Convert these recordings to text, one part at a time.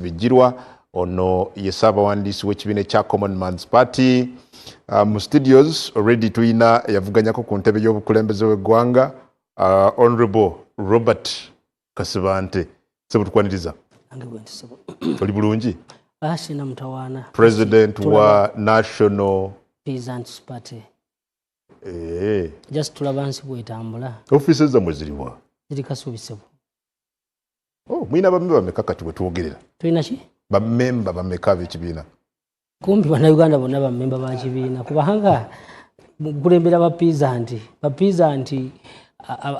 Bijirwa ono yesaba wandisi w'ekibiina kya Common Man's Party mu studios already tuina yavuganyako ku ntebe y'obukulembeze w'eggwanga Honorable Robert Kasibante sebutukwaniriza oli bulungi asina mutawana President wa National Peasants Party just tulabansi bwetambula offices zamwe ziriwa ziri Kasubisebo mwina bamemba bameka kati bwe tuwogerera tulina ki bamemba bameka b'ekibiina kumbi bannayuganda bonna bamemba ba kibiina kubanga kulembera bapizanti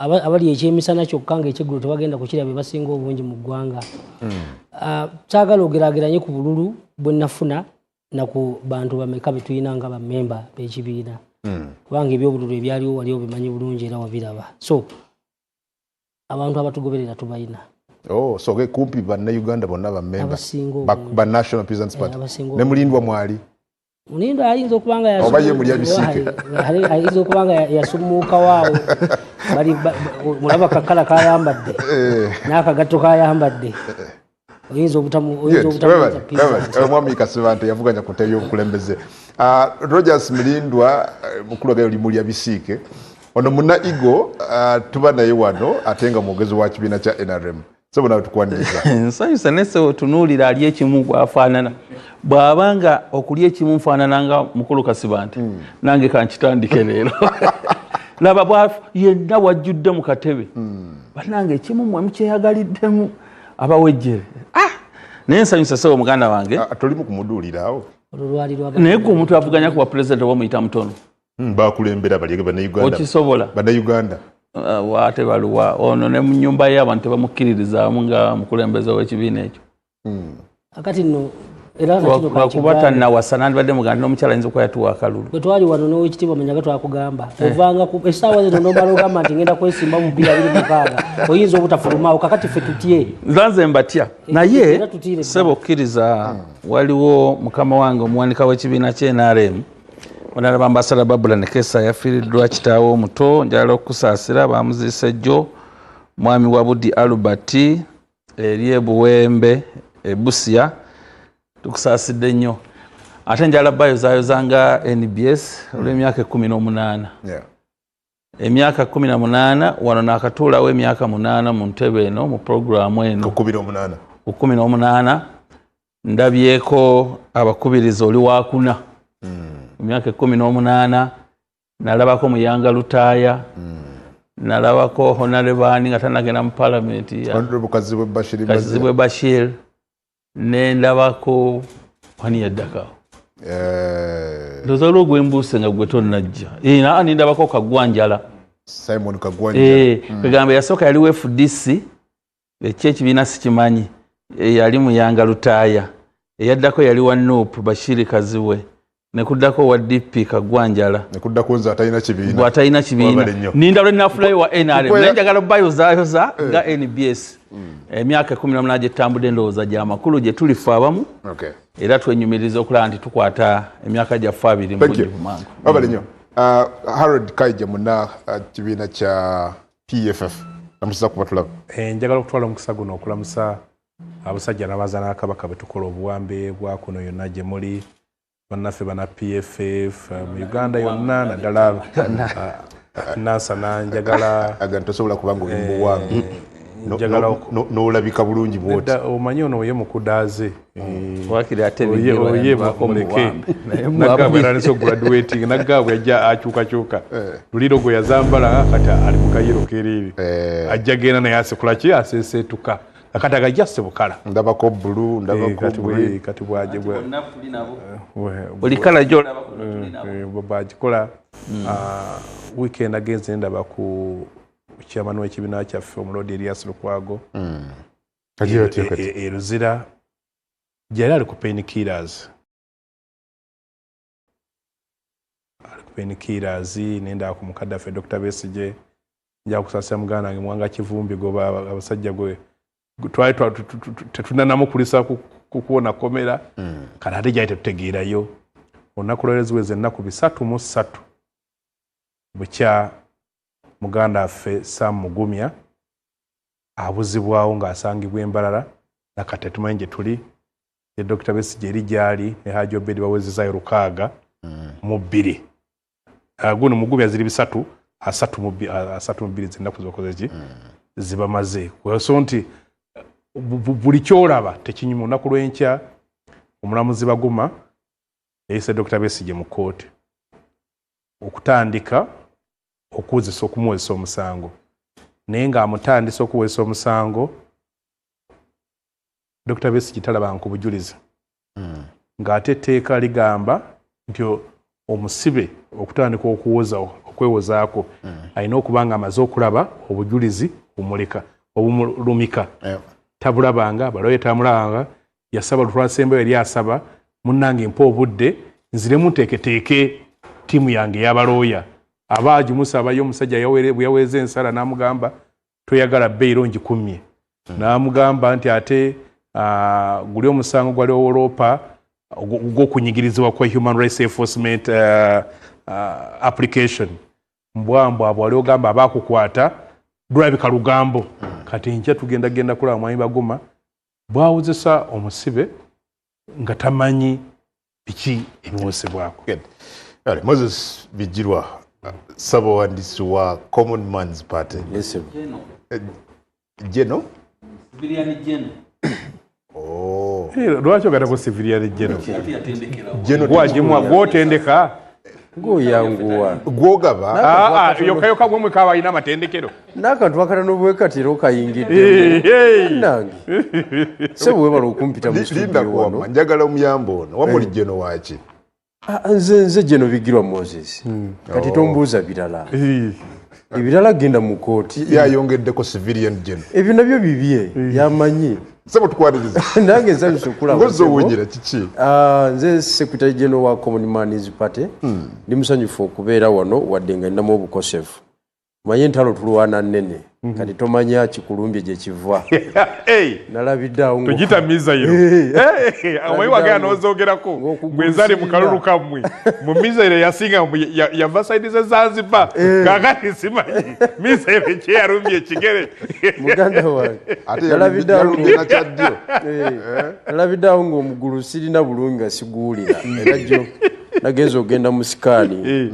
abali ekyemisana kyokka nga ekyeggulo tebagenda kukira be basinga obungi mu ggwanga kyagala ogerageranye ku bululu bwe nafuna naku bantu bameka be tulina nga bamemba b'ekibiina kubanga ebyobululu ebyaliwo wali obimanyi bulungi era wabiraba so abantu abatugoberera tubayina so kumpi bannayuganda bonna bamemba ba National Peasants Party ne mulindwa mwali Mulindwa ayinza okubanga obaye muli abisike ayinza okubanga yasumuuka waawo bali mulaba kakala kayambadde n'akagatto kayambadde oyinza obutamu mwami Kasibante yavuganya ku ntebe y'obukulembeze Rogers Mulindwa mukulu gayo limuli abisike ono muna igo tuba naye wano atenga mwogezi wa kibiina kya NRM sobona tukwaniriza nsanyusa nese otunuulira ali ekimu bwafaanana bw'abanga okulya ekimu nfaanana nga mukulu Kasibante nange kankitandike leero laba bwafu yenna wajjudde mu katebe bannange ekimu mmwe mukyeyagaliddemu abawejjere naye nsanyusa sewo muganda wange tolimu kumuduuliraawo naye gwe omuntu avuganya kuba pulezidenti oba muyita mutono bakulembera bali bannayuganda okisobola bannayuganda waate baluwa ono ne mu nnyumba ye abantu tebamukkiririzaamu nga mukulembeze w'ekibiina ekyo akati nno kuba tannawasa nandibadde muganda n'omukyala ayinza okuba yatuwa akalulu bwe twali wano n'owekitiibwa manyaga twakugamba ovanga essaawa zino n'omala ogamba nti ngenda kwesimba mu 226 oyinza obutafulumaawo kakati ffe tutye nze mbatya naye sebo okkiriza waliwo mukama wange omuwanika w'ekibiina ky'NRM Honorable Ambassador Babula Nekesa yafiiriddwa kitaawe omuto njala okusaasira bamuziise jjo mwami wa Budi Albert eri ebuwembe ebusia tukusaasidde nnyo ate njala bayozayozanga NBS olw'emyaka 18 emyaka 18 wano naakatuulawo emyaka 8 mu ntebe eno mu programu eno 18 ndabyeko abakubiriza oli wakuna emyaka 18 nalabako Muyanga Lutaaya nalabako Honorable nga tanagenda mu parliament ya Kazibwe Bashir nendabako wani yaddaka ndoza lwogwe mbuuse nga gwe tonnajja nindabako Kagwanjala Simon Kagwanjala kagamba yasooka yaliwo FDC ekyekibiina sikimanyi yali Muyanga Lutaaya eyaddako yali wa Nuupu Bashir Kazibwe nekuddako wa DP Kagwanjala nekuddako nze atalina kibiina ninda lwe nafulayo wa NRM nenjagala bayozayoza nga NBS emyaka 18 gyetambudde endowooza gy'amakulu gye tulifa abamu era twenyumiriza okulaba nti tukwata emyaka gyaffe 2 mbujivumangu babale nnyo Harold Kaija muna kibiina kya PFF amusiza kuba tulaba njagala okutwala omukisa guno okulamusa abasajja n'abazaana n'Akabaka bwe tukola obuwambe bwa kuno yonna gye muli bannaffe bana PFF mu Uganda yonna naddala nansana njagala aga ntosobola kubanga oli mu buwambe n'olabika bulungi bwoti omanyi ono ye mukudaaze wakiri ate oye bakomuleke naggaabwe era neso graduating naggaabwe ajja akyukakyuka luliro gwe yazambala kati ali mu kayiro kereere ajja genda naye asekulaki aseeseetuka akati agajja sebukala ndabako bulu kati bwaje buli kala gyo bagikola weekend agenze ndaba ku chairman w'ekibiina kyaffe omulodi Elias Lukwago Ruzira gyali ali ku painkillers nenda ku mukaddafe Dr. Besigye nja kusasira muganda wange Mwanga Kivumbi goba abasajja gwe twali tetunanamu kulisa kukuwona komera kati ate gyali tetutegeerayo olunaku lw'eziweze ennaku 3 bukya muganda affe Sam Mugumya abuzibwawo ng'asangibwa Embalala nakati tetumanyi gye tuli ye Dr. Besigye eri gyali ne Hajji Obedi bawezezaayo 6 mu 2 guno mugubi aziri 3 asatu mu 2 zennaku zokozeki zibamaze so nti buli kyolaba tekinyuma olunaku lw'enkya omulamuzi Baguma yayise Dr. Besigye mu kkooti okutandika okumuwozesa omusango naye ng'amutandisa okuwozesa omusango Dr. Besigye talabanga ku bujulizi ng'ate etteeka ligamba nti omusibe okutandika okwewozaako alina okuba nga amaze okulaba obujulizi obumulumika tabulabanga abaloye tamulabanga yasaba lutwasembayo yali asaba munnange mpa obudde nziremu nteeketeeke ttiimu yange ey'abalooya aba agimusabayo omusajja bwe yaweeza ensala n'amugamba toyagala bbeero ngikumye n'amugamba nti ate guli omusango gwali owoloopa gw'okunyigirizibwa kwa human rights enforcement application mbwambw abo wali ogamba abaakukwata lulabika lugambo kati nkya tugendagenda kulaba Mwami Baguma bwawozesa omusibe nga tamanyi biki ebiwosebwako. Moses Bijirwa ssabawandiisi wa Common Man's Party Jeno lwaki ogatako civilian Jeno gwotendeka goyanguwa gwogaba yokayoka bwemwe kaba alina amatendekero n'akantu akala n'obwekatiro kayingidde nange sebwebala okumpita mu studio wano njagala omuyambo ono wamuli Jeno waaki nze Jeno Bigirwa Moses kati tombuuza birala ebirala genda mu kooti yayongeddeko civilian Jeno ebyo nabyo bibye yamanyi sebo tukwaniriza nange nsanyusa okulaba ngozi owunyira kiki nze Secretary General wa Common Man's Party ndi musanyufu okubeera wano wadde nga ninamu obukosefu manye entalo tulwana nnene kati tomanya kikulumbye gye kiva nalabiddeawo tugitamiza yo omanyi wagera n'ozoogerako mwenzale mu kalulu kammwe mu mizaire yasinga yava saidi ze Zanzibar kakati simanyi mizaire kyeyalumbye ekigere muganda wange nalabiddeawo ng'omugulu sirina bulungi nga siguwulira era jjo nagenza ogenda mu sikaani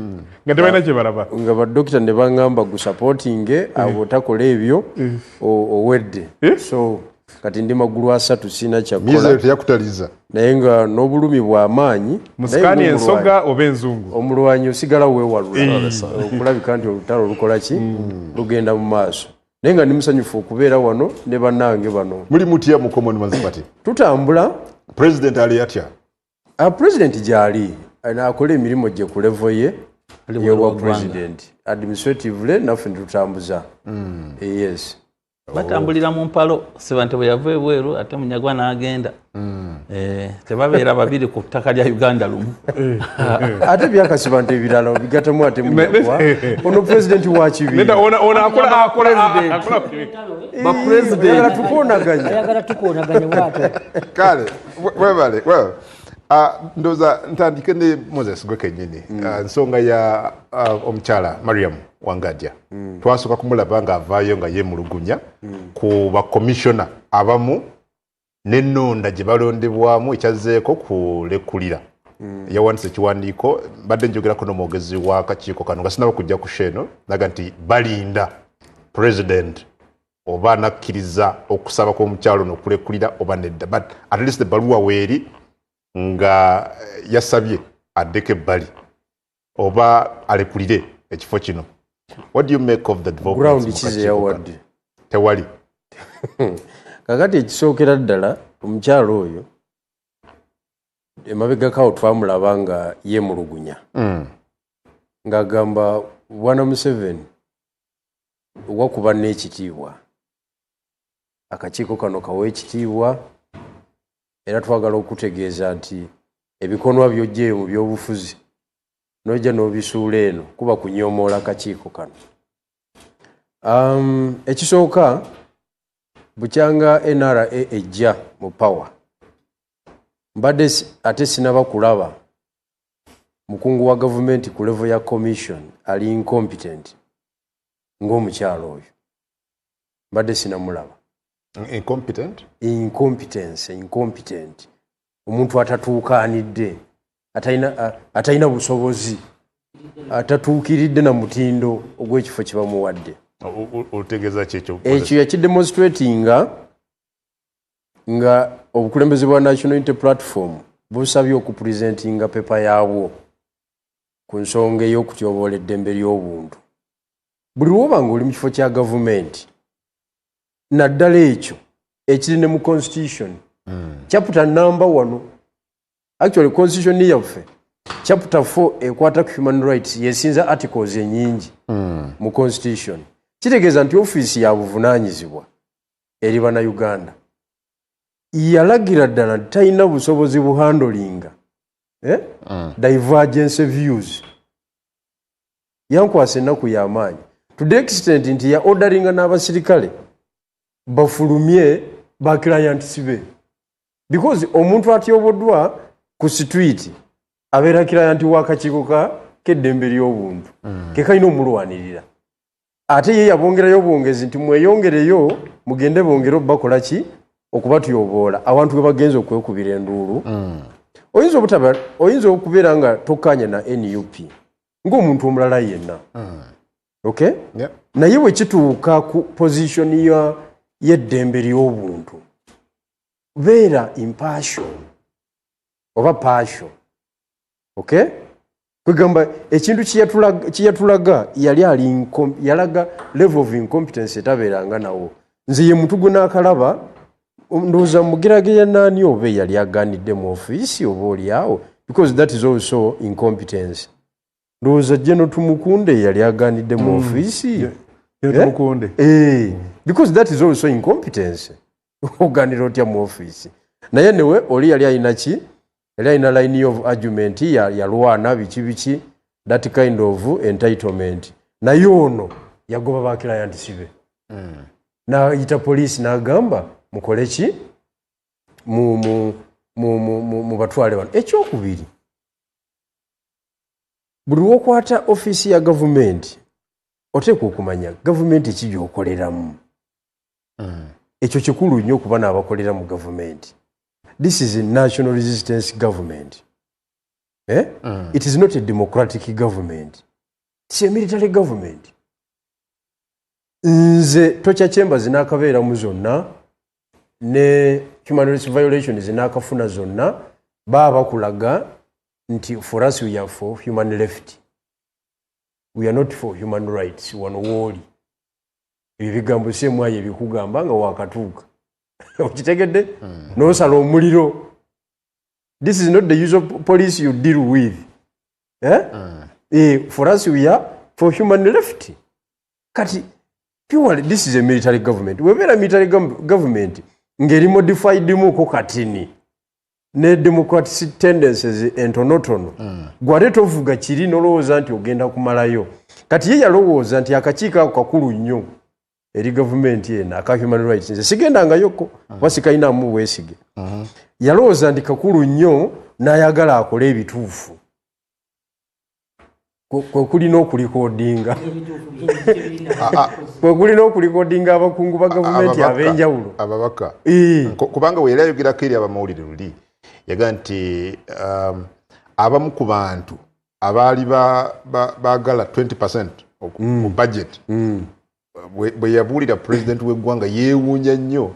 nga tebalina kye balaba nga badokita ne baŋŋamba gusapootinge abo otakola ebyo owedde so kati ndi magulu 3 sina kyakola teyakutaliza naye nga n'obulumi bw'amaanyi mu sikaani ensoga oba enzungu omulwanyi osigala weewalula okulabika nti olutalo lukola ki lugenda mu maaso naye nga ndi musanyufu okubeera wano ne bannange bano muli mutya mu Common Man's Party tutambula president ali atya president gyali akola emirimu gye ku level ye yewa president administratively naffe nitutambuza yes batambulira mu mpalo Ssebante bwe yava ebweru ate Munyagwa n'agenda tebabeera babiri ku ttaka lya Uganda lumu ate byaka Ssebante ebirala obigatemu ate Munyagwa ono president wa kibiina yagala tukoonaganya bwato kale webale ndoza ntandike ne Moses gwe kennyini nsonga ya omukyala Mariam Wangadya twasooka kumulaba nga avaayo nga yemulugunya ku bakomishona abamu n'ennonda gye balondebwamu ekyazeeko kulekulira yawandiisa ekiwandiiko mbadde njogerako n'omwogezi w'akakiiko kano nga sinaba kujja ku sheeno naga nti balinda president oba anakkiriza okusaba kw'omukyalo n'okulekulira oba nedda but at least ebbaluwa weeri nga yasabye addeko ebbali oba alekulire ekifo kino. What do you make of the developments? Tewali kakati ekisookera ddala omukyalo oyo emabegakawo twamulaba nga yemulugunya ng'agamba Bwana Museveni wakuba n'ekitiibwa akakiiko kano kawa ekitiibwa era twagala okutegeeza nti ebikonwa by'oggyeyo mu by'obufuzi n'ojja n'obisuula eno kuba kunyoomoola akakiiko kano. Ekisooka bukyanga NRA ejja mu power mbadde ate sinaba kulaba mukungu wa gavumenti ku level ya commission ali incompetent ng'omukyalo oyo mbadde sinamulaba. Incompetent? Incompetent. omuntu atatuukaanidde atalina busobozi atatuukiridde na mutindo ogw'ekifo kye bamuwadde. Otegeeza kyekyo ekyo yakidemonstratinga nga obukulembeze bwa National Unity Platform busabye okupresentinga pepa yaabwo ku nsonga ey'okutyoboola eddembe ly'obuntu. Buli lwoba ng'oli mu kifo kya gavumenti naddala ekyo ekiri ne mu constitution chapter number 1 actually constitution yaffe chapter 4 ekwata ku human rights yesinza articles enyingi mu constitution. Kitegeeza nti ofiisi ya buvunaanyizibwa eri Bannayuganda yalagira ddala nti talina busobozi buhandolinga divergence views. Yankwasa ennaku y'amaanyi to the extent nti ya orderinga n'abasirikale bafulumye ba clients be because omuntu atyoboddwa ku street abeera client w'akakiiko k'eddembe ly'obuntu ke kalina omulwanirira. Ate ye yabongerayo bwongezi nti mweyongereyo mugende bongere bakola ki okubatyoboola abantu we bagenza okwekubira enduulu. Oyinza okubeera nga tokkanya na NUP ng'omuntu omulala yenna. Okay? Yeah. Naye bwe kituuka ku position y'eddembe ly'obuntu beera impartial oba partial. Okay? Kwegamba ekintu kiyatulaga yalaga level of incompetence etabeeranga nawo. Nze ye muntu gwe naakalaba ndowooza mugerageya naani oba yali aganidde mu ofiisi oba oliawo because that is also incompetence. Ndowooza General Tumukunde yali aganidde mu ofiisi because that is also incompetence. Oganira otya mu ofiisi naye newe oli yali alina ki yali alina line of argument yalwana biki that kind of entitlement. Naye ono yagoba ba clients be n'ayita poliisi n'agamba mukole ki mu batwale wano. Ekyokubiri buli lwokwata ofiisi ya gavumenti oteekwa okumanya gavumenti ki gy'okoleramu. Ekyo kikulu nnyo okuba n'abakolera mu gavumenti. This is a national resistance government. It is not a democratic government. It's a military government. Nze tocha chamber zinakabeeramu zonna ne human rights violations zinakafuna zonna baba kulaga nti for us we are for human left. We are not for human rights. Wano woli ebigambo semwaye bikugamba nga wakatuuka okitegedde n'osala omuliro. This is not the usual police you deal with. For us we are for human left. Kati purely this is a military government. Webeera military government ngeri modified muko katini ne democratic tendencies entonotono gwate tovuga kiri nolowooza nti ogenda kumalayo. Kati ye yalowooza nti akakiiko ako kakulu nnyo eri gavumenti ena aka human rights. Nze sigendangayoko wasikainamu weesige. Yalowooza nti kakulu nnyo n'ayagala akole ebituufu. Kulina okulikodinga kulina okulikodinga abakungu ba gavumenti ab'enjawulo ababaka kubanga we yayogerako eri abamawulire luli yaga nti abamu ku bantu abaali baagala 20% mu budget bwe yabuulira president w'eggwanga yeewuunya nnyo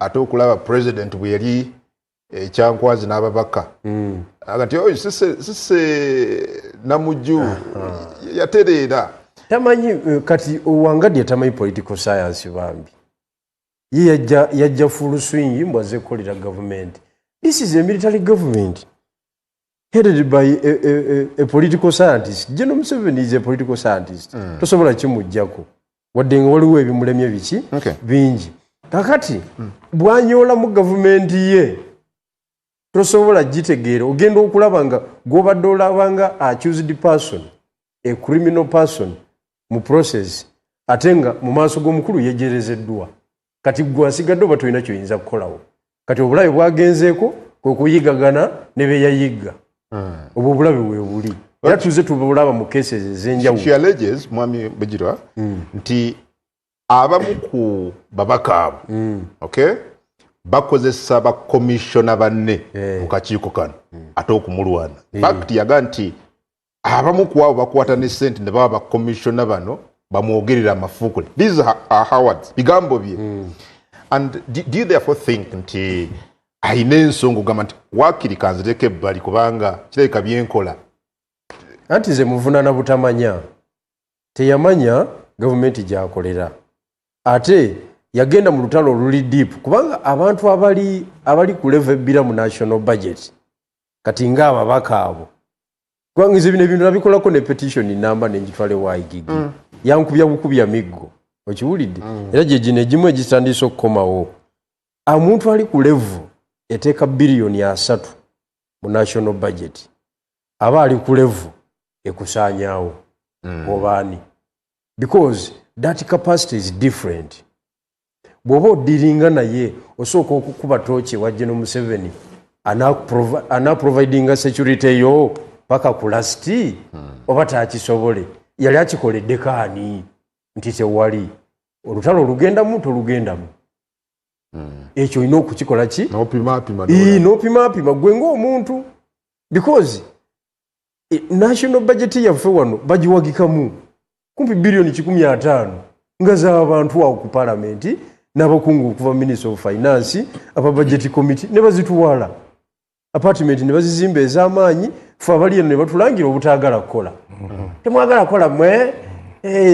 ate okulaba president bwe yali ekyankwazi n'ababaka aga nti oyo sise namujju yatereera tamanyi kati owangadde tamanyi political science bambi ye yajja full swing mbwaze kukolera government. This is a military government headed by a political scientist. General Museveni is a political scientist. Tosobola kimujjako wadde nga waliwo ebimulemye biki bingi. Kakati bw'anyoola mu gavumenti ye tosobola gitegeera ogenda okulaba nga gw'obadde olaba nga accused person a criminal person mu process ate nga mu maaso g'omukulu yejerezeddwa. Kati gwe asigadde oba tolina kyoyinza kukolawo. Kati obulabe bwagenzeeko kwe kuyigagana ne beeyayigga. Obwo obulabe weebuli. Era tuze tubulaba mu cases ez'enjawulo. She alleges mwami Bujirwa nti abamu ku babaka abo okay bakozesa bakomishona banne mu kakiiko kano ate okumulwana. Fact yaga nti abamu ku abo bakwata ne ssente ne baba bakomishona bano bamwogerera amafuukule. These are Howard's bigambo bye. And do you therefore think nti ayina ensonga ogamba nti waakiri kanzireko ebbali kubanga kirabika byenkola? Anti ze muvunaana butamanya. Teyamanya gavumenti gy'akolera. Ate yagenda mu lutalo oluli deep kubanga abantu abali ku level ebbira mu national budget kati ng'ababaka abo kwangiza bino ebintu nabikolako ne petition namba nenjitwale waigigi yankubya bukubya miggo okiwulidde era gye gino egimu egitandise okukomawo omuntu ali ku level eteeka biliyoni 3 mu national budget aba ali ku level ekusaanyaawo obaani because that capacity is different. Bw'oba odiringa naye osooka okukuba tooki wa General Museveni providing security yo paka ku lasti oba taakisobole yali akikoledde kaani nti tewali olutalo olugendamu tolugendamu ekyo olina okukikola ki n'opimapima gwe ng'omuntu because national budget yaffe wano bagiwagikamu kumpi biliyoni 15 nga z'abantu awo ku palamenti n'abakungu okuva Minister of Finance aba budget committee ne bazituwala apartment ne bazizimba ez'amaanyi fe abali eno ne batulangira obutaagala kukola. Temwagala kukola mwe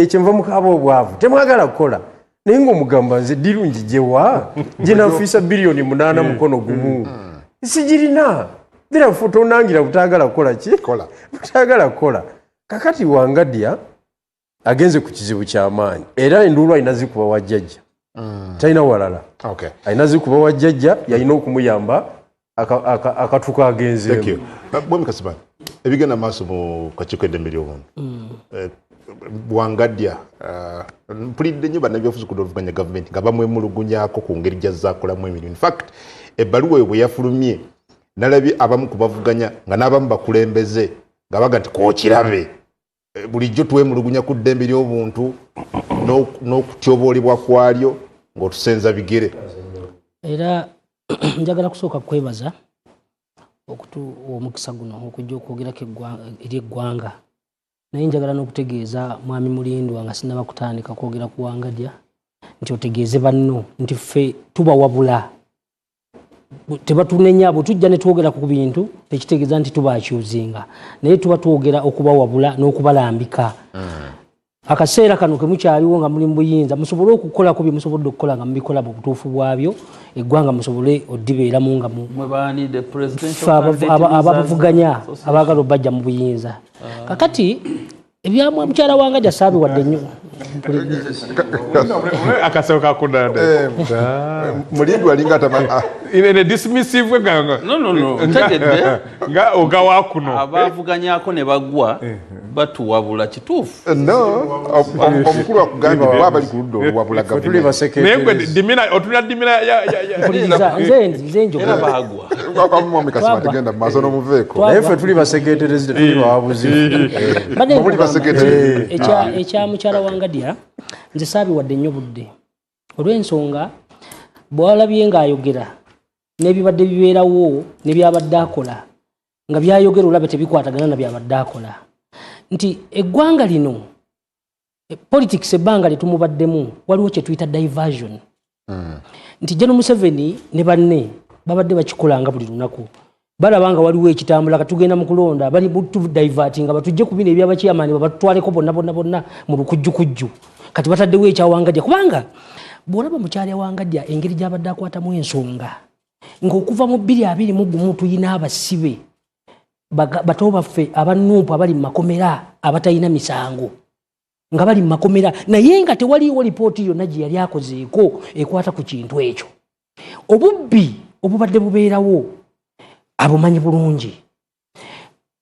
kyenva mukaaba obwavu temwagala kukola naye ng'omugamba nze dirungi gyewa gye nanfiisa biliyoni 8 mukono gumu sigirina therefore tonangira butaagala kukola ki butaagala kukola. Kakati Wangadya agenze ku kizibu ky'amaanyi era enduulu alina zikuba wa jjajja talina walala alina zikuba wa jjajja yalina okumuyamba akatuka agenzeemu. Bwami Kasibani ebigenda maaso mu kakiiko eddembe ly'obuntu Wangadya mpulidde nnyo bannabyobufuzi kudovuganya gavumenti nga bamwemulugunyaako ku ngeri gy'azzakolamu emirimu. In fact ebbaluwa bwe yafulumye nalabye abamu kubavuganya nga n'abamu bakulembeze nga baga nti kookirabe bulijjo twemulugunya ku ddembe ly'obuntu n'okutyoboolebwa kwalyo ng'otusenza bigere. Era njagala kusooka kwebaza omukisa guno okujja okwogerako eri eggwanga naye njagala n'okutegeeza mwami Mulindwa nga sinaba kutandika kwogera ku Wangadya nti otegeeze banno nti ffe tubawabula tebatunenya abo tujja ne twogera ku bintu tekitegeeza nti tubaakyuzinga naye tuba twogera okubawabula n'okubalambika. Akaseera kano ke mukyaliwo nga muli mu buyinza musobole okukolako bye musobodde okukola nga mubikola mu butuufu bwabyo eggwanga musobole oddibeeramu nga ababuvuganya abaagala obajja mu buyinza. Kakati ebyamwa mukyala Wangadya saabiwadde nnyo akaseo kakundana Mulindwa alinga tamaa ine dismissive ganga ntegedde nga ogawa kuno abavuganyako ne bagwa batuwabula kituufu omukulu akugambye bali ku ludda oluwabula gavumenti naye dimina otulina dimina nze njogera bagwa Mwami Kasibani tegenda mu maaso n'omuveeko naye ffe tuli baseketerezi tetuli bawabuzifu ekya mukyala Wangadya nze saabiwadde nnyo budde olw'ensonga bw'alabye ng'ayogera n'ebibadde bibeerawo ne byabadde akola nga byayogera olabe tebikwatagana na byabadde akola nti eggwanga lino politics ebbanga litumubaddemu waliwo kye tuyita diversion nti General Museveni ne banne babadde bakikolanga buli lunaku balaba nga waliwo ekitambula katugenda mu kulonda bali diverting batujje ku bino ebyabakiyamani babatwaleko bonna mu lukujjukujju kati bataddewo ekya Wangadya kubanga bw'olaba mukyali Wangadya engeri gy'abadde akwatamu ensonga ng'okuva mu 2021 tuyina abasibe bato baffe abannuupu abali mu makomera abatalina misango nga bali mu makomera naye nga tewaliiwo lipooti yonna gye yali akozeeko ekwata ku kintu ekyo. Obubbi obubadde bubeerawo abumanyi bulungi.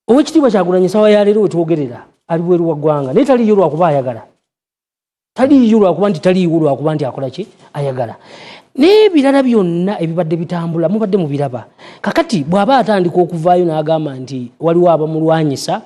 Owekitiibwa Kyagulanyi ssaawa ya leero wetwogerera ali bweru wa ggwanga naye taliiyo lwakuba ayagala taliiyo lwakuba nti taliiwo lwakuba nti akola ki ayagala n'ebirala byonna ebibadde bitambula mubadde mubiraba. Kakati bw'aba atandika okuvaayo n'agamba nti waliwo abamulwanyisa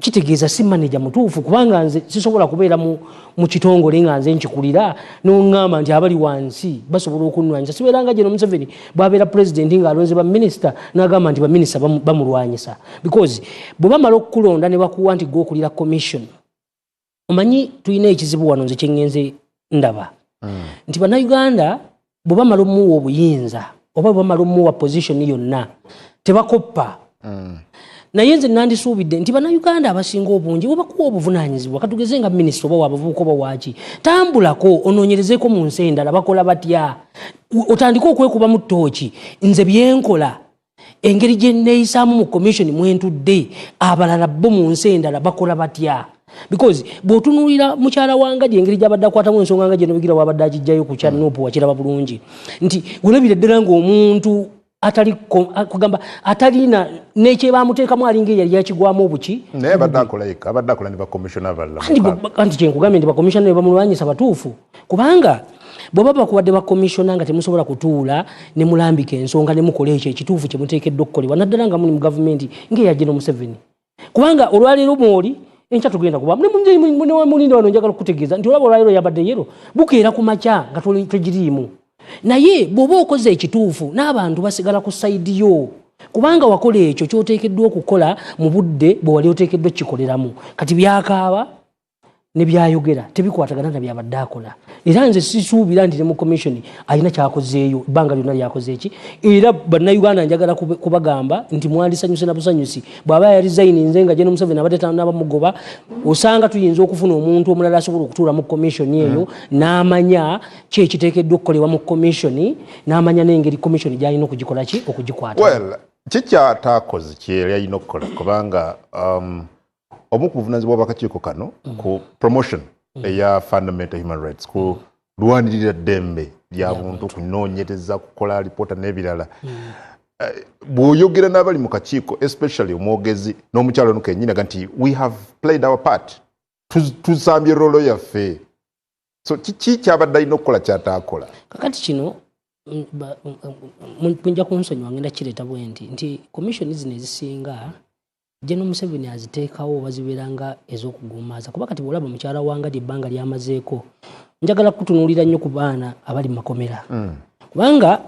kitegeeza si manager mutuufu kubanga nze sisobola kubeera mu kitongole nga nze nkikulira n'oŋŋamba nti abali wansi basobola okunwanyisa sibeeranga General Museveni bw'abeera president ng'alonze baminisita n'agamba nti baminisita bamulwanyisa because bwe bamala okukulonda ne bakuwa nti gw'okulira commission omanyi tulina ekizibu wano nze kyengenze ndaba nti bannayuganda bwe bamala omuwa obuyinza oba bwe bamala omuwa position yonna tebakoppa naye nze nandisuubidde nti bannayuganda abasinga obungi bwe bakuwa obuvunaanyizibwa katugeze nga minisita oba wabavubuka oba waaki tambulako onoonyerezeeko mu nsi endala bakola batya otandike okwekuba mu ttooki nze byenkola engeri gye neeyisaamu mu commission mwentudde abalala bo mu nsi endala bakola batya because bw'otunuulira mukyala wange engeri gy'abadde akwatamu ensonga nga gyenobigira wabadde agijjayo ku kyanuupu wakiraba bulungi nti welabira ddala ng'omuntu atali kugamba atalina neche bamuteekamu alinga yali yakigwamu obuki naye abadde akola ne bakomishona abalala kanti kyenkugambye nti bakomishona ne bamulwanyisa batuufu kubanga bw'oba bakuwadde bakomishona nga temusobola kutuula ne mulambika ensonga ne mukola ekyo ekituufu kye muteekeddwa okukolebwa naddala nga muli mu gavumenti ng'eya General Museveni kubanga olwaleero mwoli enkya tugenda kuba mulinda wano njagala okutegeeza nti olaba olwaleero yabadde yero bukeera ku makya nga tegiriimu naye bw'oba okoze ekituufu n'abantu basigala ku sayidi yo kubanga wakola ekyo ky'oteekeddwa okukola mu budde bwe wali oteekeddwa kikoleramu kati byakaaba ne byayogera tebikwatagana na byabadde akola era nze sisuubira nti ne mu commission alina kyakozeeyo ebbanga lyonna lyakoze eki era bannayuganda njagala kubagamba nti mwandisanyuse na busanyusi bw'aba yaresigninze nga General Museveni abadde tannabamugoba osanga tuyinza okufuna omuntu omulala asobola okutuula mu commission eyo n'amanya ki ekiteekeddwa okukolebwa mu commission n'amanya n'engeri commission gy'alina okugikola ki okugikwata well kikyataakoze kyeri alina okukola kubanga omu ku buvunaanyizibwa bw'akakiiko kano ku promotion eya fundamental human rights ku lwanirira ddembe lya buntu kunoonyereza kukola alipoota n'ebirala bw'oyogera n'abali mu kakiiko especially omwogezi n'omukyalo ono kennyini nti we have played our part tusambye rolo yaffe so kiki kyabadde alina okukola kyataakola kakati kino nja kunsonyiwa ngenda kireeta bwe nti commission zino ezisinga General Museveni aziteekawo bazibeeranga ez'okuguumaaza kuba kati bw'olaba mukyala wange ebbanga lyamazeeko njagala kutunuulira nnyo ku baana abali mu makomera kubanga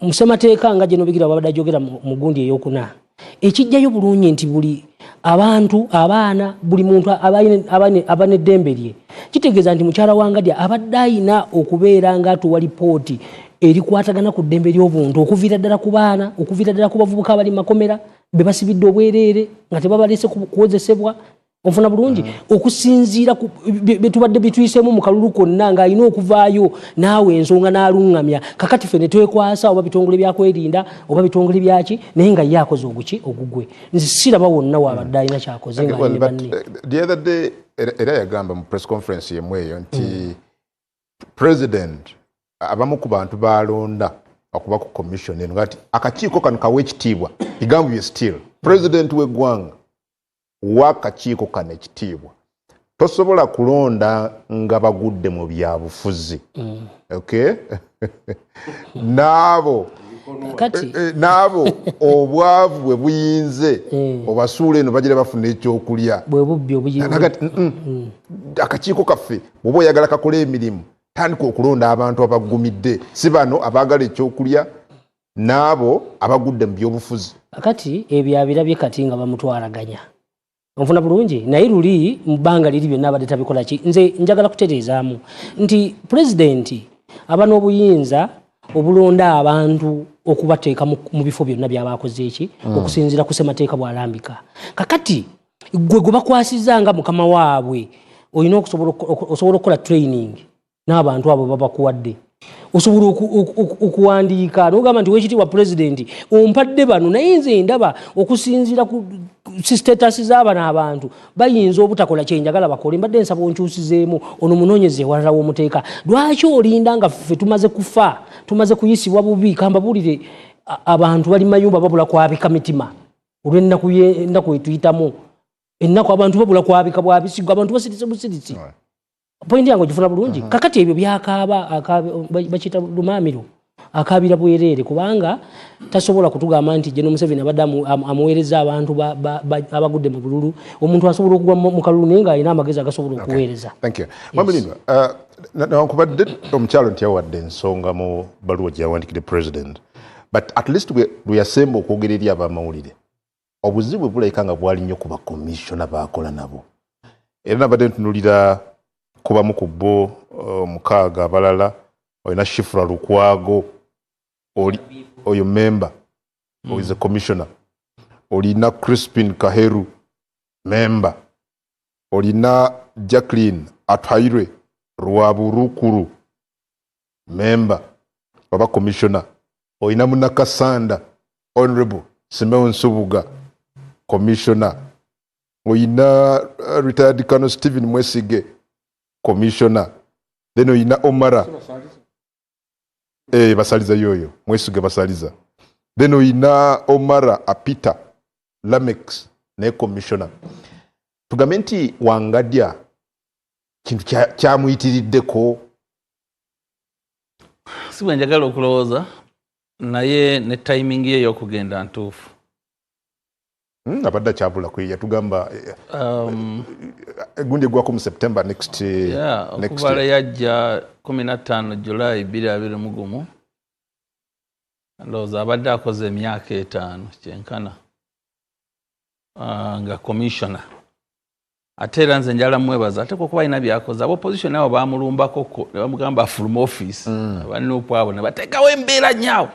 musemateeka nga gye nobigira babadde ajogera mu gundi ey'okuna ekijjayo bulungi nti buli abantu abaana buli muntu aba n'eddembe lye kitegeeza nti mukyala wange abadde ayina okubeera nga atuwa lipooti erikwatagana ku ddembe ly'obuntu okuviira ddala ku baana okuviira ddala ku bavubuka abali mu makomera be basibidde obwereere nga tebabalese kuwozesebwa onfuna bulungi okusinziira betubadde bituyisemu mu kalulu konna ng'alina okuvaayo naawe ensonga n'aluŋŋamya kakati ffe ne twekwasa oba bitongole byakwerinda oba bitongole byaki naye nga ye akoze ogugwe nze siraba wonna waabadde alina kyakoze nga ne banne the other day era yagamba mu press conference yemu eyo nti president abamu ku bantu balonda okuba ku commission eno ngati akakiiko kano kawe ekitiibwa igambye still president w'eggwanga w'akakiiko kano ekitiibwa tosobola kulonda nga bagudde mu byabufuzi okay n'abo obwavu bwe buyinze obasuula eno bagira bafuna ekyokulya bwe bubbi akakiiko kaffe bw'oba oyagala kakola emirimu tandika okulonda abantu abagumidde si bano abaagala ekyokulya n'abo abagudde mu byobufuzi kati ebyo abirabye kati nga bamutwalaganya onfuna bulungi naye luli mu bbanga liri byonna abadde tabikola ki nze njagala kutereezaamu nti pulezidenti aba n'obuyinza obulonda abantu okubateeka mu bifo byonna by'abakoze eki okusinziira ku ssemateeka bw'alambika kakati gwe bakwasizza nga mukama waabwe olina osobola okukola training n'abantu abo babakuwadde osobola okuwandiika n'ogamba nti weekitiibwa pulezidenti ompadde bano naye nze ndaba okusinziira ku status z'abano abantu bayinza obutakola kyenjagala bakole mbadde nsaba onkyusizeemu ono munoonyeze ewalala w'omuteeka lwaki olinda nga ffe tumaze kufa tumaze kuyisibwa bubi kamba bulire abantu bali mayumba babula kwabika mitima olw'ennaku etuyitamu ennaku abantu babula kwabika bwabisigwa abantu basirise busiritsi pointi yange ogifuna bulungi kakati ebyo byakaaba bakiyita lumaamiro akabira bwerere kubanga tasobola kutugamba nti General Museveni abadde amuweereza abantu abagudde mu bululu omuntu asobola okugwa mu kalulu naye ng'alina amagezi agasobola okuweereza. Thank you. Mwamulindwa, newankubadde omukyalo nti yawadde ensonga mu baluwa gye yawandikidde president, but at least bwe yasemba okwogera eri abamawulire obuzibu bulabika nga bwali nnyo ku bakomishona baakola nabo era nabadde ntunulira kubamu ku bo mukaaga abalala olina Shifra Lukwago oyo member is a commissioner, olina Crispin Kaheru member, olina Jacqueline Atwaire Rwaburukuru member oba commissioner, olina Munakasanda Honorable Simeon Subuga commissioner, olina retired Colonel Stephen Mwesige commissioner, then olina Omara basaliza yoyo Mwesige basaliza, then olina Omara Apita Lamex ne commissioner. Tugambe nti Wangadya kintu kyamuyitiriddeko si bwe njagala okulowooza naye ne timing ye y'okugenda ntuufu. abadde akyabula kwe yatugamba gundi egwako mu September next okuvala yajja 15 July 2021 ndowooza abadde akoze emyaka 5 kyenkana nga commissioner. Ate era nze njala mwebaza ate kuba alina byakoze opposition abo bamulumbako ne bamugamba from office abanupu abo ne bateekawo embeera nyaawo.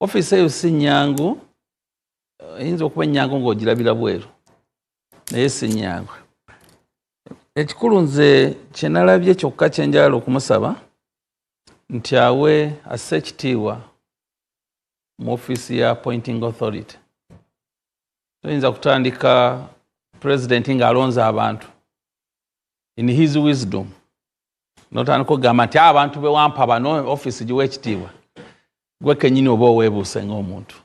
Office eyo si nnyangu, eyinza okuba ennyangu ng'ogirabira bweru naye si nnyangu. Ekikulu nze kye nalabye kyokka kye njagala okumusaba nti awe asse ekitiibwa mu office ya appointing authority. Toyinza kutandika president ng'alonza abantu in his wisdom notandika okugamba nti abantu be wampa bano office giwa ekitiibwa gwe kennyini oba oweebuuse ng'omuntu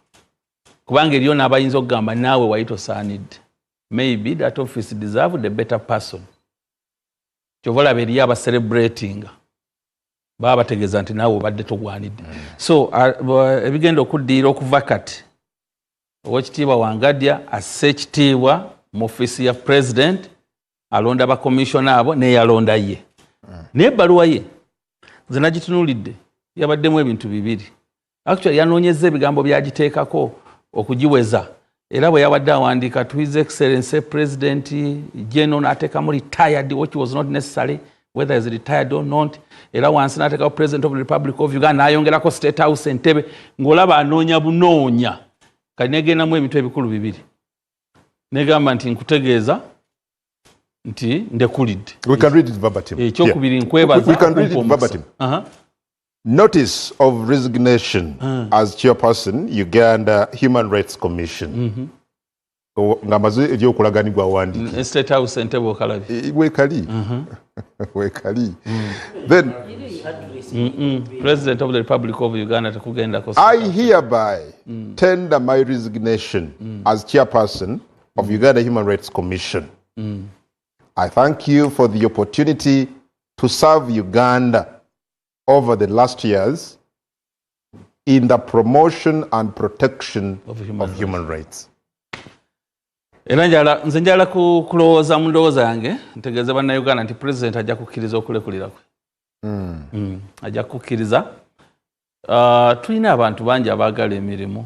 kubanga eriyo n'abayinza okugamba naawe wali tosaanidde. Maybe that office deserved a better person. Kyova olaba eriyo abacelebratinga baba bategeeza nti naawe obadde togwanidde. So ebigenda okuddiira okuva kati Oweekitiibwa Wangadya asse ekitiibwa mu office ya president alonda bakomishona abo neyalonda ye. Naye ebbaluwa ye nze nagitunuulidde yabaddemu ebintu bibiri. Actually yanoonyeza ebigambo byagiteekako okugiweza era bwe yawadde awandiika to his excellency president general n'ateekamu retired which was not necessary whether is retired or not, era wansi n'ateekawo president of the Republic of Uganda n'ayongerako state house Entebbe ng'olaba anoonya bunoonya. Kati negendamu ebintu ebikulu bibiri. Negamba nti nkutegeeza nti ndekulidde. We can read it verbatim. Ekyokubiri nkwebaza. We can read it verbatim. Notice of resignation as chairperson Uganda Human Rights Commission. Ngamaze ebyokulaganibwa awandiki. State House Entebbe okalabi. Wekali. Wekali. Then President of the Republic of Uganda takugenda ko. I hereby tender my resignation as chairperson of Uganda Human Rights Commission. I thank you for the opportunity to serve Uganda over the last years in the promotion and protection of human rights. Era nze njala kulowooza mu ndowooza yange ntegeeza bannayuganda nti president ajja kukkiriza okulekulira kwe. Ajja kukkiriza. Tulina abantu bangi abaagala emirimu.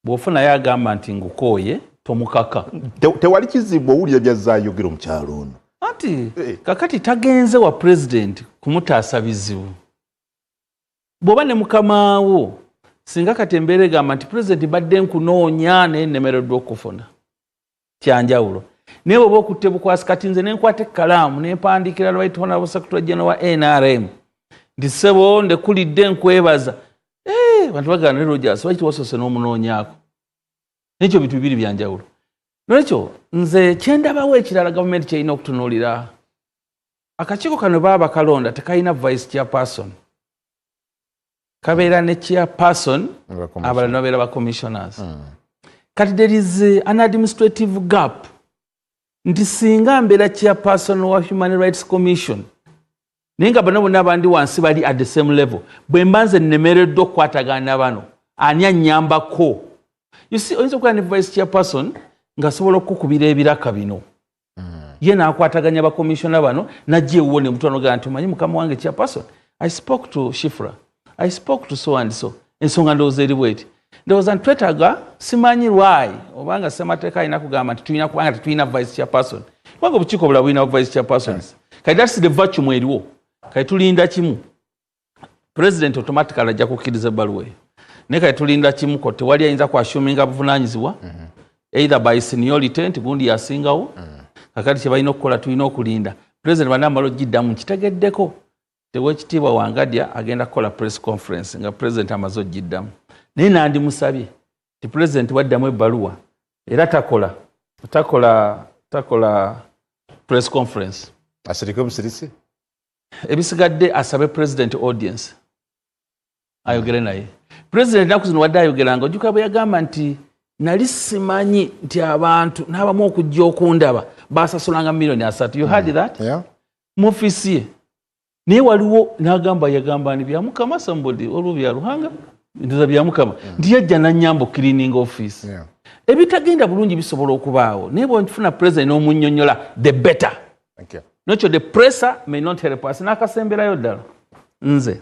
Bw'ofunayo agamba nti ngukooye tomukaka. Tewali kizibu owulira byazaayogera omukyalo ono. Ati kakati tagenze wa president kumutaasa bizibu. Bw'oba ne mukamaawo singa kati embeera egamba nti president badde nkunoonya naye nnemereddwa okufuna. Kyanjawulo. Naye bw'oba okutte bukwasi kati nze ne nkwata ekkalaamu ne mpandiikira Right Honorable Secretary General wa NRM nti ssebo ndekulidde nkwebaza. Bantu bagana ne Rogers lwaki wasoose n'omunoonyaako. N'ekyo bintu bibiri byanjawulo. N'ekyo nze kyendabawo ekirala gavumenti kyerina okutunuulira. Akakiiko kano baba bakalonda tekalina vice chairperson. Kabeera ne chairperson abalala babeera ba commissioners. Kati there is an administrative gap. Nti singa mbeera chairperson wa Human Rights Commission Ninga bano bonna bandi wansi bali at the same level. Bwe mbanze nemereddwa okukwatagana bano ani annyambako. You see, oyinza okuba ne vice chairperson ng'asobola okukubira ebiraka bino. Ye n'akwataganya bakomishona bano najja ewuwo ne mutwano ga nti omanyi mukama wange chairperson. I spoke to Shifra. I spoke to so and so. Ensonga ndowooza eri bweti. Ndowooza ntwetaaga simanyi lwayi obanga ssemateeka alina kugamba nti tulina kubanga tetulina vice chairperson. Kubanga obukiiko bulala bulina vice chairpersons. Kati that's the vacuum eriwo. Kati tulinda kimu. President automatically ajja kukkiriza ebbaluwa eyo. Naye kati tulinda kimu ko tewali ayinza kwassuminga buvunaanyizibwa either by seniority nti gundi yasingawo. Kakati kye balina okukola tulina okulinda. President banamala ogiddamu nkitegeddeko. Teweekitiibwa Wangadya agenda kukola press conference nga president amaze ogiddamu. Naye nandimusabye ti president waddamu ebbaluwa era takola press conference. Asirike busirisi? Ebisigadde asabe president audience. Ayogere naye. President naku zino wadde ayogeranga ojjuka bwe yagamba nti nali simanyi nti abantu n'abamu okujja okundaba basasulanga milioni 3. You heard that? Yeah. Mu office ye. Naye waliwo n'agamba yagamba ni bya Mukama somebody olwo bya Ruhanga ndoza bya Mukama nti yajja n'anyamba cleaning office. Yeah. Ebitagenda bulungi bisobola okubaawo. Naye bw'ofuna president n'omunnyonnyola the better. Thank you. Nocho the pressure may not help us. Nakasemberayo ddala. Nze.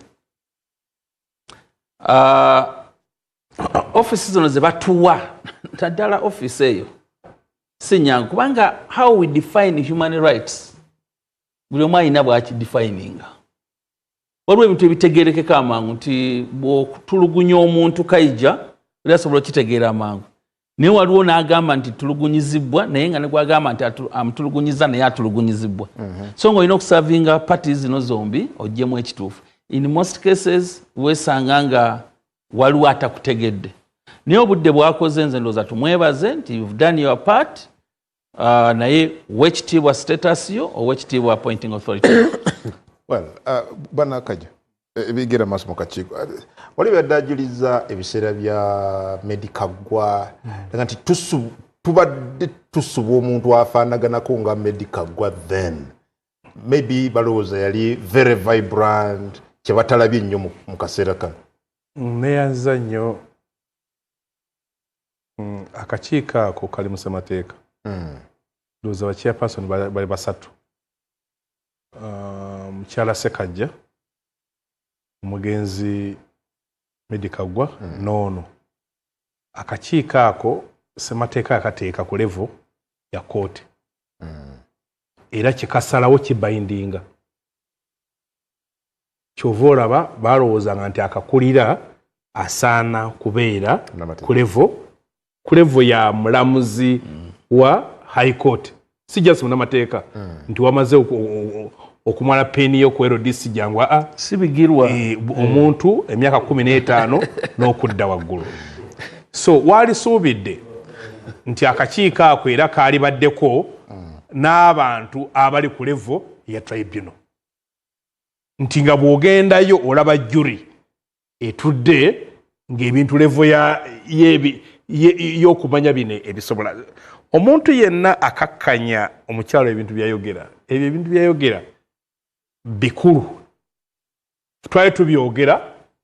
Offices zino ze batuwa. Taddala office eyo. Si nyangu. Kubanga how we define human rights. Buli omu alina bw'akidefininga. Waliwo ebintu ebitegeerekeka amangu nti bw'otulugunya omuntu kayija oli asobola okitegeera amangu. Naye waliwo n'agamba nti tulugunyizibwa naye nga ne gwagamba nti amutulugunyiza naye atulugunyizibwa. So ng'olina okusavinga parties zino zombi oggyemu ekituufu. In most cases weesanga nga waliwo atakutegedde. Naye obudde bwakoze nze ndowooza tumwebaze nti you've done your part. Naye weekitiibwa status yo owekitiibwa appointing authority. Well, bwana Kaja ebigera maaso mu kakiiko wali byaddaajiriza ebiseera bya medicagwa nti tubadde tusuba omuntu afaanaganako nga medicagwa then maybe balowooza yali very vibrant kye batalabye nnyo mu kaseera kano. Neeyanza nnyo akakiiko ako kali mu ssemateeka. Ndowooza ba chairperson bali 3. Mukyala Ssekajja, omugenzi Medicagwa n'ono. Akakiiko ako ssemateeka akateeka ku level ya kooti. Era kikasalawo kibayindinga. Kyova olaba balowoozanga nti akakulira asaana kubeera ku level ya mulamuzi wa high court. Si just munnamateeka nti wamaze okumala peni yo ku LDC jangwa sibigirwa omuntu emyaka 15 n'okudda waggulu. So wali suubidde nti akakiiko ako era kaali baddeko n'abantu abali ku level ya tribunal. Nti nga bw'ogendayo olaba juri etudde ng'ebintu level y'okumanya bino ebisobola. Omuntu yenna akakkanya omukyalo ebintu byayogera. Ebyo ebintu byayogera bikulu. Twali tubyogera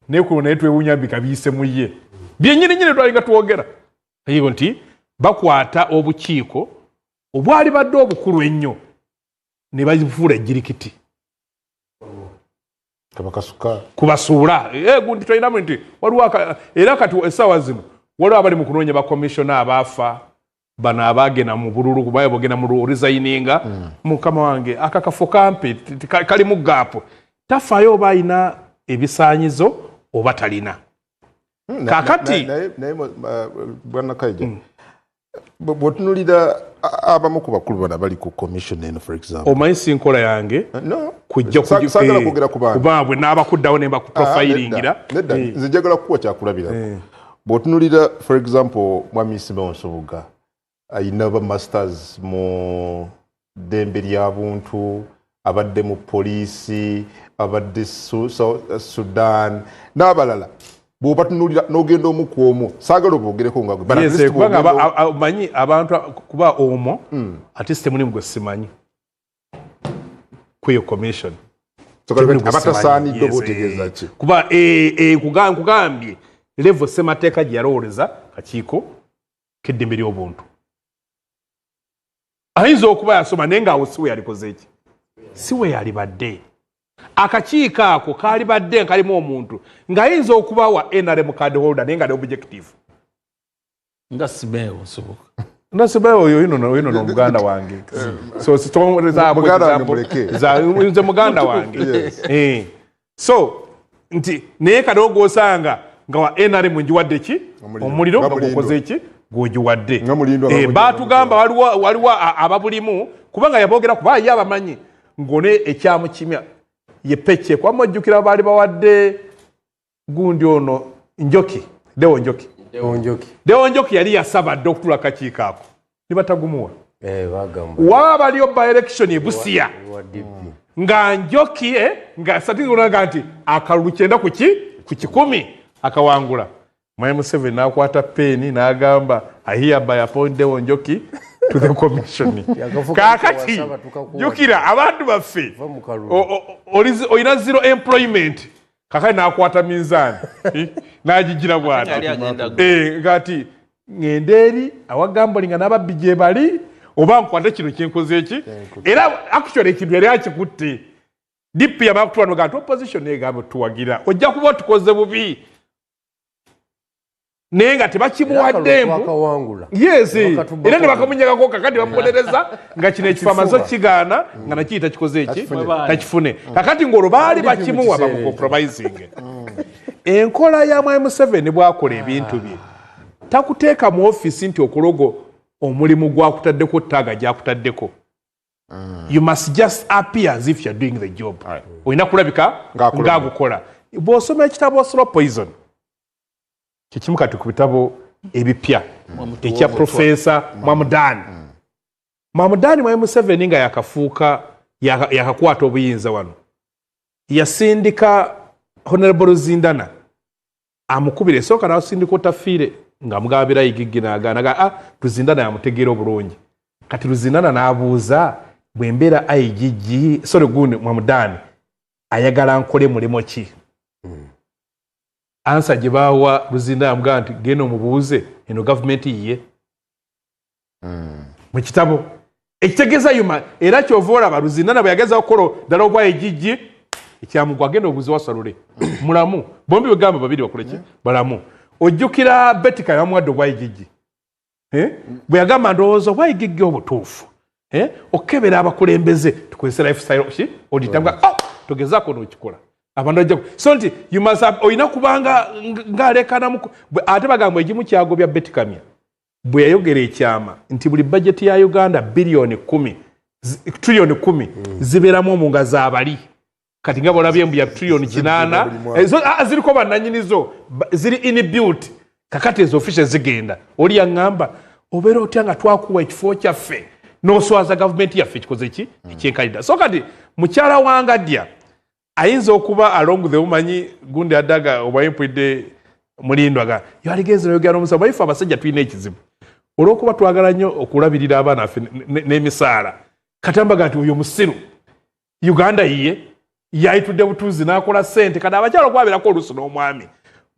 naye kuno naye twewuunya bikabiise mu ye. Byennyini twalinga twogera. Ayigo nti bakwata obukiiko obwali badde obukulu ennyo ne bazifuula ejjirikiti. Kubasuula. Gundi twalinamu nti waliwo era kati essaawa zino waliwo abali mu kunoonya bakomishona abaafa bano abaagenda mu bululu kubaye bogenda mu resigninga mukama wange akakafo kampi kali mu gaapu tafaayo oba alina ebisaanyizo oba talina. Kakati bwana Kaija bw'otunuulira abamu ku bakulu bano abali ku commission eno for example. Omanyi si nkola yange kujja kubaabwe n'abakuddawo ne bakuprofilingira. Nze njagala kukuwa kyakulabirako. Bw'otunuulira for example Mwami Simeon Sobuga ayina ba masters mu ddembe ly'abuntu abadde mu poliisi abadde Sudan n'abalala. Bw'obatunulira n'ogenda omu ku omu saagala obwogereko nga gwe manyi abantu kuba omwo ate sitemuli gwe simanyi kweyo commission abatasaanidde oba otegeeza ki kuba kugambye levo ssemateeka gye yalowooleza kakiiko k'eddembe ly'obuntu ayinza okuba yasoma naye ng'awo si we yalikoze eki si we yalibadde akakiiko ako kaalibadde kalimu omuntu ng'ayinza okubawa NRM card holder naye nga ne objective nga simeewo nsoboka nasibayo oyo ino nomuganda wange so nze muganda wange so nti naye kati ogwosanga nga wa NRM njiwadde ki omuliro nga gukoze ki gwogiwadde baatugamba waliwo ababulimu kubanga yaboogera kuba ye abamanyi ngone ekyamu kimya ye peke kwamujjukira baali bawadde gundi ono njoki Dewo Njoki yali yasaba Dr. Kakiiko ako ne batagumuwa wabaliyo by election e Busia nga Njoki nga satinga nti akalulu 9 ku 10 akawangula Mwai Museveni n'akwata peni n'agamba I hereby appoint Dewo Njoki to the commission kakati jukira abantu baffe olina zero employment kakati n'akwata minzaani n'agigira bw'ati ngati ngende eri awagamboli nga n'ababbi gye bali oba nkwate kino kyenkoze eki era actually ekintu yali akikutte DP yamala kutwala nga nti opposition egamba tuwagira ojja kuba otukoze bubi naye nga tebakimuwaddembu yes era ne bakamunyagako kakati bamubonereza nga kino ekifamazo kigaana nga nakiyita kikoze eki takifune kakati ng'olwo baali bakimuwa bamucompromising enkola ya Mwai Museveni bwakola ebintu bye takuteeka mu office nti okulogo omulimu gwakutaddeko ttaaga gyakutaddeko you must just appear as if you're doing the job olina kulabika ng'agukola bw'osoma ekitabo Slow Poison kikimu kati ku bitabo ebipya ekya Profesa Mwamudani Mwai Museveni nga yakafuuka yakakwata obuyinza wano yasindika Honorable Ruzindana amukubire soka n'asindika otafiire nga mugabira igigi n'agaana Ruzindana yamutegeera obulungi kati Ruzindana n'abuuza bwe mbeera igigi sorry gundi Mwamudani ayagala nkole mulimo ki ansa gye baawa Ruzindana amugamba nti genda omubuuze eno gavumenti yiye mu kitabo ekitegeeza yuma era kyova olaba Ruzindana bwe yageza okukola ddala obwa igigi ekyamugwa agenda obuuze wasalule mulamu bombi begamba babiri bakoleki balamu ojjukira Betika yamuwadde obwa igigi bwe yagamba ndowooza obwa igigi obutuufu okebera abakulembeze tukozese lifestyle oditanga togezaako n'okikola abantu ajja so nti you must have oyina kubanga ng'alekana ate bagamba egimu kyagobya Betikamya bwe yayogera ekyama nti buli bajeti ya Uganda biliyoni 10 trillion 10 zibeeramu omunga zaabali kati nga bolabye mbu ya trillion 8 ziriko bannanyinizo ziri inbuilt kakati ezo officials zigenda oli yaŋŋamba obeera otya nga twakuwa ekifo kyaffe n'oswaza gavumenti yaffe kikoze ki ekyenkalidda so kati mukyala wangadya ayinza okuba along the umanyi gundi adaga obayimpwidde mulindwaga yaligeze n'ayogera n'omusaba bayife abasajja tulina ekizibu olw'okuba twagala nnyo okulabirira abaana affe n'emisaala katambaga nti oyo musiru Uganda yiye yayitudde butuuzi n'akola ssente kati abakyala okwabeerako oluusi n'omwami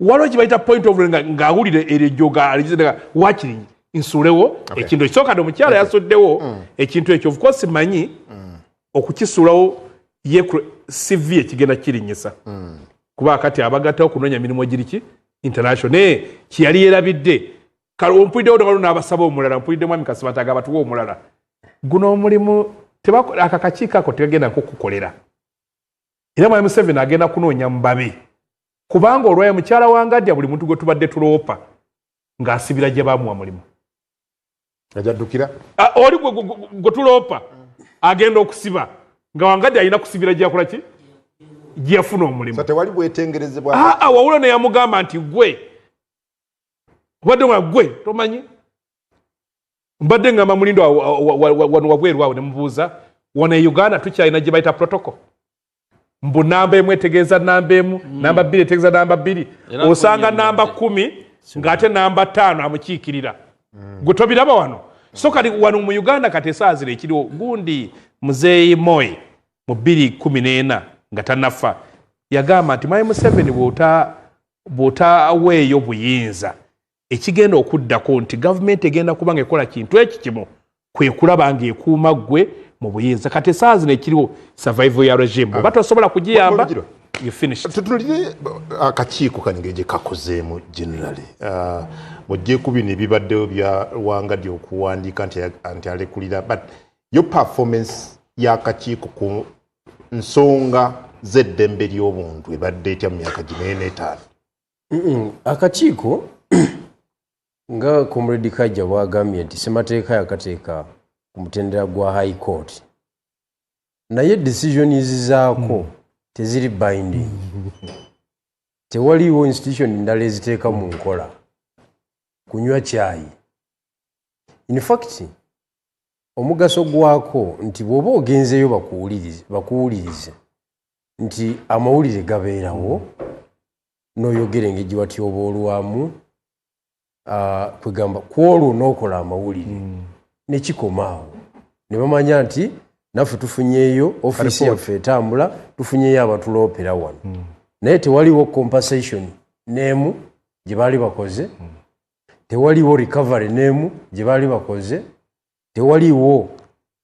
waliwo kibayita point of ng'awulire erejjoga aligizega wakiri nsuulewo ekintu ekisooka omukyala yasuddewo ekintu ekyo of course manyi okukisuulawo ye CV ekigenda kirinnyisa kuba kati abagattawo kunoonya mirimu giriki international naye kiyali yerabidde kale ompuliddewo waliwo n'abasaba omulala mpulidde mwami Kasibata batuwa omulala guno omulimu akakiiko ako tegagenda nkokukolera era Mwai Museveni agenda kunoonya mubabe kubanga olwayo mukyala wangadya buli muntu gwe tubadde tuloopa ng'asibira gye baamuwa mulimu ajaddukira oli gwe tuloopa agenda okusiba nga wangadya alina kusibira gyakola ki gyeyafuna omulimu tewali bwetengerezebwa wawulo ne yamugamba nti gwe obadde nga gwe tomanyi mbadde ngamba mulindo wano wabweru awo ne mubuuza wano e Uganda tukyalina gye bayita protocol mbu namba emu etegeeza namba emu namba 2 etegeeza namba 2 osanga namba 10 ng'ate namba 5 amukiikirira gwe tobiraba wano so kati wano mu Uganda kati esaazira ekiriwo gundi Muzeeyi Moi mu 2014 nga tannafa yagamba nti Mwami Museveni bw'otaaweeyo buyinza ekigenda okuddako nti gavumenti egenda kuba nga ekola kintu eki kimu kwe kulaba ng'ekuuma ggwe mu buyinza kati essaawa zino ekiriwo survival ya regime oba tosobola kugiyamba tutulire akakiiko kanyige gye kakozeemu generally bw'ojje ku bino ebibaddewo bya Lwangaddi okuwandiika nti alekulira but yo performance y'akakiiko ku nsonga z'eddembe ly'obuntu ebadde etya mu myaka gino n'etaano akakiiko nga Comrade Kajja bwagambye nti semateeka yakateeka ku mutendera gwa high court naye decisions zaako teziri binding tewaliwo institution ndala eziteeka mu nkola kunywa caayi in fact omugaso gwako nti bw'oba ogenzeeyo bakuwulirize nti amawulire gabeerawo n'oyogera engeri wati oba olwamu kwegamba kwolwo n'okola amawulire nekikomaawo ne bamanya nti naffe tufunyeeyo ofiisi yaffe etambula tufunyeeyo abatuloopera wano naye tewaliwo compensation n'emu gye baali bakoze tewaliwo recovery n'emu gye baali bakoze tewaliwo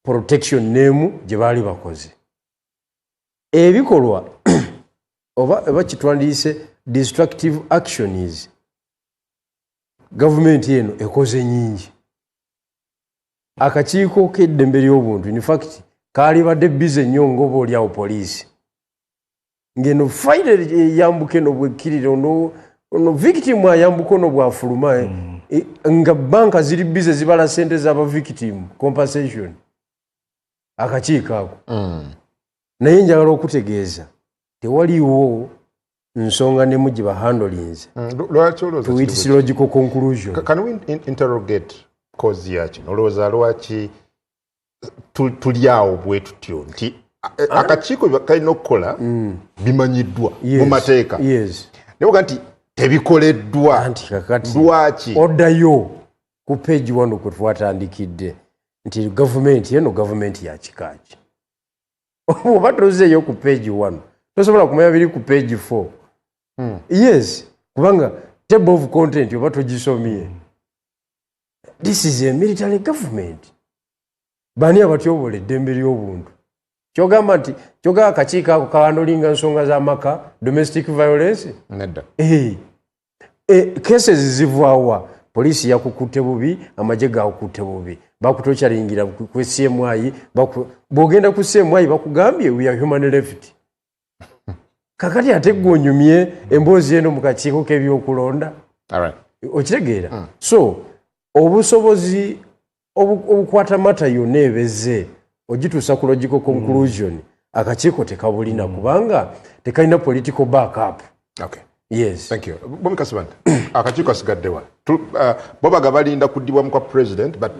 protection n'emu gye baali bakoze ebikolwa oba kitwandiise destructive actions gavumenti eno ekoze nyingi akakiiko k'eddembe ly'obuntu in fact kaali badde bize nnyo ng'oba oliawo poliisi ng'eno fayire eyambuka eno bwekkirira ono victim ayambuka ono bwafuluma nga banka ziri bize zibala sente z'aba victim compensation akakiiko ako naye njagala okutegeeza tewaliwo nsonga nemu gye bahandolinze to its logical conclusion. Can we interrogate cause yakino olowooza lwaki tuli awo bwe tutyo nti akakiiko kalina okukola bimanyiddwa mu mateeka naye nti tebikoleddwa anti kakati lwaki oddayo ku page 1 kwe twatandikidde nti gavumenti eno gavumenti ya kikaaki oba tozeeyo ku page 1 tosobola kumanya biri ku page 4 yes kubanga table of content oba togisomye this is a military government bani abatyobola eddembe ly'obuntu kyogamba nti kyogaa akakiiko ako kawandolinga nsonga z'amaka domestic violence nedda cases zivaawa poliisi yakukutte bubi amagye gakukutte bubi bakutokyalingira ku CMI bw'ogenda ku CMI bakugambye we are human left kakati ate gwonyumye emboozi eno mu kakiiko k'ebyokulonda okitegeera so obusobozi obukwata mata yonna ebeze ogituusa ku logical conclusion akakiiko tekabulina kubanga tekalina political backup. Yes. Thank you. Bomi Kasibanda, akakiiko asigaddewa. Bo baga balinda kuddibwamu kwa president but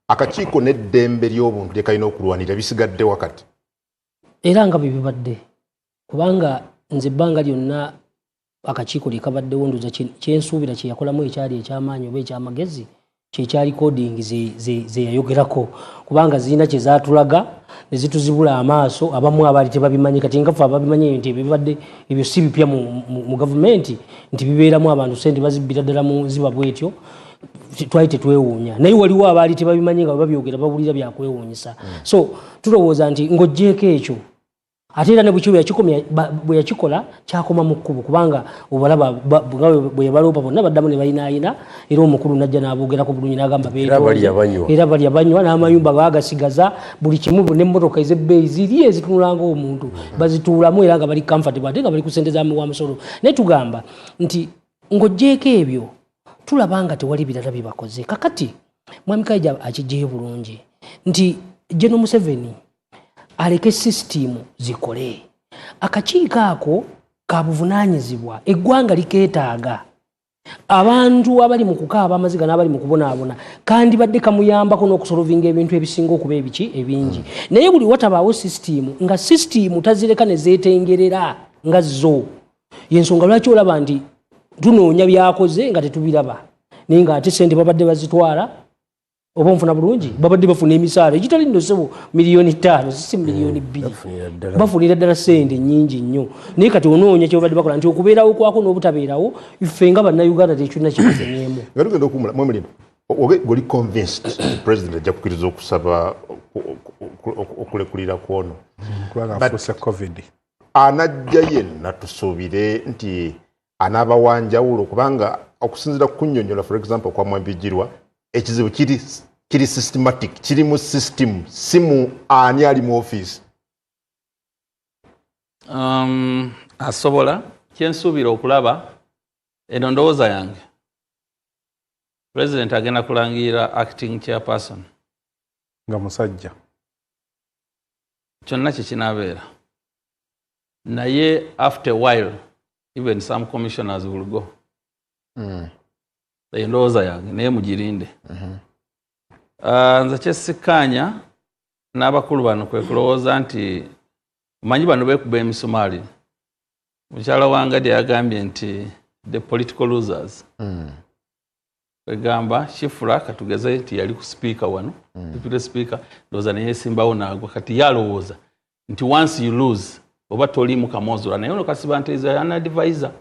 akakiiko n'eddembe ly'obuntu lye kalina okulwanira bisigadde wakati. Era nga bibadde kubanga nze ebbanga lyonna akakiiko likabaddewo nduza kyensuubira kye yakolamu ekyali ekyamaanyi oba ekyamagezi kyekyali coding ze yayogerako kubanga zirina kye zaatulaga ne zituzibula amaaso abamu abaali tebabimanyi kati ngafe ababimanyi nti ebibadde ebyo si bipya mu gavumenti nti bibeeramu abantu sente bazibbira ddala mu ziba bwetyo twali tetwewuunya naye waliwo abaali tebabimanyi nga babyogera babulira byakwewuunyisa so tulowooza nti ng'oggyeko ekyo ate era ne bwe yakikola kyakoma mu kkubo kubanga obalaba bwe yabaloopa bonna baddamu ne bayinaayina era omukulu najja n'aboogerako bulungi n'agamba era bali abanywa n'amayumba baagasigaza buli kimu n'emmotoka ez'ebbeeyi ziri ezitunula ng'omuntu bazituulamu era nga bali comfortable ate nga bali ku ssente wa musolo naye tugamba nti ng'oggyeko ebyo tulaba nga tewali birala bye bakoze kakati Mwami Kajja akiggyeyo bulungi nti General Museveni aleke system zikole akakiiko ako kabuvunaanyizibwa eggwanga likeetaaga abantu abali mu kukaaba amaziga n'abali mu kubonaabona kandi badde kamuyambako n'okusolovinga ebintu ebisinga okuba ebingi naye buli watabaawo system nga system tazireka ne zeetengerera nga zo yensonga lwaki olaba nti tunoonya byakoze nga tetubiraba naye nga ate ssente babadde bazitwala oba nfuna bulungi babadde bafuna emisaala egitali nno ssebo miliyoni 5 si miliyoni 2 bafunira ddala sente nnyingi nnyo naye kati onoonya kye babadde bakola nti okubeerawo kwako n'obutabeerawo ife nga bannayuganda tekirina kibazanyeemu nga tugenda okumula mwemulimo goli convinced president ajja kukkiriza okusaba okulekulira kwono kubanga afuuse covid anajja yenna tusuubire nti anaabawanjawulo kubanga okusinziira ku kunnyonnyola for example kwa Mwambijirwa ekizibu kiri systematic kiri mu system si mu ani ali mu office asobola kyensuubira okulaba eno ndowooza yange president agenda kulangira acting chairperson nga musajja kyonna kyekinaabeera naye after a while even some commissioners will go eyo ndowooza yange naye mugirinde nze kyesikkaanya n'abakulu bano kwe kulowooza nti manyi bano beekuba emisumaali mukyala wange yagambye nti the political losers kwegamba kifula katugeze nti yali ku speaker wano deputy speaker ndowooza naye yesimbawo naagwa kati yalowooza nti once you lose oba toliimu kamozula naye ono kasiba nti is an advisor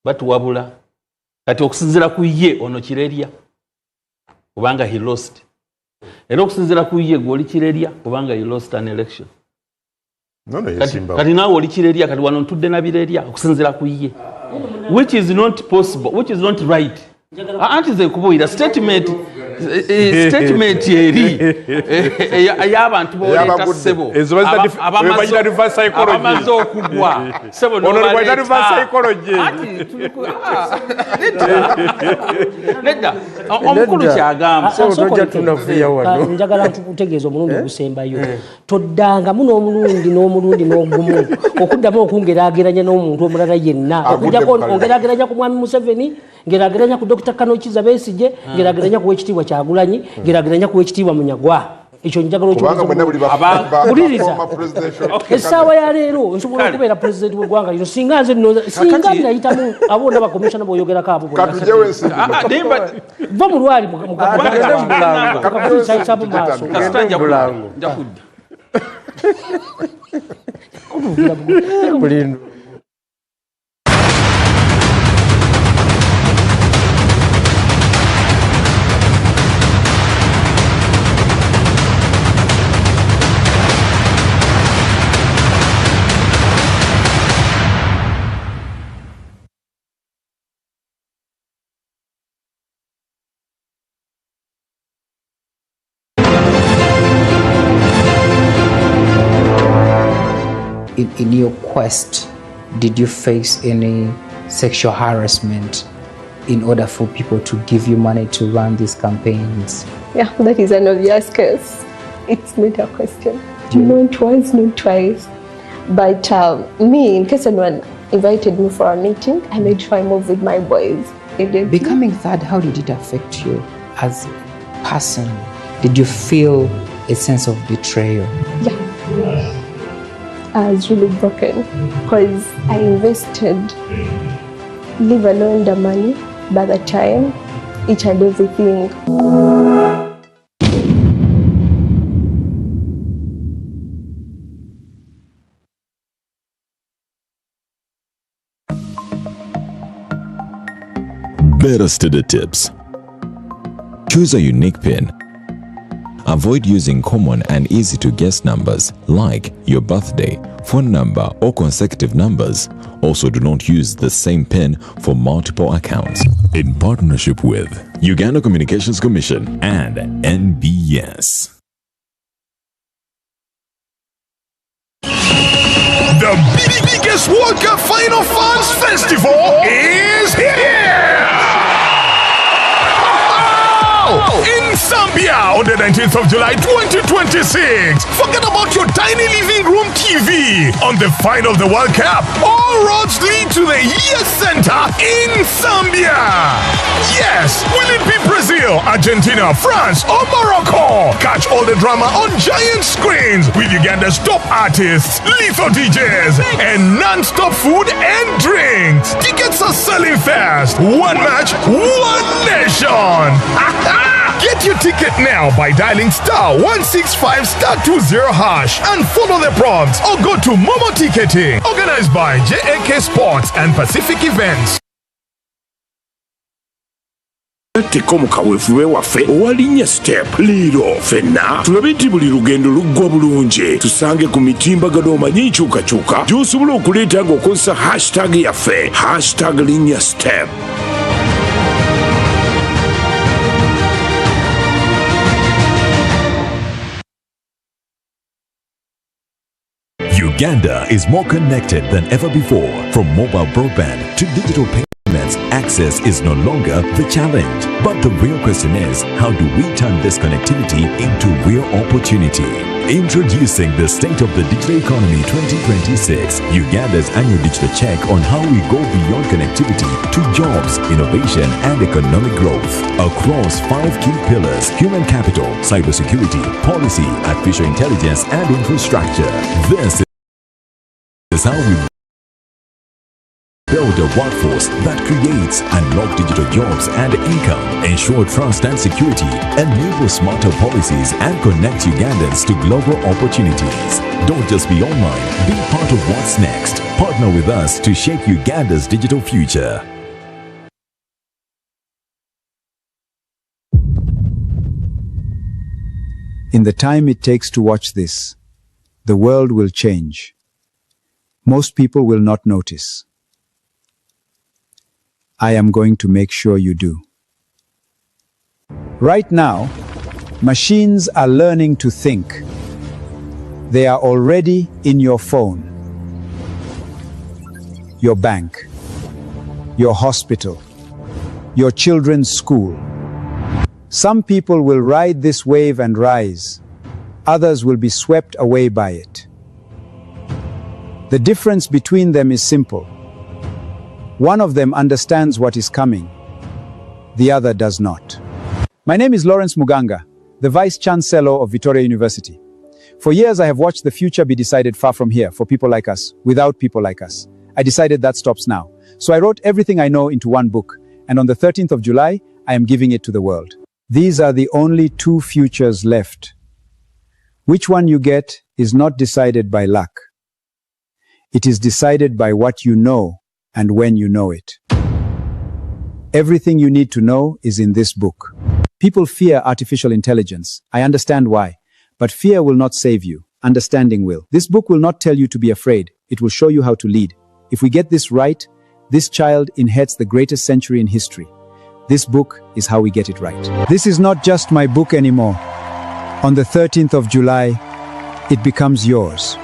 batuwabula kati okusinziira ku ye ono kirerya kubanga he lost era okusinziira ku ye gwoli kirerya kubanga he lost an election kati naawe oli kirerya kati wano ntudde nabirerya okusinziira ku ye which is not possible which is not right anti ze kubuira statement eri ey'abantu booleta ssebo abamaze okugwa ssebo nedda omukulu kyagamba njagala nkutegeeza omulundi ogusembayo toddangamu n'omulundi n'ogumu okuddamu okungeraageranya n'omuntu omulala yenna okujjako ongeraageranya ku mwami Museveni ngerageranya ku Dr. Kanokiza Besigye ngerageranya ku wekitiibwa Kyagulanyi ngerageranya ku wekitiibwa Munyagwa ekyo njagala okyuliriza essaawa ya leero nsobola okubeera pulezidenti w'eggwanga lino singa nze singa nayitamu abonna bakomishona bw'oyogerako abo va mu lwali mukasayisamu maaso In your quest, did you face any sexual harassment in order for people to give you money to run these campaigns? Yeah, that is an obvious case. It's not a question. Not once, not twice. But me, in case anyone invited me for a meeting, I made sure I moved with my boys. Becoming that, how did it affect you as a person? Did you feel a sense of betrayal? Yeah. I was really broken because I invested, leave alone the money, by the time, each and everything. Better study tips. Choose a unique PIN. Avoid using common and easy to guess numbers like your birthday, phone number, or consecutive numbers. Also, do not use the same PIN for multiple accounts. In partnership with Uganda Communications Commission and NBS. The biggest World Cup Final Fans Festival is here! In Zambia on the 19th of July 2026. Forget about your tiny living room TV. On the final of the World Cup, all roads lead to the Yes Center in Zambia. Yes, will it be Brazil, Argentina, France, or Morocco? Catch all the drama on giant screens with Uganda's top artists, lethal DJs, and non-stop food and drinks. Tickets are selling fast. One match, one nation. Get Get your ticket now by dialing *165*20# and follow the prompts, or go to Momo Ticketing, organized by JAK Sports and Pacific Events. Teko mukaweefube waffe owalinnya step leero ffenna tulabe nti buli lugendo luggwa bulungi tusange ku mitimbagano omanyi nkyukakyuka gy'osobola okuleeta ng'okozesa hashtag yaffe hashtag linnya step. Uganda is more connected than ever before. From mobile broadband to digital payments, access is no longer the challenge. But the real question is, how do we turn this connectivity into real opportunity? Introducing the State of the Digital Economy 2026, Uganda's annual digital check on how we go beyond connectivity to jobs, innovation, and economic growth. Across 5 key pillars: human capital, cybersecurity, policy, artificial intelligence, and infrastructure. This is how we build a workforce that creates, unlock digital jobs and income, ensure trust and security, enable smarter policies, and connect Ugandans to global opportunities. Don't just be online, be part of what's next. Partner with us to shape Uganda's digital future. In the time it takes to watch this, the world will change. Most people will not notice. I am going to make sure you do. Right now, machines are learning to think. They are already in your phone, your bank, your hospital, your children's school. Some people will ride this wave and rise. Others will be swept away by it. The difference between them is simple. One of them understands what is coming. The other does not. My name is Lawrence Muganga, the Vice Chancellor of Victoria University. For years, I have watched the future be decided far from here for people like us, without people like us. I decided that stops now. So I wrote everything I know into one book, and on the 13th of July, I am giving it to the world. These are the only 2 futures left. Which one you get is not decided by luck. It is decided by what you know and when you know it. Everything you need to know is in this book. People fear artificial intelligence. I understand why. But fear will not save you. Understanding will. This book will not tell you to be afraid. It will show you how to lead. If we get this right, this child inherits the greatest century in history. This book is how we get it right. This is not just my book anymore. On the 13th of July, it becomes yours.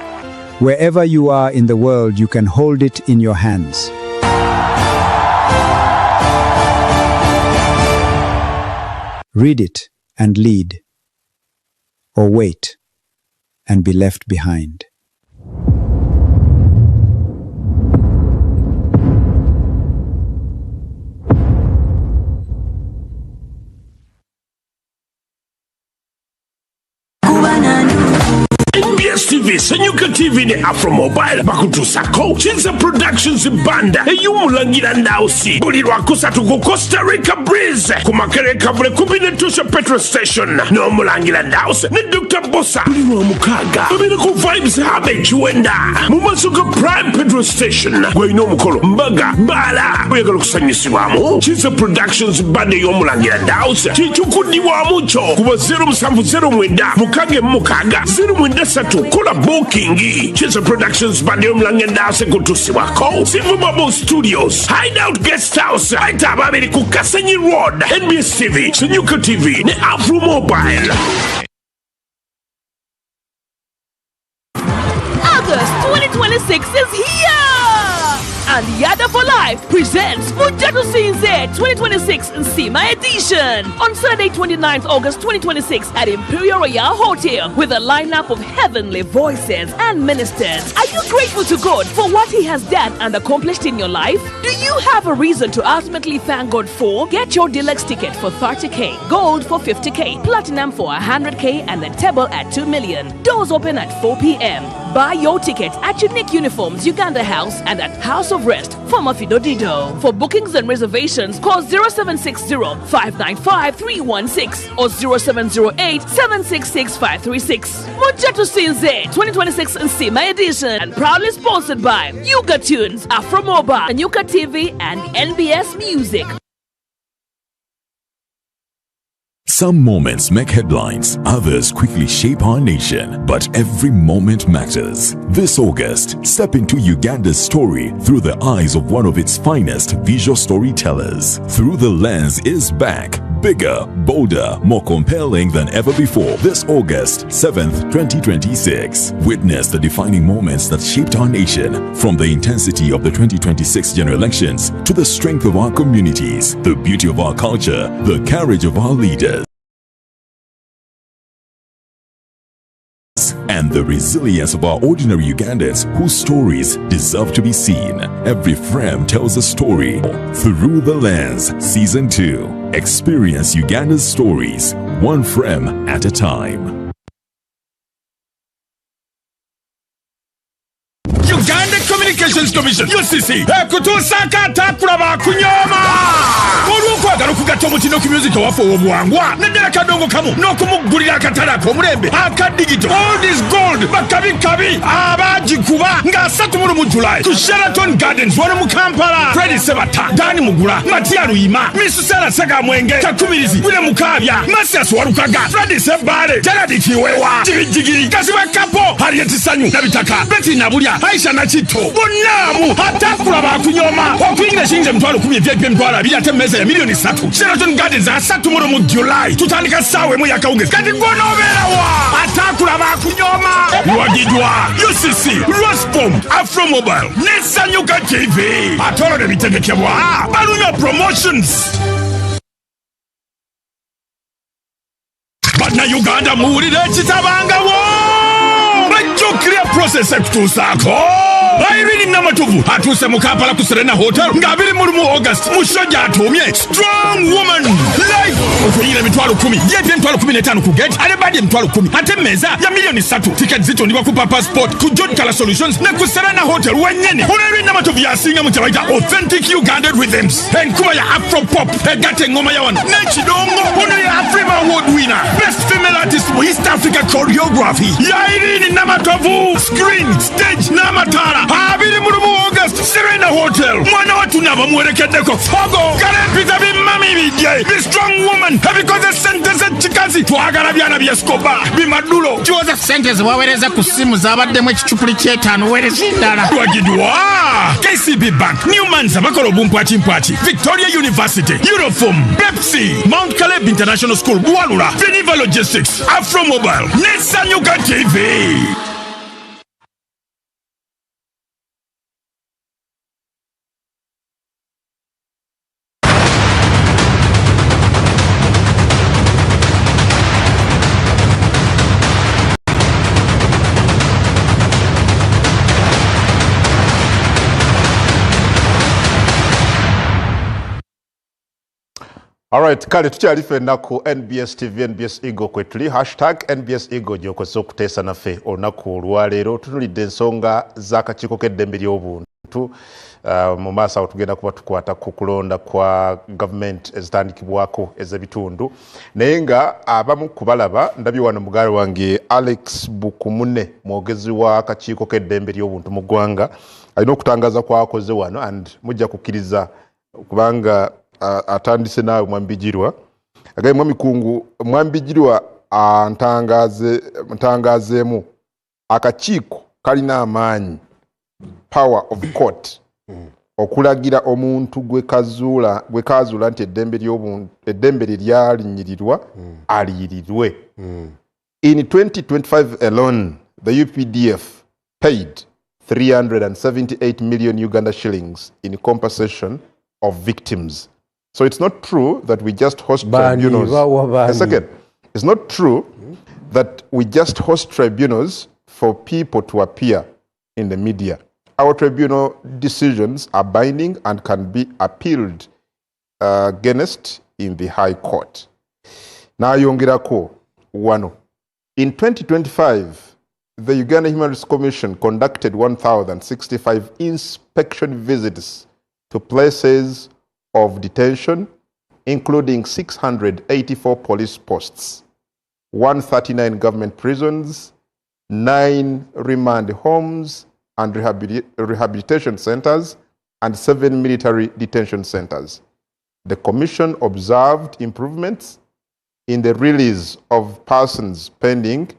Wherever you are in the world, you can hold it in your hands. Read it and lead, or wait and be left behind. NBS TV, Senyuka TV ne Afro Mobile bakutusako Chinza Productions banda eyumulangira nausi buli lwakusatu ku Costa Rica Breeze ku Makereka vule kumbine tusha petrol station n'omulangira nausi ne Dr. Bossa buli lwamukaga babiri ku Vibes Hub ekiwenda mu Masuka Prime petrol station gweyina omukolo mbaga bala oyagala okusanyusibwamu Chinza Productions banda ey'omulangira nausi kikyukudibwamu kyo kuba 0709 mukage mukaga 093 kola booking Chinza Productions banda y'omulangira nausi kutusibwako Silver Bubble Studios Hideout Guest House ayita ababiri ku Kasenyi Road NBS TV Senyuka TV ne Afro Mobile. August 2026 is here! And Yada for Life presents Mujatu Sinze 2026 Nsima Edition on Saturday 29th August 2026 at Imperial Royal Hotel with a lineup of heavenly voices and ministers. Are you grateful to God for what He has done and accomplished in your life? Do you have a reason to ultimately thank God for? Get your deluxe ticket for 30k, gold for 50k, platinum for 100k, and the table at 2 million. Doors open at 4 p.m. Buy your ticket at Unique Uniforms, Uganda House, and at House of Rest, former Fidodido. For bookings and reservations, call 0760-595-316 or 0708-766-536. Mujatu Sinze 2026 Nsima edition, and proudly sponsored by Yuga Tunes, Afro Mobile, and Yuka TV, and NBS Music. Some moments make headlines, others quickly shape our nation, but every moment matters. This August, step into Uganda's story through the eyes of one of its finest visual storytellers. Through the Lens is back. Bigger, bolder, more compelling than ever before. This August 7th, 2026. Witness the defining moments that shaped our nation, from the intensity of the 2026 general elections to the strength of our communities, the beauty of our culture, the courage of our leaders, and the resilience of our ordinary Ugandans whose stories deserve to be seen. Every frame tells a story. Through the Lens, Season 2. Experience Uganda's stories, one frame at a time. Uganda Communications Commission UCC ekutusaka takulaba kunyoma olw'okwagala okugatta omutino ku music owaffe ow'obuwangwa naddala kadongo kamu n'okumugulira akatale ak'omulembe aka digital old is gold bakabikabi abagikuba nga 3 July ku Sheraton Gardens wano mu Kampala. Freddy Sebata, Dani Mugula, Matia Luyima, Miss Sarah Sagamwenge, Takumirizi, Wile Mukabya, Masias Warukaga, Freddy Sebale, Gerard Kiwewa, Jigijigiri, Kasiba Kapo, Harriet Sanyu, Nabitaka, Betty Nabulia, Aisha Nachito, Bonamu, Atakula Bakunyoma, okuyingira shinze mtwalo 10 VIP mtwala biyate meza ya milioni 3. Sheraton Gardens asa 3 July. Tutandika sawe mu yakawungezi. Kati ngonovera wa Atakula Bakunyoma. Wagidwa UCC, Rospom, Afro Mobile, Nesanyuka TV. Atolo de bitegekebwa. Alunya Promotions. Bana Uganda muwulire kitabangawo. Clear process ekutuusaako Irene Namatuvu atuuse mu Kampala ku Serena Hotel nga 20 August musajja atuumye Strong Woman live okuyira emitwalo 10 yepi emitwalo 15 ku gate alebadi emitwalo 10 ate meza ya milioni 3 tickets zitondibwa ku Papa Sport ku John Color Solutions ne ku Serena Hotel wennyene Irene Namatuvu yasinga mu kyabayita authentic Uganda rhythms enkuba ya Afro Pop egatta engoma ya wano n'ekidongo ono ya Afrima Award winner Best Female Artist mu East Africa Choreography ya Irene Namatuvu. Screen, stage, namatara 20 August, Serena Hotel. Mwana watu naba mwerekedeko Fogo, Karepita bimami bije Be Strong Woman, because the sentence chikazi twagala byana byeskoba bimadulo Chuoza sentence wawereza ku simu zabaddemu ekicupuli ky'etaano wereza endala Twagidwa KCB Bank, Newman's bakolo bumpwachi mpwachi Victoria University, Euroform, Pepsi, Mount Caleb International School, Bualula, Geneva Logistics, Afro Mobile, Nesanyuka TV. Alright, kale tukyali ffenna ku NBS TV, NBS Ego kwetuli, #NBS Ego gy'okozesa okuteesa naffe olunaku olwaleero. Tutunulidde ensonga z'akakiiko k'eddembe ly'obuntu. Mu maaso awo tugenda kuba tukwata ku kulonda kwa gavumenti ezitandikibwako ez'ebitundu. Naye nga abamu kubalaba ndabye wano mugaale wange Alex Bukumune, mwogezi w'akakiiko k'eddembe ly'obuntu mu ggwanga, alina okutangaza kwakoze wano and mujja kukkiriza kubanga atandise nawe Mwambijirwa agaye Mwamikungu Mwambijirwa ntangazeemu akakiiko kalina amaanyi power of court okulagira omuntu gwe kazuula nti eddembe lyalinyirirwa aliyirirwe. In 2025 alone, the UPDF paid 378 million Uganda shillings in compensation of victims. So it's not true that we just host tribunals. A second. It's not true that we just host tribunals for people to appear in the media. Our tribunal decisions are binding and can be appealed against in the High Court. Now, yongerako wano. In 2025, the Uganda Human Rights Commission conducted 1,065 inspection visits to places of detention, including 684 police posts, 139 government prisons, 9 remand homes and rehabilitation centers, and 7 military detention centers. The Commission observed improvements in the release of persons pending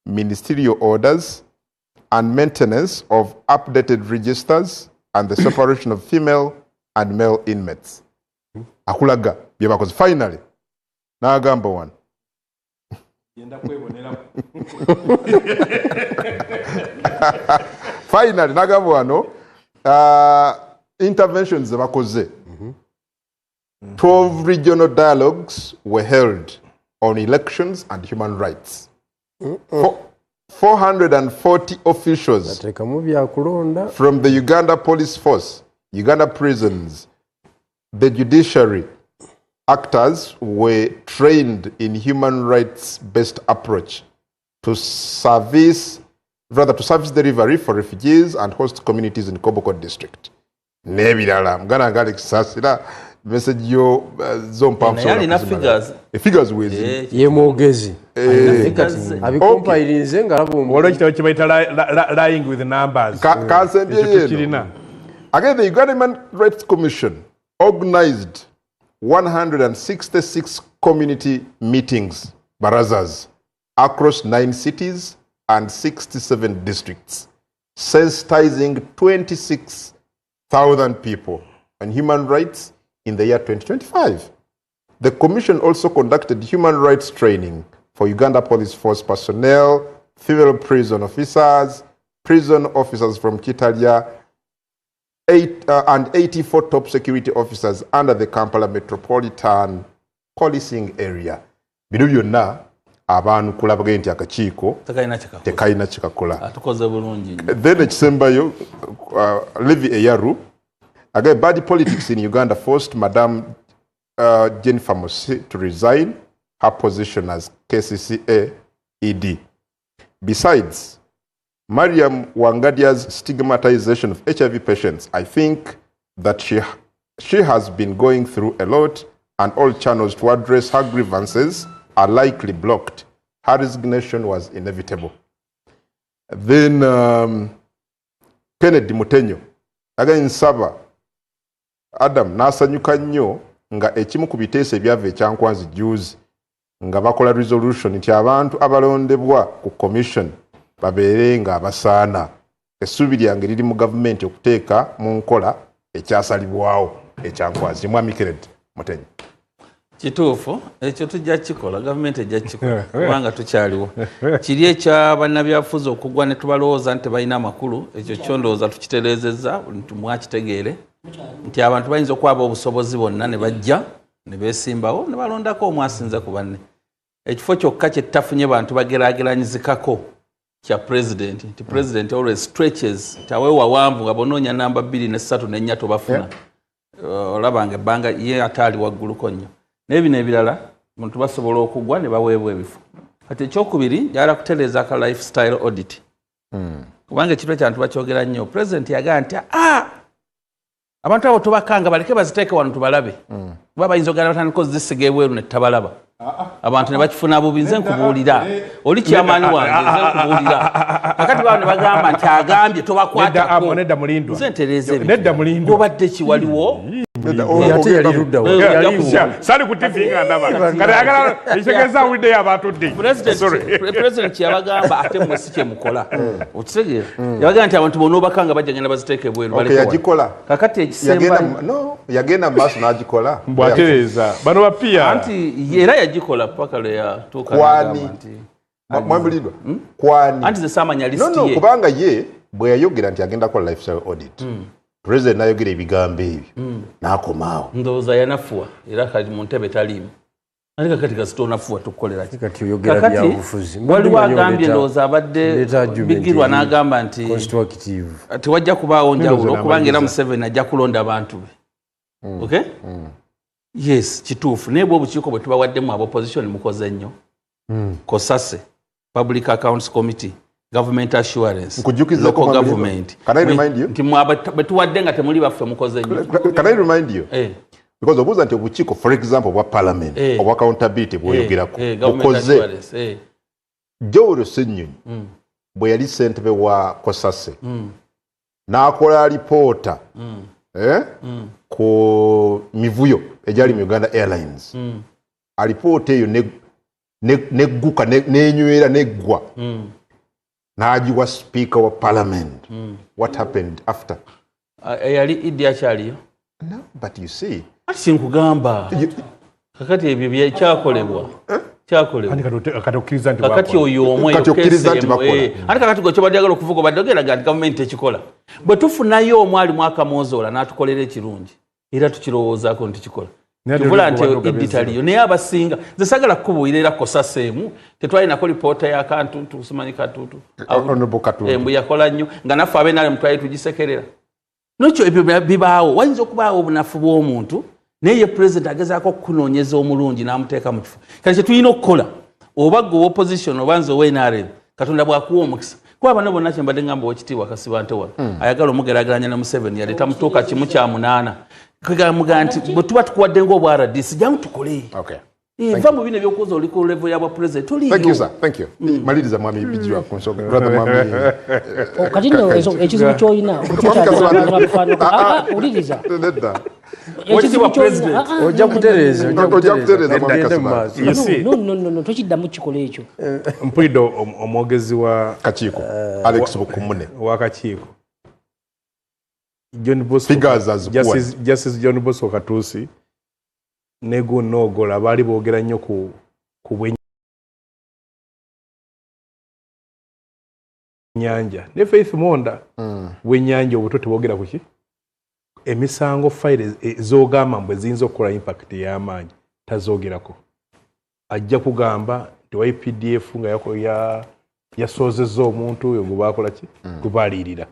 ministerial orders and maintenance of updated registers and the separation of female and male inmates. Akulaga byebakoze finally n'agamba wano finally n'agamba wano interventions zebakoze. 12 regional dialogues were held on elections and human rights. 440 officials from the Uganda Police Force, Uganda prisons, the judiciary, actors were trained in human rights-based approach to service delivery for refugees and host communities in Koboko district. Nebirala, mgana ngali kisasira message yo zompa figures. Figures wezi. Ye mwogezi. Abikompilinze ngalabu. Walo kitabo kibaita lying with numbers. Again, the Uganda Human Rights Commission organized 166 community meetings, barazas, across 9 cities and 67 districts, sensitizing 26,000 people on human rights in the year 2025. The Commission also conducted human rights training for Uganda Police Force personnel, female prison officers from Kitalia, and 84 top security officers under the Kampala Metropolitan Policing Area. Bino byonna abantu kulabaga nti akakiiko tekayina kikakola. Then ekisembayo Levi Eyaru, again bad politics in Uganda forced Madame Jennifer Mosi to resign her position as KCCA ED. Besides Mariam Wangadia's stigmatization of HIV patients, I think that she has been going through a lot, and all channels to address her grievances are likely blocked. Her resignation was inevitable. Then Kennedy Mutenyo, again Saba, Adam nasanyuka nnyo nga ekimu ku biteeso ebyava ekyankwanzi juzi nga bakola resolution nti abantu abalondebwa ku commission babeere nga abasaana. Essuubi lyange liri mu gavumenti okuteeka mu nkola ekyasalibwawo ekyankwanzi. Mwami Kennedy Mutenyo. Kituufu ekyo tujja kikola, gavumenti ejja kikola kubanga tukyaliwo. Kiri ekya bannabyafuzi okugwa ne tubalowooza nti balina amakulu, ekyo kyondowooza tukitereezezza nti mwakitegeere nti abantu bayinza okwaba obusobozi bonna ne bajja ne beesimbawo ne balondako omwasinze ku banne. Ekifo kyokka kye tutafunye bantu bageraageranyizikako kya president, nti president always stretches tawe wawanvu nga bonoonya namba 2 ne 3 ne 4 tobafuna. Olabanga ebbanga ye ataali wagguluko nnyo. N'ebino ebirala muntu basobola okugwa ne baweebwa ebifo. Kati ekyokubiri njagala kutereeza ka lifestyle audit. Kubanga ekitwe kyantu bakyogera nnyo. President yagamba nti abantu abo tubakanga baleke baziteeke wano tubalabe. Kuba bayinza ogenda batandika ozisiga ebweru ne tabalaba. Abantu ne bakifuna bubi, nze nkubuulira. Oli kyamaani wange, nze nkubuulira. Kakati bano ne bagamba nti agambye tobakwatako. Nedda mulindwa. Nze ntereeza ebyo. Nedda mulindwa. Bw'obadde kiwaliwo. Ate yali ludda wa. Sali ku TV nga ndaba. Kati agala ekitegeeza awulidde y'abatudde. President yabagamba ate mwe si kye mukola. Okitegeera? Yabagamba nti abantu bonna obakanga bajja ngenda baziteeke ebweru baleke. Yagikola. Kakati ekisemba yagenda maaso n'agikola. Mbwatereeza. Bano bapia. Anti era yagikola paka lwe yatuuka kwani mwambulidwa kwani anti ze samanya list ye. No, kubanga ye bwe yayogera nti agenda kola lifestyle audit. President nayogera ebigambo ebyo n'akomaawo. Ndowooza yanafuwa era kati mu ntebe taliimu. Ani kakati kasita onafuwa tukukolera ki? Kati oyogera byabufuzi. Waliwo agambye ndowooza abadde bigirwa n'agamba nti tewajja kubaawo njawulo kubanga era Museveni ajja kulonda abantu be. Okay? Yes, kituufu. Naye bw'obukiiko bwe tubawaddemu aba opposition mukoze nnyo. Kosase, Public Accounts Committee, government assurance, Nkujukiza local ko government. Can I remind you? Nti betuwadde nga temuli baffe mukoze nnyo. Can I remind you? Because obuuza nti obukiiko for example obwa parliament obwa accountability bwoyogerako bukoze Joe Ssenyonyi bwe yali ssentebe wa Kosase n'akola alipoota ku mivuyo egyali mu Uganda Airlines alipoota eyo negguka nenywera neggwa n'agiwa speaker wa parliament. What happened after? Yali Idi akyaliyo? No, but you see sinkugamba kakati ebyo byekyakolebwa kakati oyo omwe ate kakati gwe kyobadde agala okuvuga obadde ogeraga nti gavumenti ekikola bwe tufunayo omwali mwaka mwozoola n'atukolera ekirungi era tukirowoozaako nti kikola tuvula nti Idi taliyo naye abasinga nze sagala kukubuulira era Kosaseemu tetwalinako lipoota ya Kantuntu simanyi Kantuntu mbu yakola nnyo nga naffe abenaale mutwali tugisekerera nokyo ebyo bibaawo wayinza okubaawo obunafu bw'omuntu naye president agezaako okunoonyeza omulungi n'amuteeka mu kifo kati kye tulina okukola oba gwe opposition oba nze owa Katonda bw'akuwa omukisa kuba bano bonna kye mbadde ngamba Oweekitiibwa Kasibante wano ayagala omugeraageranya ne Museveni yaleeta mutuuka kimu kya 8 kwegamuga nti bwe tuba tukuwadde ng'obwa RDC jamu tukole nva mu bino ebyokuza oli ku level y'abwa president oliyo. Thank you sir, thank you. Maliriza mwami Bijirwa ku nsonga brother mwami kati nno ekizibu ky'olina uliriza ekizibu president ojja kutereeza no tokiddamu kikola ekyo. Mpulidde omwogezi wa kakiiko Alex Bukumune wa kakiiko John Bosco Justice John Bosco Katuusi ne Gunnogola baali boogera nnyo ku bwennyanja ne Faith Monda bwennyanja obuto teboogera ku ki emisango file ez'ogamba mbwe ziyinza okukola impact y'amaanyi tazoogerako ajja kugamba nti YPDF nga yasoozezza omuntu oyo gwe baakola ki gwe baalirira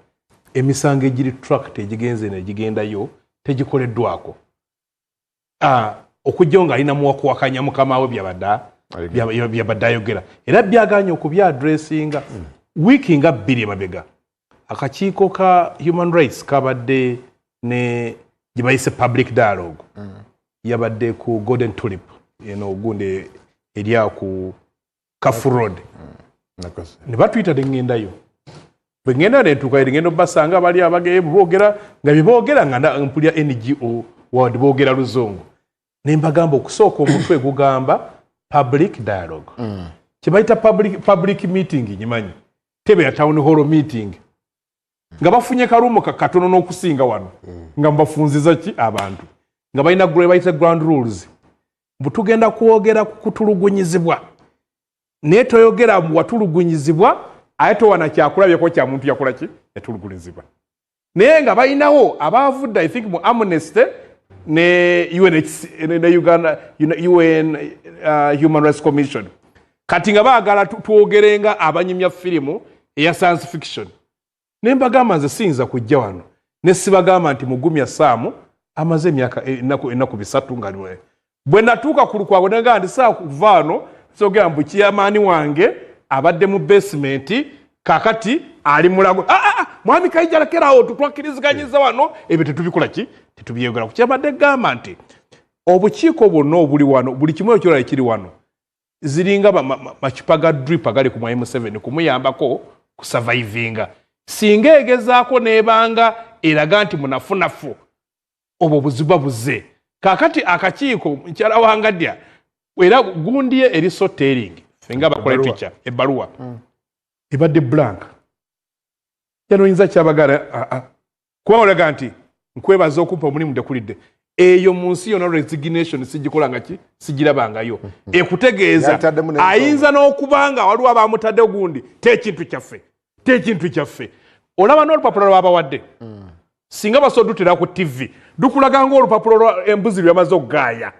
emisango egiri tract egigenze negigendayo tegikoleddwako okujja nga alina muwakuwakanya mukama we byabadde ayogera era byaganye okubya addressinga wiiki nga 2 emabega akakiiko ka human rights kabadde ne gye bayise public dialogue yabadde ku Golden Tulip eno ogunde erya ku Kafu Road ne batuyita nengendayo bwe ngenda netuuka ngendo basanga bali abageye boogera nga biboogera nga mpulya NGO wadi boogera Luzungu nembagamba okusooka omutwe gugamba public dialogue kibayita public meeting nyimanyi tebe ya town hall meeting nga bafunye karumo katono n'okusinga wano nga mbafunziza ki abantu nga balina bayita ground rules butugenda kuwogera kutulugunyizibwa naye toyogera watulugunyizibwa ate towana kyakulabyeko kya muntu yakola ki yatulugunyizibwa naye nga balinawo abavudde I think mu Amnesty ne Uganda UN Human Rights Commission kati nga baagala tuwogerenga abanyumya firimu eya science fiction nembagamba nze siyinza kujja wano ne sibagamba nti mugumya Saamu amaze emyaka ennaku 3 nga bwe natuuka ku lukwago negamba nti saa kuva wano sogera mbu kiyamaani wange abadde mu basement kakati ali mulago mwami Kaijalekerawo tutwakkirizganyiza wano ebyo tetubikola ki tetubyegera ku kyabadde gamba nti obukiiko bwonna obuli wano buli kimu ekyolala ekiri wano ziringa macupa ga drip agali ku M7 kumuyambako ku survivinga singa egezaako nebanga eraga nti munafunafu obwo buziba buze kakati akakiiko nkyala wangadya era gundiye eri sottering fenga bakola teacher ebbaluwa ebadde blank yanoyinza kyabagala kuba olaga nti nkwebaza okumpa omulimu tekulidde eyo mu nsi yonna resignation sigikolanga ki sigirabangayo ekutegeeza ayinza n'okubanga waliwo abamutadde gundi tekintu kyaffe olaba n'olupapula lwabawadde singa basodutira ku TV dukulaga ng'olupapula lwa embuzi lyamaze okugaaya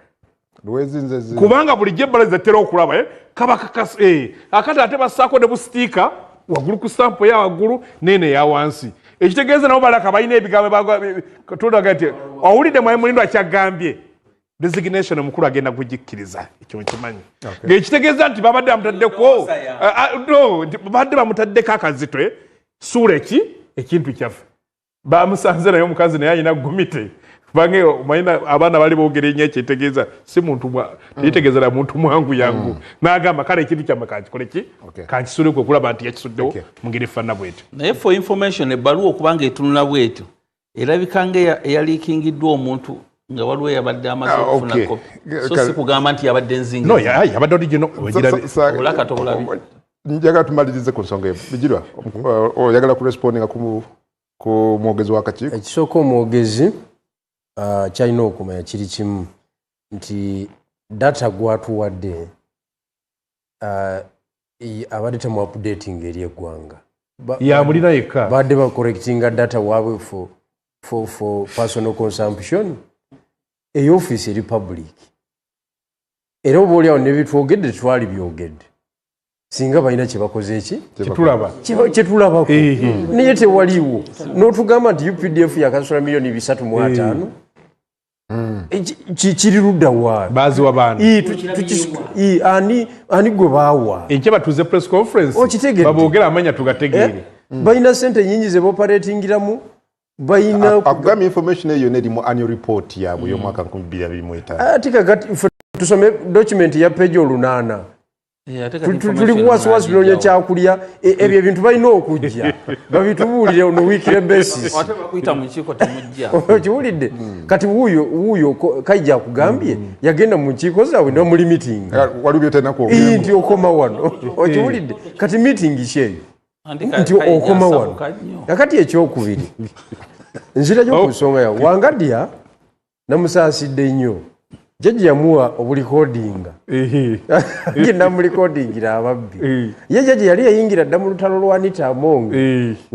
kubanga bulijjo ebbala zetera okulaba kaba kakase akati ate bassaako ne busitiika waggulu ku sampo ya waggulu nene ya wansi ekitegeeza nabo balaka balina ebigambo tulaga nti owulidde mwayi mulindo akyagambye designation omukulu agenda kugikkiriza ekyo nkimanyi ng'ekitegeeza nti babadde bamutaddeko no babadde bamutaddeko akazitwe suula ekintu kyaffe bamusanze naye omukazi naye alina gumite bange mayina abaana bali boogera ennyo ekyetegeeza si muntu yetegeezera muntu mwangu yangu n'agamba kale ekintu kyamme kankikole ki kankisuuleko okulaba nti yakisuddewo mu ngeri efaanana bwetyo naye for information ebbaluwa okubanga etunula bwetyo erabika nga eyaliikingiddwa omuntu nga waliwo yabadde amaze okufuna kopi so si kugamba nti yabadde nzinga no yabadde original obulakati obulabi njagala tumalirize ku nsonga eyo bijirwa oyagala kurespondinga ku mwogezi w'akakiiko ekisooka omwogezi kyalina okumanya kiri kimu nti data gwatuwadde abadde temu updating eri eggwanga yamulina yekka badde bacorrectinga data waabwe for personal consumption eyo office eri public era oba oliawo nebitwogedde tetwali byogedde singa balina kyebakoze eki kyetulabako naye tewaliwo n'otugamba nti UPDF yakasula miliyoni 3.5 kiri ludda waayo baziwa baana ani gwe baawa enkya batuze press conference baboogera amanya tugategeere balina sente nyingi ze baoperatingiramu balina akugamba information eyo nerimu annual report yaabwe y'omwaka 2025 ate kakati tusome document ya page 8 tuli kuwasiwasi binonya kyakulya ebyo ebintu balina okujja babitubuulire on a weekly basis okiwulidde kati wuuyo kajja akugambye yagenda mu nkiiko zaabwe ne muli meeting nti okoma wano okiwulidde kati meeting kyeyo nti okoma wano nakati ekyokubiri nzirayo ku nsonga yawe wangadya namusaasidde nnyo jjajja yamuwa obulikodinga genda mulikodingira ababbi ye jjajja yali yayingira dda mu lutalo lwa Anita Among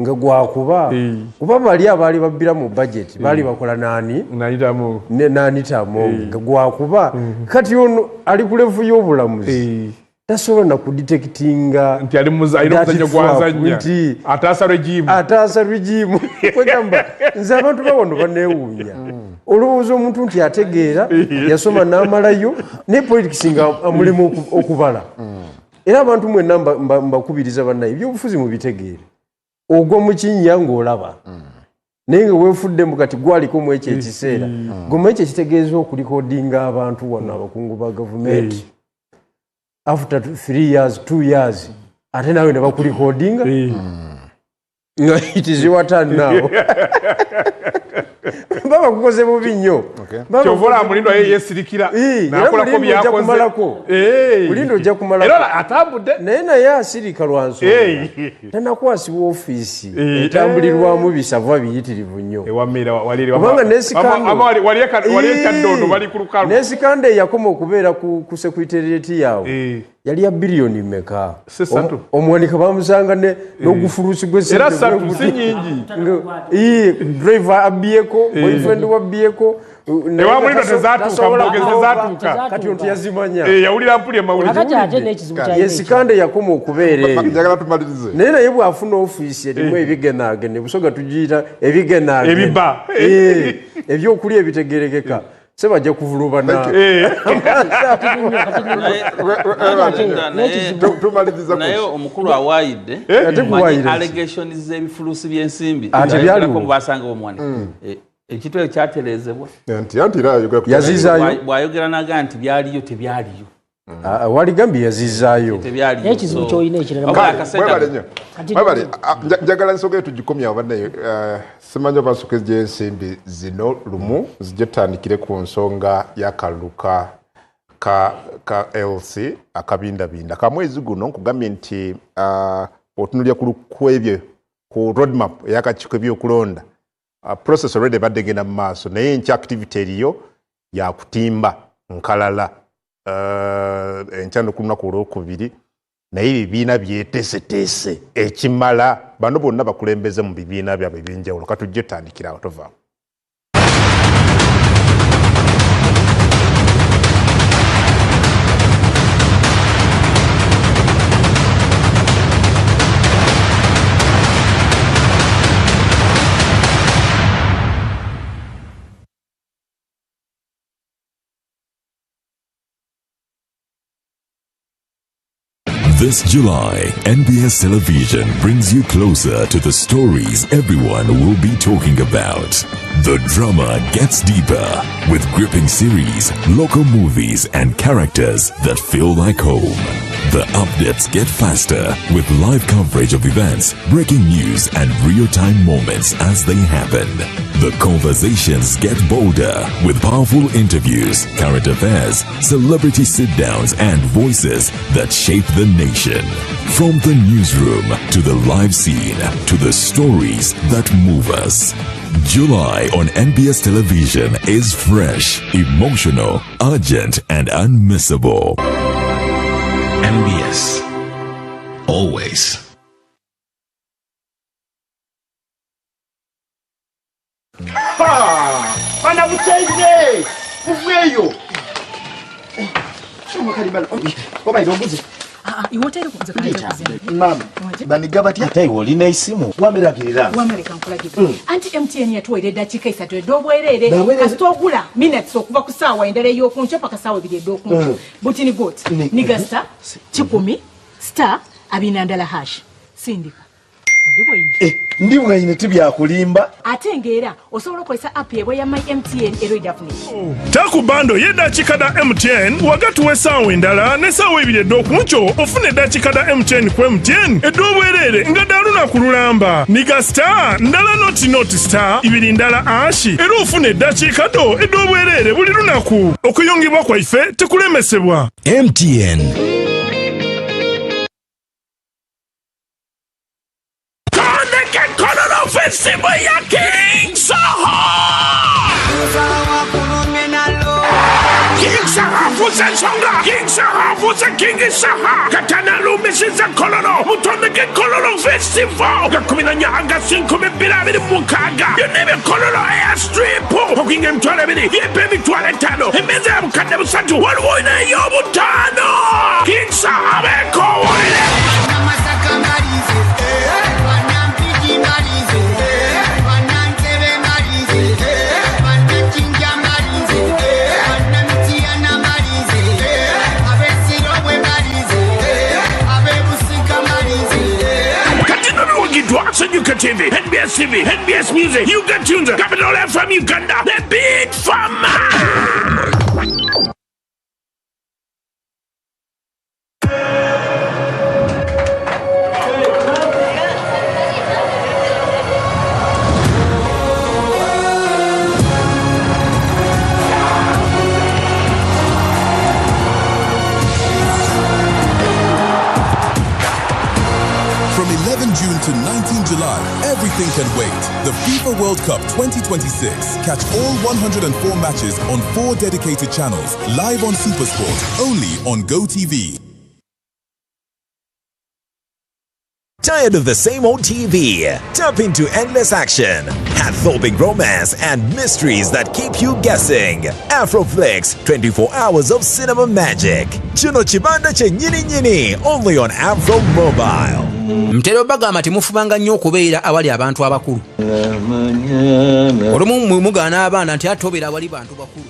nga gwakuba kuba bali abaali babbira mu budget baali bakola Anita Among nga gwakuba kati ono ali ku levu y'obulamuzi tasobola na kudetectinga nti ali muzanyo gwazanya ataasa regimu kwegamba nze abantu bawono baneewuunya olowooza omuntu nti ategeera yasoma n'amalayo ne politics nga amulimu okubala era abantu mwenna mbakubiriza bannaye ebyobufuzi mubitegeere ogwa mu kinnya ng'olaba naye nga weefuddemu kati gwaliko mu ekyo ekiseera goma ekyo ekitegeeza okulikodinga abantu wano abakungu ba gavumenti after 3 years 2 years ate nawe ne bakulikodinga nga it is your turn now baba kukoze bubi nnyo kyovola mulindwa yesirikira nakolako byakoze mulindo ojja kumalako era atambudde naye asirika lwa nsonga tanakwasibwa ofiisi etambulirwamu bisavwa biyitirivu nnyo kubanga nesikande yakoma okubeera ku sekuriterieti yaabwe yali ya biliyoni meka omuwanika bamusanga n'ogufulusi driver abyeko boyfriend wabyeko kati ontu yazimanya yawulira mpulya yesikande yakoma okubeera naye naye bwafuna ofiisi erimu ebigenaagene busoga tugiyita ebigenaagene ebyokulya ebitegerekeka sebajja kuvulubana naye omukulu awaayidde allegations z'ebifulusi by'ensimbi basanga omwana ekitwe kyaterezebwa yazizaayo bw'ayogera naga nti byaliyo tebyaliyo waligambye yazizaayo n'ekizibu ky'olina ekirala njagala nsonga eyo tugikomyawo bannaye simanyi oba nsooka gy'ensimbi zino lumu zijja tutandikire ku nsonga y'akalulu ka LC akabindabinda kamwezi guno nkugambye nti otunulya ku ebyo ku roadmap ey'akakiiko ebyokulonda process already ebadde egenda mu maaso naye nkya activity eriyo yakutimba nkalala enkyano ku lunaku olwokubiri naye ebibiina byeteeseteese ekimala bano bonna bakulembeze mu bibiina byabwe ebyenjawulo katujje tutandikira awo tovaamu This July, NBS Television brings you closer to the stories everyone will be talking about. The drama gets deeper with gripping series, local movies, and characters that feel like home. The updates get faster with live coverage of events, breaking news, and real-time moments as they happen. The conversations get bolder with powerful interviews, current affairs, celebrity sit-downs, and voices that shape the nation. From the newsroom to the live scene to the stories that move us. July on NBS Television is fresh, emotional, urgent, and unmissable. NBS. Always. Bana mutende! Uveyo! Shoma kalibala. Oba idobuze. Iwotera kuze kuze. Mama, baniga bati ate olina isimu. Wameragirira. Wamerika nkulagirira. Anti MTN yatuwere dakika 3 edobwerere. Kasitogula minutes okuva ku saawa endere y'okuncho paka saawa 2 ed'okuncho. Butini got. Niga star 10 star abinandala hash. Sindika. Ndi bwanyine tibyakulimba ate ngera osobola okozesa app yebwe ya my MTN eroidafuni taku bando y'eddakiika da MTN wagatuwa essaawa endala n'essaawa 2 ed'okuncho ofuna eddakiika da MTN ku MTN edd'obwereere nga dda lunaku lulamba niga star ndala noti star 2 ndala ashi era ofuna eddakiika do edd'obwereere buli lunaku okuyungibwa kwaife tekulemesebwa MTN. Festival ya King Saha! King Saha fuza songa! King Saha fuza King Saha! Katana lumisiza kolono! Mutondeke kolono festival! Gakumina nyanga 5,200 mukaga! Yonebe kolono airstrip! Hokinge mtwale bidi! Yepe mitwale tano! Emeze ya mkande musatu! Waluoina yobu tano! King Saha beko wale! Namasaka marize! Wanampiji marize! Yuka TV, NBS TV, NBS Music, Yuka Tunes, Capital FM Uganda, the Big Farmer. June to 19 July, everything can wait. The FIFA World Cup 2026. Catch all 104 matches on 4 dedicated channels, live on SuperSport, only on GoTV. Tired of the same old TV? Tap into endless action, heart-throbbing romance, and mysteries that keep you guessing. Afroflix, 24 hours of cinema magic. Chino chibanda che nyini only on Afro Mobile. Mtero bagamba timufubanga nnyo okubeera awali abantu abakulu. Olumu mugana abaana nti atobera awali bantu bakulu.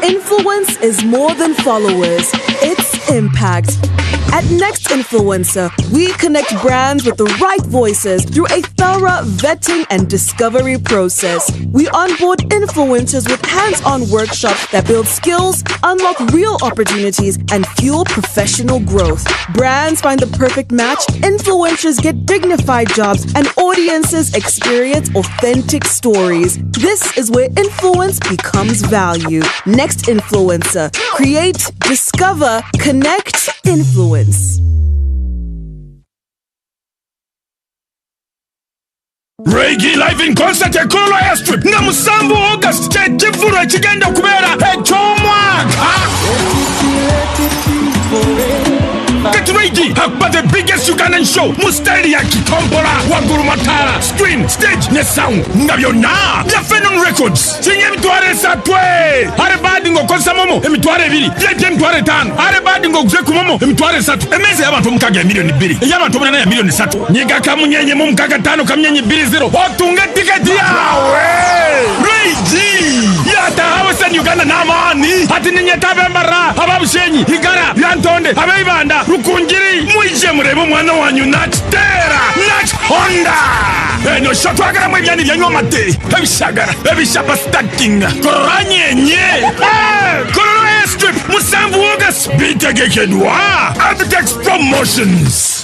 Influence is more than followers, it's impact. At Next Influencer, we connect brands with the right voices through a thorough vetting and discovery process. We onboard influencers with hands-on workshops that build skills, unlock real opportunities, and fuel professional growth. Brands find the perfect match, influencers get dignified jobs, and audiences experience authentic stories. This is where influence becomes value. Next Influencer. Create, discover, connect, influence. Reggae live in concert at Kololo Airstrip na Musambu August chefuro chigenda kubera echomwaka. Get ready! But the biggest Best Ugandan show mu style ya kitombola waggulu matala screen stage ne sound nga byonna bya Phenom Records sinye emitwalo 3 ale badi ngokozesa momo emitwalo 2 bya emitwalo 5 ale badi ngokuze ku momo emitwalo 3 emezi y'abantu omukaga ya milioni 2 ey'abantu omunana ya milioni 3 nyiga kamunyenye mu mukaga 5 kamunyenye 20 otunga tiketi yawe Luigi yata Western Uganda n'amaani ati ninyetavembara ababushenyi igara yantonde abeibanda rukunjiri mwije murebe mwana wanyu nachitera Honda eno shotwagara mwe byani byanywa mate ebishagara ebishapa stacking koranyenye kororo strip musambu August bitegekedwa Abitex Promotions.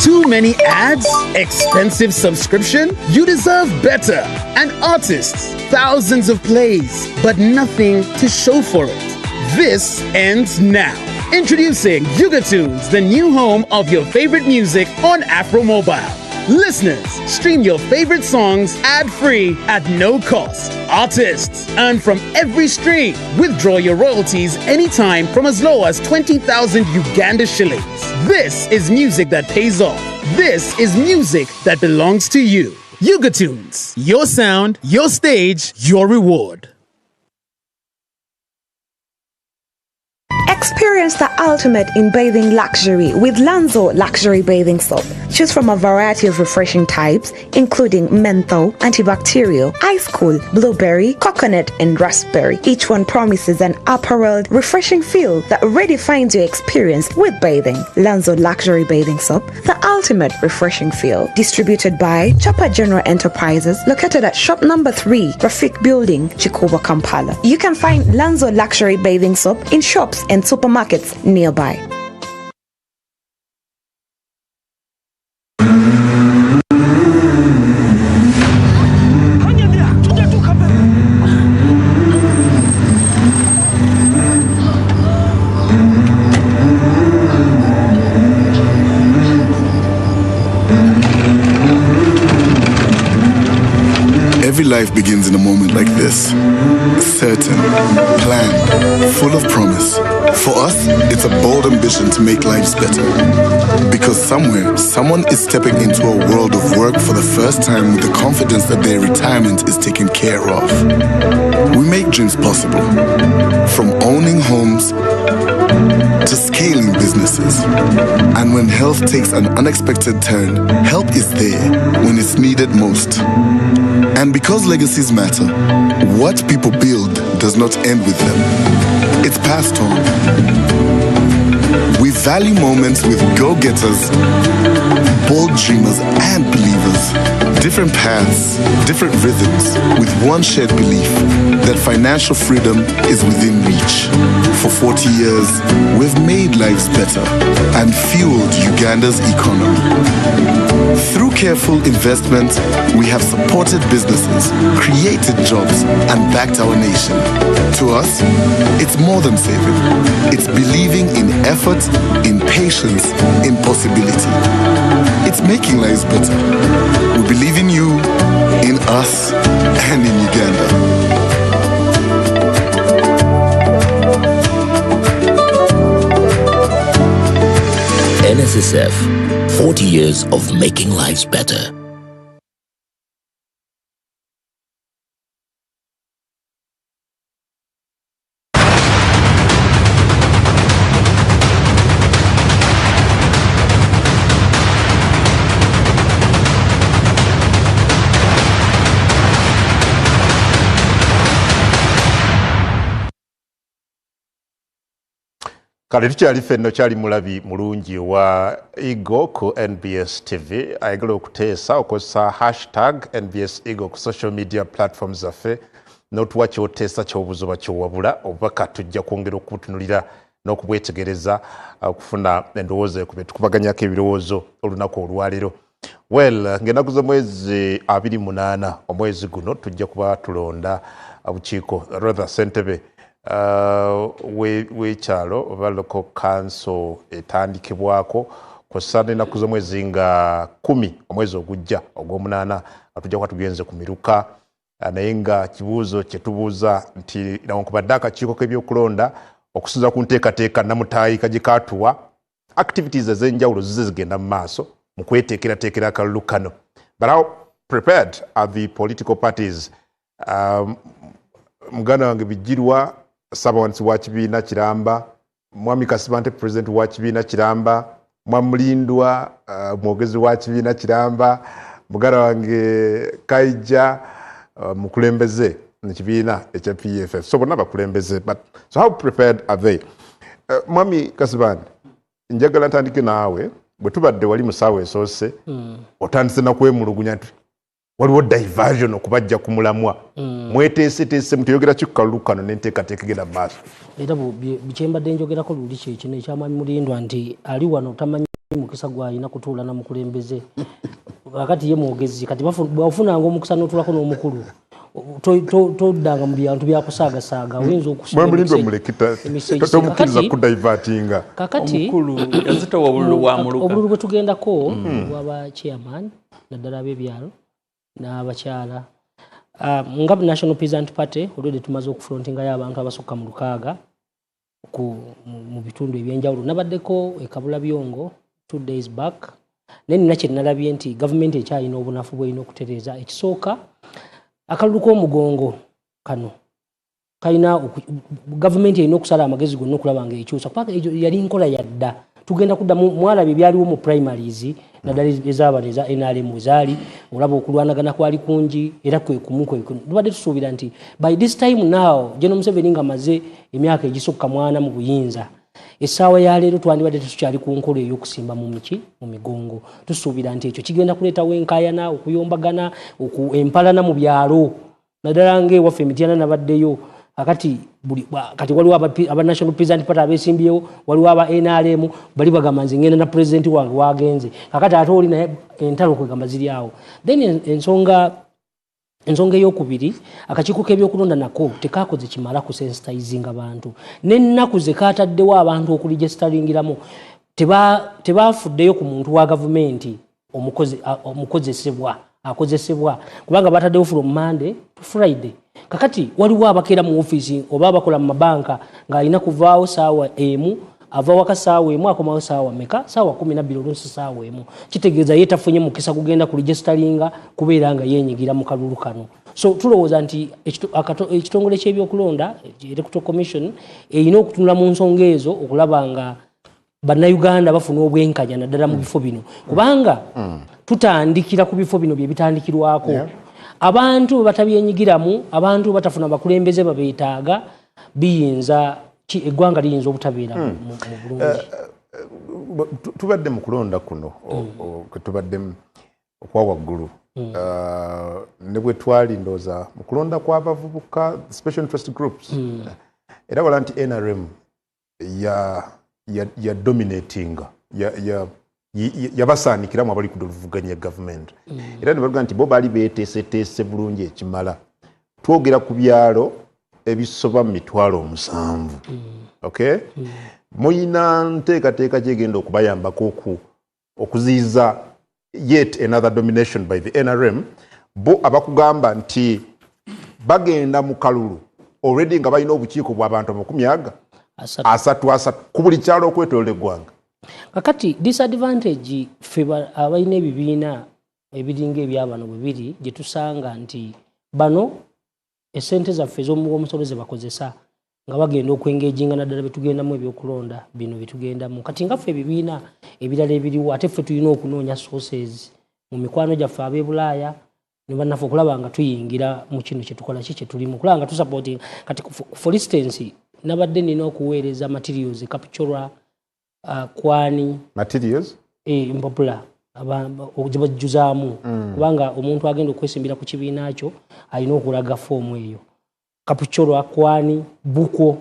Too many ads? Expensive subscription? You deserve better. And artists, thousands of plays, but nothing to show for it. This ends now. Introducing Yugatunes, the new home of your favorite music on Afro Mobile. Listeners, stream your favorite songs ad-free at no cost. Artists, earn from every stream. Withdraw your royalties anytime from as low as 20,000 Uganda shillings. This is music that pays off. This is music that belongs to you. Yugatunes, your sound, your stage, your reward. Experience the ultimate in bathing luxury with Lanzo Luxury Bathing Soap. Choose from a variety of refreshing types, including menthol, antibacterial, ice cool, blueberry, coconut, and raspberry. Each one promises an upper-world, refreshing feel that redefines your experience with bathing. Lanzo Luxury Bathing Soap, the ultimate refreshing feel. Distributed by Chopper General Enterprises, located at shop number 3, Rafik Building, Chikuba, Kampala. You can find Lanzo Luxury Bathing Soap in shops and supermarkets nearby. Every life begins in a moment like this. Certain, planned, full of promise. For us, it's a bold ambition to make lives better. Because somewhere, someone is stepping into a world of work for the first time with the confidence that their retirement is taken care of. We make dreams possible. From owning homes to scaling businesses. And when health takes an unexpected turn, help is there when it's needed most. And because legacies matter, what people build does not end with them. It's passed on. We value moments with go-getters, bold dreamers and believers. Different paths, different rhythms, with one shared belief that financial freedom is within reach. For 40 years, we've made lives better and fueled Uganda's economy. Through careful investment, we have supported businesses, created jobs, and backed our nation. To us, it's more than saving. It's believing in effort, in patience, in possibility. It's making lives better. We believe in you, in us, and in Uganda. NSSF, 40 years of making lives better. Kale tukyali ffenno kyali mulabi mulungi wa Eagle ku NBS TV ayagala okuteesa okozesa hashtag NBS Eagle ku social media platforms zaffe n'otuwa kyoteesa ky'obuzuba kyowabula obubaka tujja kwongera okubutunulira n'okubwetegereza okufuna endowooza ekube tukubaganyako ebirowoozo olunaku olwaleero. Well, ng'ennaku z'omwezi 28 omwezi guno tujja kuba tulonda bukiiko rather ssentebe w'ekyalo oba local council etandikibwako kw'ossa n'ennaku z'omwezi nga 10 omwezi ogujja ogw'omunaana tujja kuba tugenze ku miruka naye nga kibuuzo kye tubuuza nti newankubadde akakiiko k'ebyokulonda okusinza ku nteekateeka namutaayi kagikatuwa activities ez'enjawulo zize zigenda mu maaso mu kweteekerateekera akalulu kano. But how prepared are the political parties? Muganda wange Bijirwa Ssabawandiisi wa kibiina Kiramba, Mwami Kasibante President wa kibiina Kiramba, Mwamulindwa mwogezi wa kibiina Kiramba, muganda wange Kaija mukulembeze mu kibiina ekya PFF. So bonna bakulembeze. But so how prepared are they? Mwami Kasibante, njagala ntandike naawe bwe tubadde wali mu ssaawa esoose otandise na kwemulugunya nti waliwo diversion okubajja ku mulamwa mweteeseteese muteyogera ki ku kalulu kano n'enteekateeka egenda mu maaso. Era bikyembadde njogerako luli kyekino ekyamwami Mulindwa nti ali wano tamanyi mukisa gw'alina kutuula na mukulembeze kakati ye mwogezi kati bwafunanga omukisa n'otuulako n'omukulu toddanga mu bintu byakusaagasaaga oyinza okusomukkiriza kudivertinga kakati obululu bwe tugendako bwaba chairman naddala ab'ebyalo n'abakyala nga National Peasant Party olwedde tumaze okufrontingayo abantu abasukka mu 600 mu bitundu ebyenjawulo. Nabaddeko ekabula byongo 2 days back nina kye nalabye nti gavumenti ekyalina obunafu bw'erina okutereeza. Ekisooka akalulu k'omugongo kano kalina gavumenti erina okusala amagezi gonna okulaba nga ekyusa kubanga yali nkola yadda tugenda kudda mwalabye byaliwo mu primaries naddala ezaabano eza NRM ezaali olaba okulwanagana kwali kungi era tubadde tusuubira nti by this time now General Museveni nga amaze emyaka egisukka 40 mu buyinza essaawa ya leero twandibadde tukyali ku nkola ey'okusimba mu migongo. Tusuubira nti ekyo kigenda kuleetawo enkaayana okuyombagana empalana mu byalo naddala ng'ewaffe Mityana nabaddeyo kati waliwo aba National Peasant Party abesimbyewo waliwo aba NRM bali bagamba nze ngenda na president wange wagenze kakati ate oli naye entalo kwegamba ziri awo. Then ensonga ey'okubiri akakiiko k'ebyokulonda nako tekaakoze kimala kusensitizing abantu n'ennaku ze kaataddewo abantu okuligestaringiramu tebaafuddeyo ku muntu wa gavumenti akozesebwa kubanga bataddewo from Monday to Friday. Kakati waliwo abakeera mu office oba abakola mu mabanka ng'alina kuvaawo saawa emu ava waka saawa emu akomawo saawa meka saawa 12 oluusi saawa emu kitegeeza ye tafunye mukisa kugenda ku registeringa kubeera nga yeenyigira mu kalulu kano. So tulowooza nti ekitongole ky'ebyokulonda Electoral Commission erina okutunula mu nsonga ezo okulaba nga bannayuganda bafuna obwenkanya naddala mu bifo bino kubanga tutandikira ku bifo bino bye bitandikirwako abantu batabyenyigiramu abantu batafuna bakulembeze babeetaaga biyinza eggwanga liyinza obutabeera mu bulungi. Tubadde mu kulonda kuno tubadde okwa waggulu ne bwe twali ndooza mu kulonda kw'abavubuka special interest groups era wala nti NRM ya dominating yabasaanikiramu abali kuduvuganya gavumenti era ne baluga nti bo baali beeteeseteese bulungi ekimala. Twogera ku byalo ebisoba mu 7,000 okay muyina nteekateeka gyegenda okubayambako okuziyiza yet another domination by the NRM bo abakugamba nti bagenda mu kalulu already nga balina obukiiko bw'abantu 30 ku buli kyalo okwetoloola eggwanga. Kakati disadvantage ffe abalina ebibiina ebiringa ebyabano bibiri gye tusanga nti bano esente zaffe ez'omusolo ze bakozesa nga bagenda okwengeejinga naddala betugendamu ebyokulonda bino bitugendamu kati nga ffe ebibiina ebirala ebiriwo ate ffe tulina okunoonya sources mu mikwano gyaffe ab'e Bulaaya ne bannaffe okulaba nga tuyingira mu kino kyetukola ki kyetulimu okulaba nga tusupporting kati for instance nabadde nina okuweereza materials captura kwani materials mpopula ogibajjuzaamu kubanga omuntu agenda okwesimbira ku kibiina kyo alina okulaga foomu eyo kapucholwa kwani buko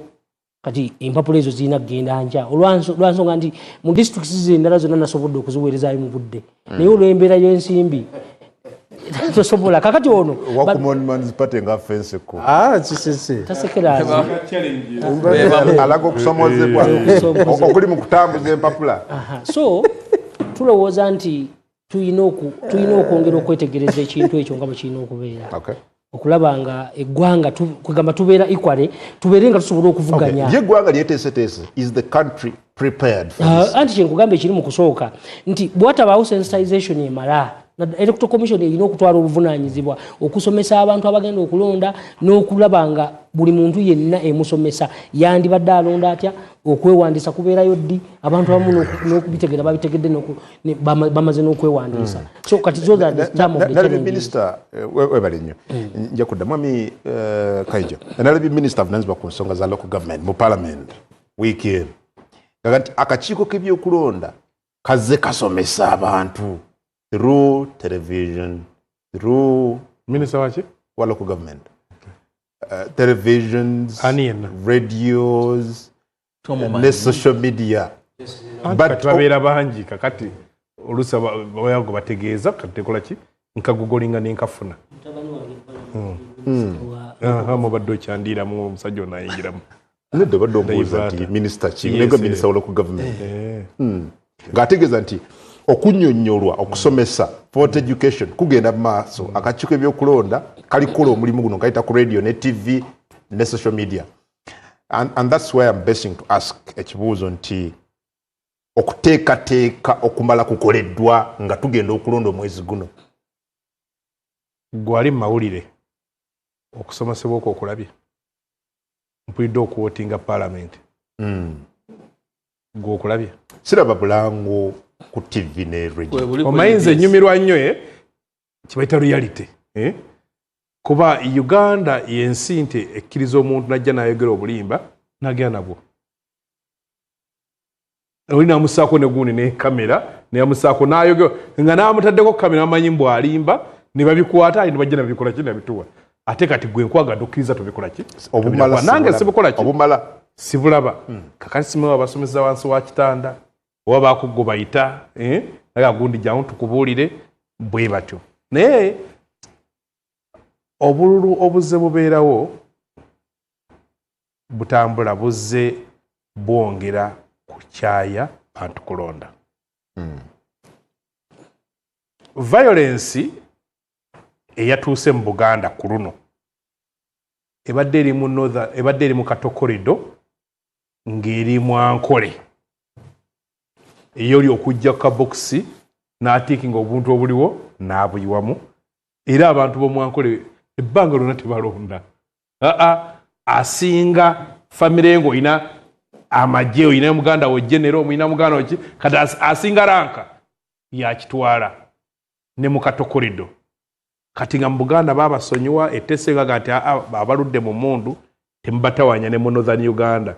kati empapula ezo zirina kugenda nja olwansonga nti mu districts z'endala zonna nasobodde okuziweerezaayo mu budde naye olw'embeera y'ensimbi tosobola kakati ono alaga okusomozebwa okuli mu kutambuza empapula. So tulowooza nti tulina okwongera okwetegereza ekintu ekyo nga bwe kirina okubeera okulabanga eggwanga kugamba tubeera equally tubeere nga tusobola okuvuganya eggwanga lyeteeseteese is the country prepared for this? Anti kyenkugamba ekiri mu kusooka nti bwatabaawo sensitization emala electoral commission erina okutwala obuvunaanyizibwa okusomesa abantu abagenda okulonda n'okulaba nga buli muntu yenna emusomesa yandibadde alonda atya okwewandiisa kubeerayo ddi abantu abamu n'okubitegera babitegedde bamaze n'okwewandiisa so kati Nalabi Minister webale nnyo nja kudda mwami Kaija Nalabi Minister avunanyizibwa ku nsonga za local government mu parliament weekend kakati akakiiko k'ebyokulonda kazze kasomesa abantu through television, through Minister wachi? Wa local government. Televisions, radios, ne social media. But babera banji kakati olusa bayago bategeeza katekola ki nkagugolinga nenkafuna. Hamo baddo kyandira mu omusajja onayingiramu. Neddo baddo mbuuza nti minister ki nego minister wa local government. Ngategeeza nti okunnyonnyolwa okusomesa for education kugenda maaso akakiiko ebyokulonda kalikola omulimu guno kayita ku radio ne TV ne social media and that's why I'm basing to ask ekibuuzo nti okuteekateeka okumala kukoleddwa nga tugenda okulonda omwezi guno gwali mawulire okusomesebwa okwo okulabye mpulidde okuwotinga parliament gwe okulabye siraba bulango ku TV ne radio. Omayinza ennyumirwa nnyo kibayita reality. Kuba Uganda yensi nti ekkiriza omuntu najja n'ayogera obulimba n'agenda nabwo. Oli n'amusaako ne guuni ne kamera n'amusaako n'ayogera nga n'amutaddeko kamera amanyi mbw alimba ne babikwata ne bajja nabikola ki nabituwa. Ate kati gwe nkwagadde okkiriza tobikola ki? Obumala nange sibukola ki? Obumala sibulaba. Kakati simuwa abasomesa wansi wa kitanda. Waba kugo bayita naga gundi jamu tukubuulire bwe batyo naye obululu obuze bubeerawo butambula buzze bwongera ku kyaya bantu kulonda violence eyatuuse mu Buganda ku luno ebadde eri mu Katokorido ng'eri mu Ankole eyoli okujja ka boxi n'atiikinga obuntu obuliwo n'abuyiwamu era abantu b'omwankole ebbanga lyonna tebalonda asinga famire ngo oyina amagye oyina muganda wo genero oyina muganda wo ki kati asinga ranka yakitwala ne mu Katokorido kati nga mu Buganda baabasonyiwa ettesenga nti abaludde mu mundu temubatawanya ne mu Northern Uganda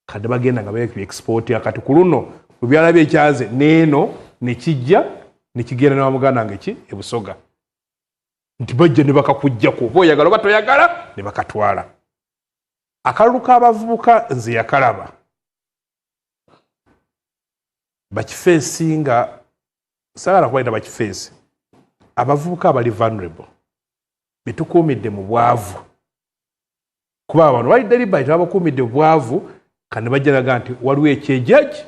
kati bagenda nga beexport akati ku luno Ubyala byechaze neno nekijja nekigenda na muganda ngeki ebusoga ntibajje ne bakakujja ko boyagala batoyagala ne bakatwala akaluka abavubuka nze yakalaba bakifeesinga sagala kwaita bakifeesi abavubuka bali vulnerable bitukumidde mu bwavu kuba abantu bali deliberate abakumidde mu bwavu kandi bajjalaga nti waliwo ekyejaji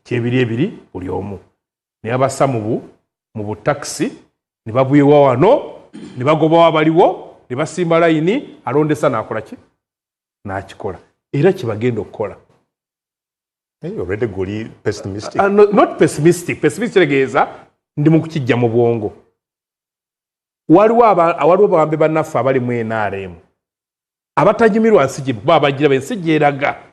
kyebiri ebiri buli omu ne abassa mu butaxi ne babuyewa wano ne bagobawo abaliwo ne basimba layini alondesa n'akola ki n'akikola era kibagenda okukola already goli pessimistic not pessimistic tegeeza ndi mu kukijja mu bwongo waliwo bawambe bannaffe abali mu NRM abatajimirwa nsigi baba bagira bensigi eraga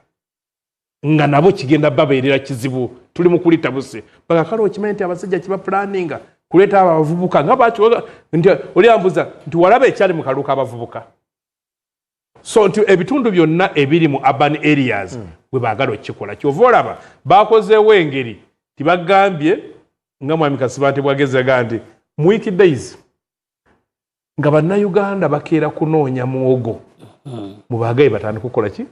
nga nabo kigenda babeerera kizibu tuli mu kulita buse bakakala okimanyi nti abasajja kiba planninga kuleeta abavubuka nga bakyoga nti oli ambuza nti walaba ekyali mu kaluka abavubuka so nti ebitundu byonna ebiri mu urban areas bwe baagala okikola kyova olaba bakozeewo engeri tibagambye nga mwami Kasiba nti bwagezaga nti mu weekdays nga bannayuganda bakeera kunoonya muwogo mubagaye batandika kukola ki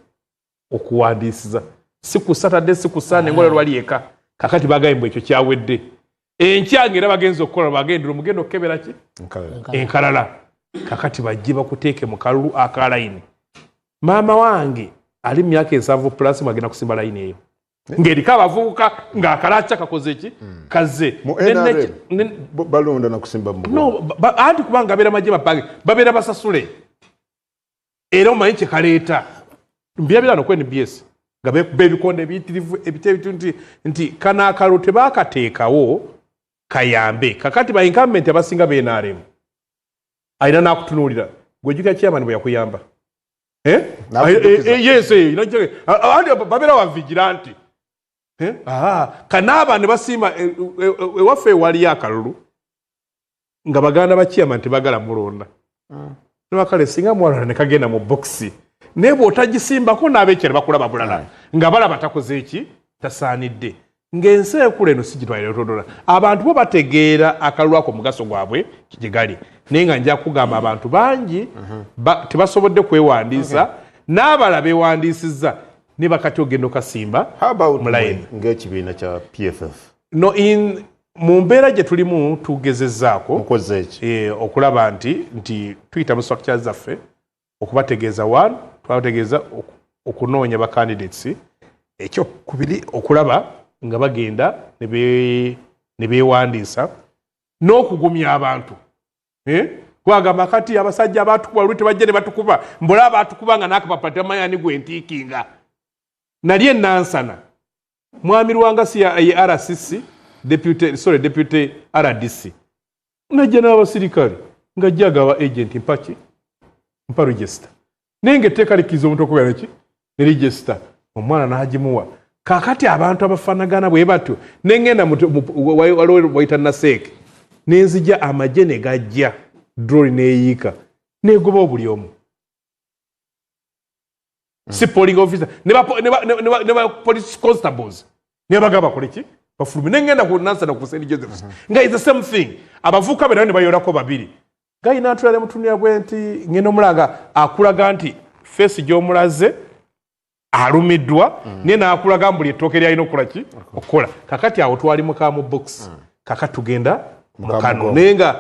okuwandiisiza si ku Saturday si ku Sunday ngola lwali eka kakati bagaye mbwe ekyo kyawedde enkyange era bagenza okukola bagendera omugendo okukebera ki enkalala kakati bajje bakuteeke mu kalulu aka line maama wange ali myaka 7 plus mwagenda kusimba line eyo ng'eriko abavubuka ng'akalaca kakoze ki kaze balonda nakusimba anti kubanga abeera magye bapange babeera basasule era omanyi kyekaleeta mbyabirano ku NBS nga bebikonde ebiyitirivu ebitebitu nti kanaakalo tebaakateekawo kayambe kakati ba incumbent abasinga b'NRM ayina n'akutunuulira gwejjuka chairman bwe yakuyamba yes babeera wa vigilante kanaaba ne basiima ewaffe ewaliyo akalulu nga baganda ba chairman tebagala mulonda nebakale singa mwalala ne kagenda mu bokisi naye bw'otagisimbako n'abeekyera bakulaba bulala nga balaba takoze eki tasaanidde ng'ensi ekula eno sigitwalira otodola abantu bo bategeera akalulu ako mugaso gwabwe kigigali naye nga nja kugamba abantu bangi tebasobodde kwewandiisa n'abala beewandiisizza ne bakati ogenda okasimba mulayini ng'ekibiina kya PFF no mu mbeera gye tulimu tugezezzaako okulaba nti tuyita mu structure zaffe okubategeeza one twabategeeza okunoonya ba candidates ekyokubiri okulaba nga bagenda ne beewandiisa n'okugumya abantu kwagamba kati abasajja abatukuba luli tebajja ne batukuba mbola abatukuba nga n'akapapula tebamanyi gwentiikinga nali enansana mwami Lwangasi ye RCC deputy RDC najja n'abasirikale nga jjaga aba agent mpaki mpa register nenge etteeka likkiriza omuntu okubeera ki ne register omwana n'agimuwa kakati abantu abafaanagana bwe batyo nengenda waliwo wayita naseeke nenzija amagye ne gajja droli neeyiika negoba buli omu si polling officer ne ba police constables ne bagaba bakole ki bafulumi nengenda ku nansana ku St. Joseph's nga is the same thing abavuka be ne bayorako babiri gayina atulale mutunia bwenti ngeno mulanga akulaga nti face gy'omulaze alumiddwa ne naakulaga mbuli ettooke lyalina okukola ki okukola kakati awo twali muka mu box kakati tugenda mukano naye nga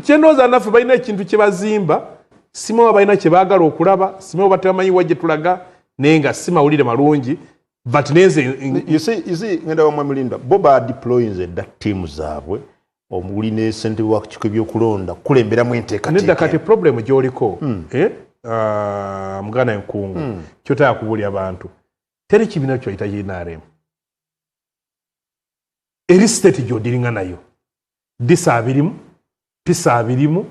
kyendowooza naffe balina ekintu kye bazimba simawo balina kye baagala okulaba simawo batamanyi wajje tulaga naye nga si mawulire malungi but nenze ngenda wamwe Mulinda bo badeployinze dda ttiimu zaabwe omuli ne ssentebe wa kiiko ebyokulonda kulemberamu enteekateeka nedda kati problem gy'oliko mugana enkungu kyotaya kubulya abantu teri kibiina kyoyita NRM eri state gy'odiringa nayo disa abirimu pisa abirimu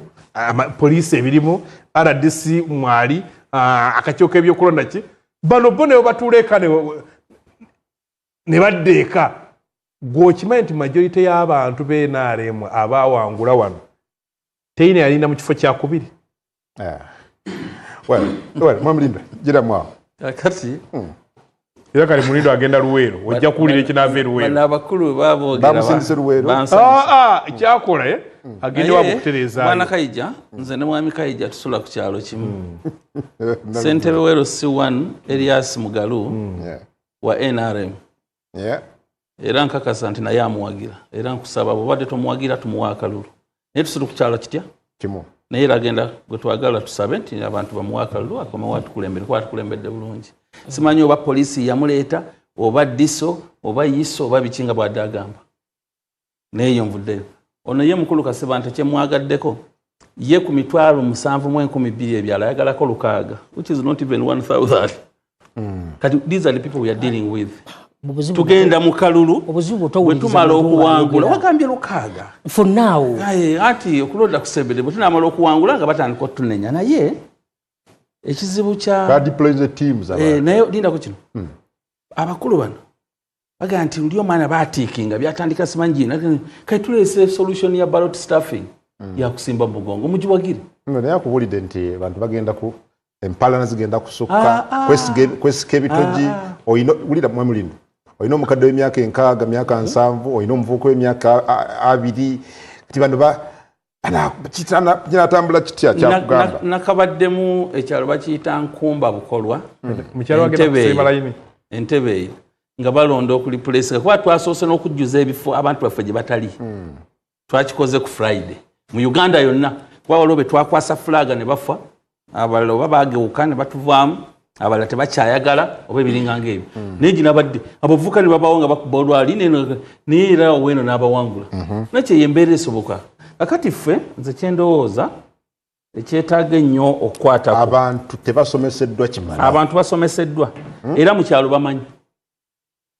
poliisi ebirimu RDC mwali akakiiko k'ebyokulonda ki bano bo ne batuula eka ne badda eka gw'okimanyi nti majority y'abantu b'NRM abaawangula wano teyina yalinda mu kifo kyakubiri Mwamulinda gira mwawo kati era kali Mulindo agenda Luweero ojja kuwulira ekinaava Luweero bano abakulu baboogera bamusindise Luweero kyakola agende wabukutereeza mwana Kayija nze ne mwami Kayija tusula ku kyalo kimu ssentebe Luweero C1 Elias Mugalu wa NRM era nkakasa nti naye amuwagira era nkusaba bwobadde tomuwagira tumuwa akalulu naye tusula ku kyalo kitya kimu naye era agenda gwe twagala tusabe nti abantu bamuwa akalulu akomewo atukulembere kuba atukulembedde bulungi simanyi oba poliisi yamuleeta oba diso oba yiso oba bikinga bwadde agamba naye yonvuddeyo ono ye mukulu Kasiba nti kyemwagaddeko ye ku 7,200 ebyala ayagalako 600 which is not even 1,000 kati these are the people we are dealing with tugenda mu kalulu bwe tumala okuwangula wagambye 600 for now ati okulonda kusembere bwe tunamala okuwangula nga batandika otunenya naye ekizibu kya naye linda ku kino abakulu bano baga nti ndi omwana baatiikinga byatandika simanyi kati tuleese solution ya ballot staffing ya kusimba mugongo mugiwagire naye akubulidde nti abantu bagenda ku empalana zigenda kusukka kwesika ebitogi oyina wulira Mwamulindo oyina omukadde w'emyaka 6 myaka 7 oyina omuvubuka w'emyaka 2 kati bano kinatambula kitya kyakugamba nakabaddemu ekyalo bakiyita Nkumba Bukolwa Entebbe eyo nga balonda okulipuleesika kuba twasoose n'okujjuza ebifo abantu baffe gye batali twakikoze ku Friday mu Uganda yonna kuba waliwo be twakwasa fulaga ne bafa abalala oba baagewuka ne batuvaamu abalala tebakyayagala oba ebiringa ng'ebyo naye ginabadde abavubuka ne babawo nga bakuba olwali naye era oweno n'abawangula nakyo yembeera esoboka kakati ffe nze kyendowooza ekyetaaga ennyo okukwatako abantu tebasomeseddwa kimala abantu basomeseddwa era mu kyalo bamanyi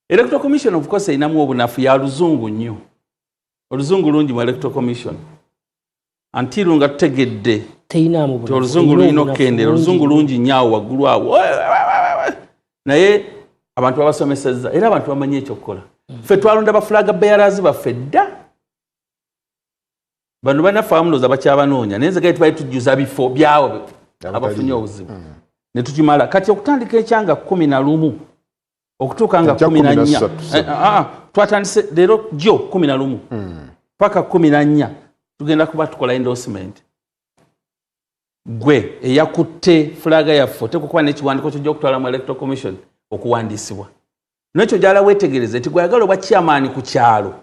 electoral commission of course erinamu obunafu ya luzungu nnyo oluzungu lungi mu electoral commission antiru nga tutegedde oluzungu lulina okukendera oluzungu lungi nnyo awo waggulu awo naye abantu babasomesezza era abantu bamanyi ekyokukola ffe twalonda bafulaga bearers baffe dda bano bannaffe abamuloza bakyabanoonya naye nze gali tubali tujjuza bifo byawo abafunye obuzibu ne tukimala kati okutandika ekyanga 11 okutuuka nga 14 twatandise leero gyo 11 paka 14 tugenda kuba tukola endorsement gwe eyakutte fulaga yaffe otekukuba n'ekiwandiiko kyojja okutwala mu electoral commission okuwandiisibwa nekyo gyala weetegereze nti gweyagala obwa chairman ku kyalo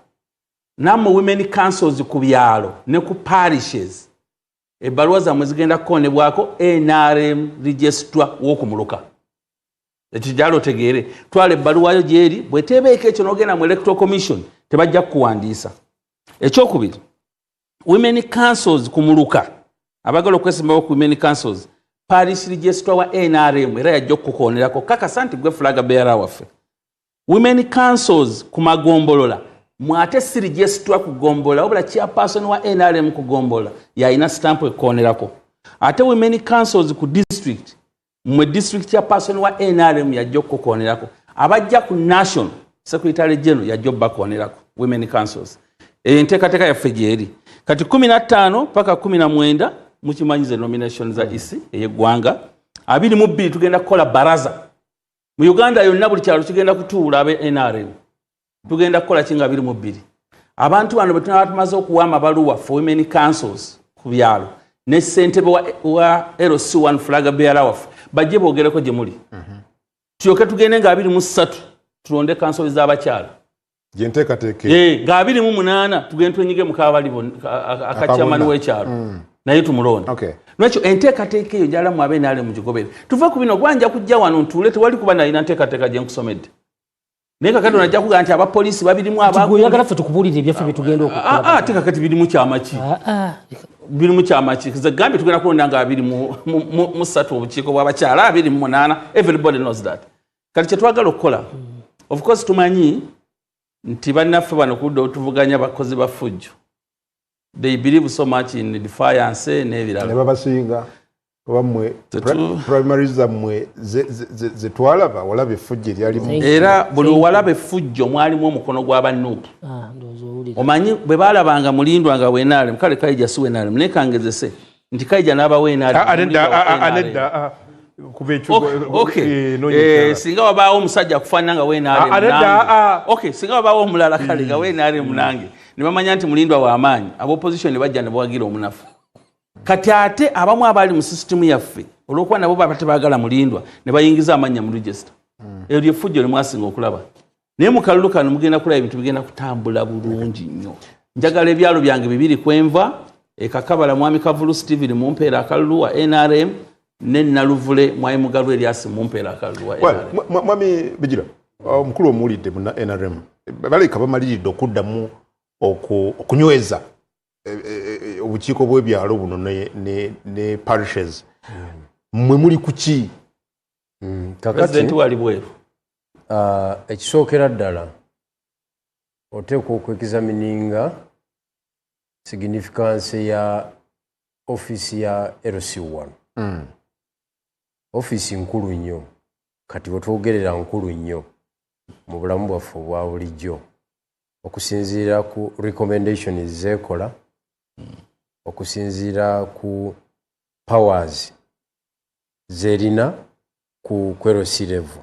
nammwe women councils ku byalo ne ku parishes ebbaluwa zammwe zigenda kukonebwako NRM registra w'okumuluka ekyo gyala otegeere twala ebbaluwayo gyeri bwetebeeko ekyo n'ogenda mu electoral commission tebajja kukuwandiisa ekyokubiri women councils kumuluka abagala okwesimbawo ku women councils parish registra wa NRM era yajja okukukonerako kakasa nti gwe fulaga bearer waffe women councils ku magombolola mwate si registra kugombolola wabula chairperson wa NRM kugombolola yalina stamp ekonerako ate women councils ku district mwe district chairperson wa NRM yajja okukukonerako abajja ku national secretary general yajja okubakonerako women councils enteekateeka yaffe gyeri kati 15 paka 19 mukimanyize nomination za isi eyeggwanga 22 tugenda kukola baraza mu Uganda yonna buli kyalo kigenda kutuula abe NRM tugenda kukola kinga 22 abantu bano betunaba tumaze okuwa amabaluwa for women councils ku byalo ne ssentebe wa LC1 flag bearer waffe bajje boogereko gye muli tuyoke tugende nga 23 tulonde council z'abakyala genteekateeke nga 28 tugende twenyige mukabali akakyamani w'ekyalo naye tumulonde lwekyo enteekateeka eyo gyalamu abe naale mugigobere tuve ku bino gwanja kujja wano ntuule tewali kuba nalina nteekateeka gye nkusomedde naye kakati onajja kugaa nti abapoliisi babirimu abayagala ffe tukubuulire ebyaffe byetugenda okukola ate kakati birimu kyamaki birimu kyamaki ze gambye tugenda kulonda nga 23 obukiiko bw'abakyala 28 everybody knows that kati kyetwagala okukola of course tumanyi nti bannaffe bano kudda otuvuganya bakozi ba fujjo they believe so much in defiance n'ebirala ne babasinga bamwe primaries zammwe zetwalaba walaba effujjo eryalimu era buli walaba effujjo mwalimu omukono gw'abannuupu omanyi bwe baalabanga mulindwa nga weenaalemu kale kayija si weenaalemu naye kangezese nti kayija n'aba weenaalemu singa wabaawo omusajja akufaanana nga weenaalemu singa wabaawo omulala kale nga weenaalemu nange ne bamanya nti mulindwa w'amaanyi ab'opposition ne bajja ne bawagira omunafu kati ate abamu abali mu sisitimu yaffe olw'okuba nabo baba tebaagala mulindwa ne bayingiza amannya mu register eyo lyeffujjo lye mwasinga okulaba naye mu kalulu kano mugenda kulaba ebintu bigenda kutambula bulungi nnyo njagala ebyalo byange 2 kwenva ekakabala mwami kavulu Steven mumpeera akalulu wa NRM ne Naluvule mwami mugalu Elias mumpeera akalulu wa NRM mwami Bigira omukulu omuwulidde mu NRM baleka bamaliridde okuddamu okunyweza obukiiko bw'ebyalo buno ne parishes mwe muli kuki kakati wali bweru ekisookera ddala oteekwa okwekizamininga significance ya office ya LC1 office nkulu nnyo kati bwetwogerera nkulu nnyo mu bulamu bwaffe obwa bulijjo okusinziira ku recommendations zeekola okusinziira ku powers zerina ku LC level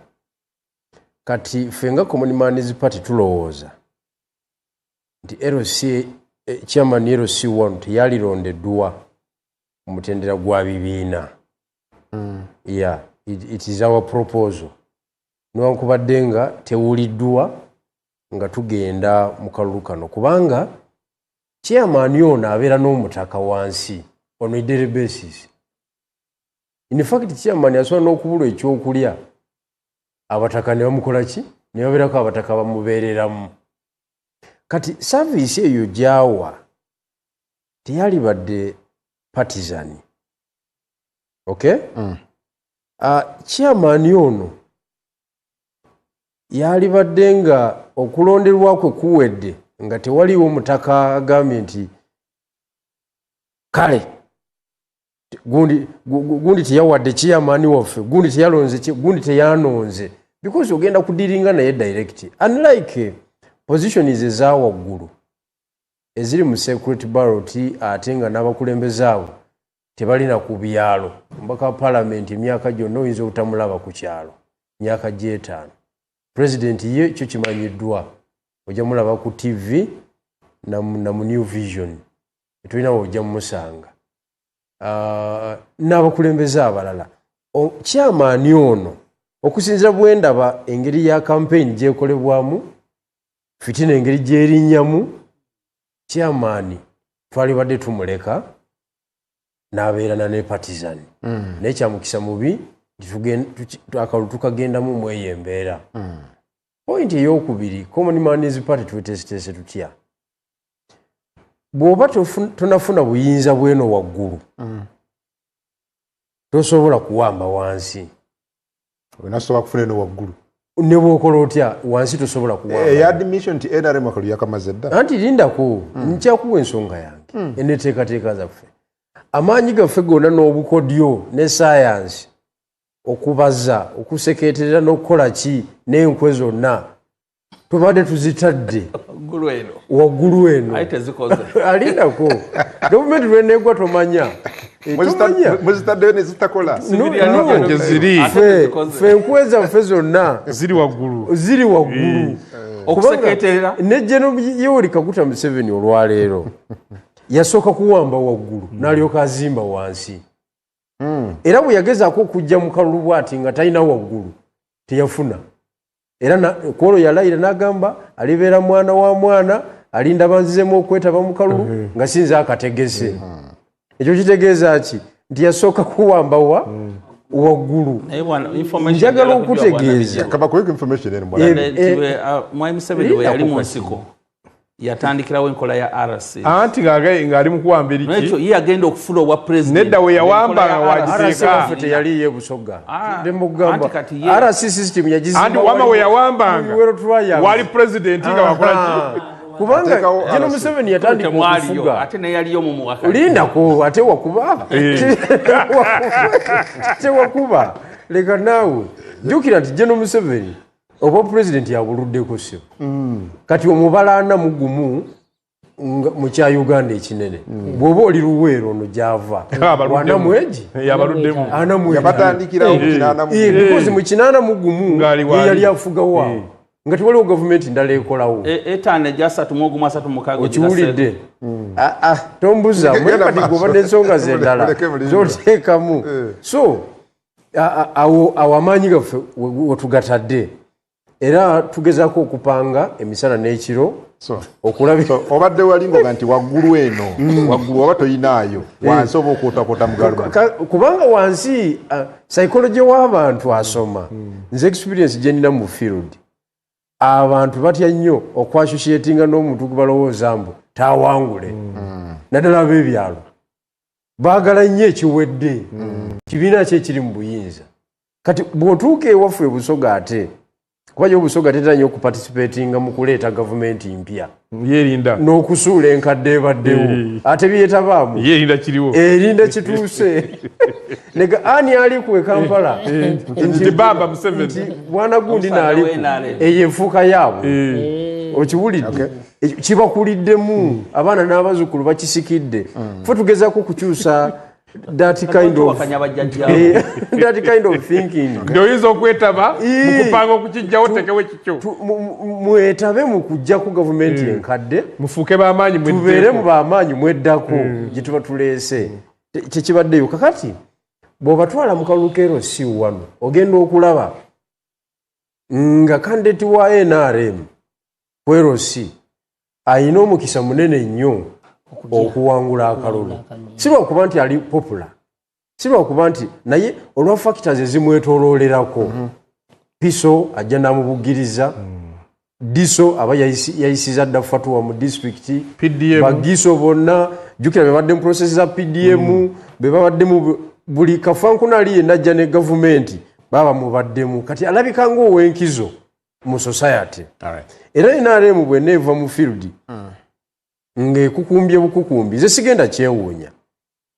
kati fenga Common Man's Party tulowooza nti LC chairman LC1 teyalirondeddwa omutendera gwa bibiina yeah it is our proposal newankubadde nga tewuliddwa nga tugenda mu kalulu kano kubanga chairman ono abeera n'omutaka wansi on a daily basis in fact chairman yasobola n'okubulwa ekyokulya abataka ne bamukola ki ne babeerako abataka bamubeereramu kati service eyo gyawa teyali badde partisan okay chairman ono yali badde nga okulonderwa kwe kuwedde nga tewaliwo mutaka agambye nti kale gundi teyawadde chairman waffe gundi teyalonze gundi teyanonze because ogenda kudiringa naye direct unlike position eza waggulu eziri mu security ballot ate nga n'abakulembeze abo tebalina ku byalo mbaka wa parliament emyaka gyonna oyinza obutamulaba ku kyalo myaka G5 president ye kyo kimanyiddwa ojja mulaba ku TV na mu New Vision etulina ojja musanga n'abakulembeze abalala chairman ono okusinzira bwendaba engeri ya campaign gyekolebwamu fitina engeri gyerinnyamu chairman twali badde tumuleka n'abeerana ne partisan naye kyamukisa mubi akalulu tukagendamu mweyo embeera point eyokubiri common man's party tweteeseteese tutya bw'oba tonafuna buyinza bweno waggulu tosobola kuwamba wansi nasobola kufuna eno waggulu ne bw'okola otya wansi tosobola kuwamba admission nti NRM akalu yakamaze dda anti lindako nkyakuwa ensonga yange eneteekateeka zaffe amaanyi gaffe gonna n'obukodyo ne science okubaza okusekeeterera n'okukola ki n'enkwe zonna tubadde tuzitadde waggulu eno alindako gavumenti lweneegwa tomanya muzitaddeyo nezitakola ffe enkwe zaffe zonna ziri waggulu okusekeeterera ne General Yoweri Kaguta Museveni olwaleero yasooka kuwamba waggulu n'alyoka azimba wansi era bwe yagezaako okujja mu kalulu bw'ati nga talina waggulu teyafuna era kwolwo yalayira n'agamba alibeera mwana wa mwana alinda banzizemu okwetaba mu kalulu nga sinza akategese ekyo kitegeeza ki nti yasooka kuwamba waggulu njagala okutegeeza Mwai Museveni we yali mu nsiko yatandikirawo enkola ya RC anti ng'ali mu kuwamba eriki ekyo ye agenda okufuna obwa president nedda we yawamba nga wagiteeka teyali ye Busoga ndemugamba RC system yagizimba anti wama we yawambanga wali president nga wakola ki kubanga General Museveni yatandika okufuga ate naye yaliyo mu muwakali lindako ate wakuba tewakuba leka naawe jjukira nti General Museveni oba president yabuluddeko syo kati omubala 4 mu kya Uganda ekinene bw'oba oli Luweero ono gy'ava wanamweji yabatandikirawo because mu 81 yali afuga waawo nga tewaliwo gavumenti ndala ekolawo etaano gyasatu mu ogumu asatu mukaaga okiwulidde tombuza mwekati gobadde ensonga z'endala zoteekamu so awo amaanyi gaffe wetugatadde era tugezaako okupanga emisana n'ekiro okulabika obadde walingoga nti waggulu eno waggulu oba toyinaayo wansi oba okwotakota mugaluma kubanga wansi psychology w'abantu asoma nze experience gye nina mu field abantu batya nnyo okwasosietinga n'omuntu gubalowooza mbu taawangule naddala ab'ebyalo baagala nnyo ekiwedde kibiina ki ekiri mu buyinza kati bw'otuuka ewaffe Busoga ate kuba yo Busoga tetera nnyo okuparticipatinga mu kuleeta gavumenti mpya yeerinda n'okusuula enkadde ebaddewo ate byetabaamu yeerinda kiriwo erinda kituuse nega ani ali ku Kampala nti baba Museveni bwana gundi naali eyo enfuuka yaabwe okiwulidde kibakuliddemu abaana n'abazzukulu bakisikidde fe tugezaako okukyusa that kind of thinking ndoyinza okwetaba mu kupanga okukijjawo tekewe kikyo mwetabe mu kujja ku gavumenti enkadde mufuuke b'amaanyi tubeere mu b'amaanyi mweddako gye tuba tuleese kyekibaddeyo kakati bw'obatwala mu kalulu keero si wano ogenda okulaba nga kandidati wa NRM kwero si ayina omukisa munene nnyo okuwangula akalulu si lwakuba nti ali popular sirwa kuba nti naye olwa factors ezimwetooloolerako piso ajja namubugiriza diso aba yayisiza dda fatuwa mu district bagiso bonna jukira bebadde mu process za PDM bebadde mu buli kafankuna yenna ajja ne gavumenti baba mubaddemu kati alabika ng'owenkizo mu society era inaaremu bweneeva mu field ng'ekukumbye bukukumbi ze sigenda kyewuunya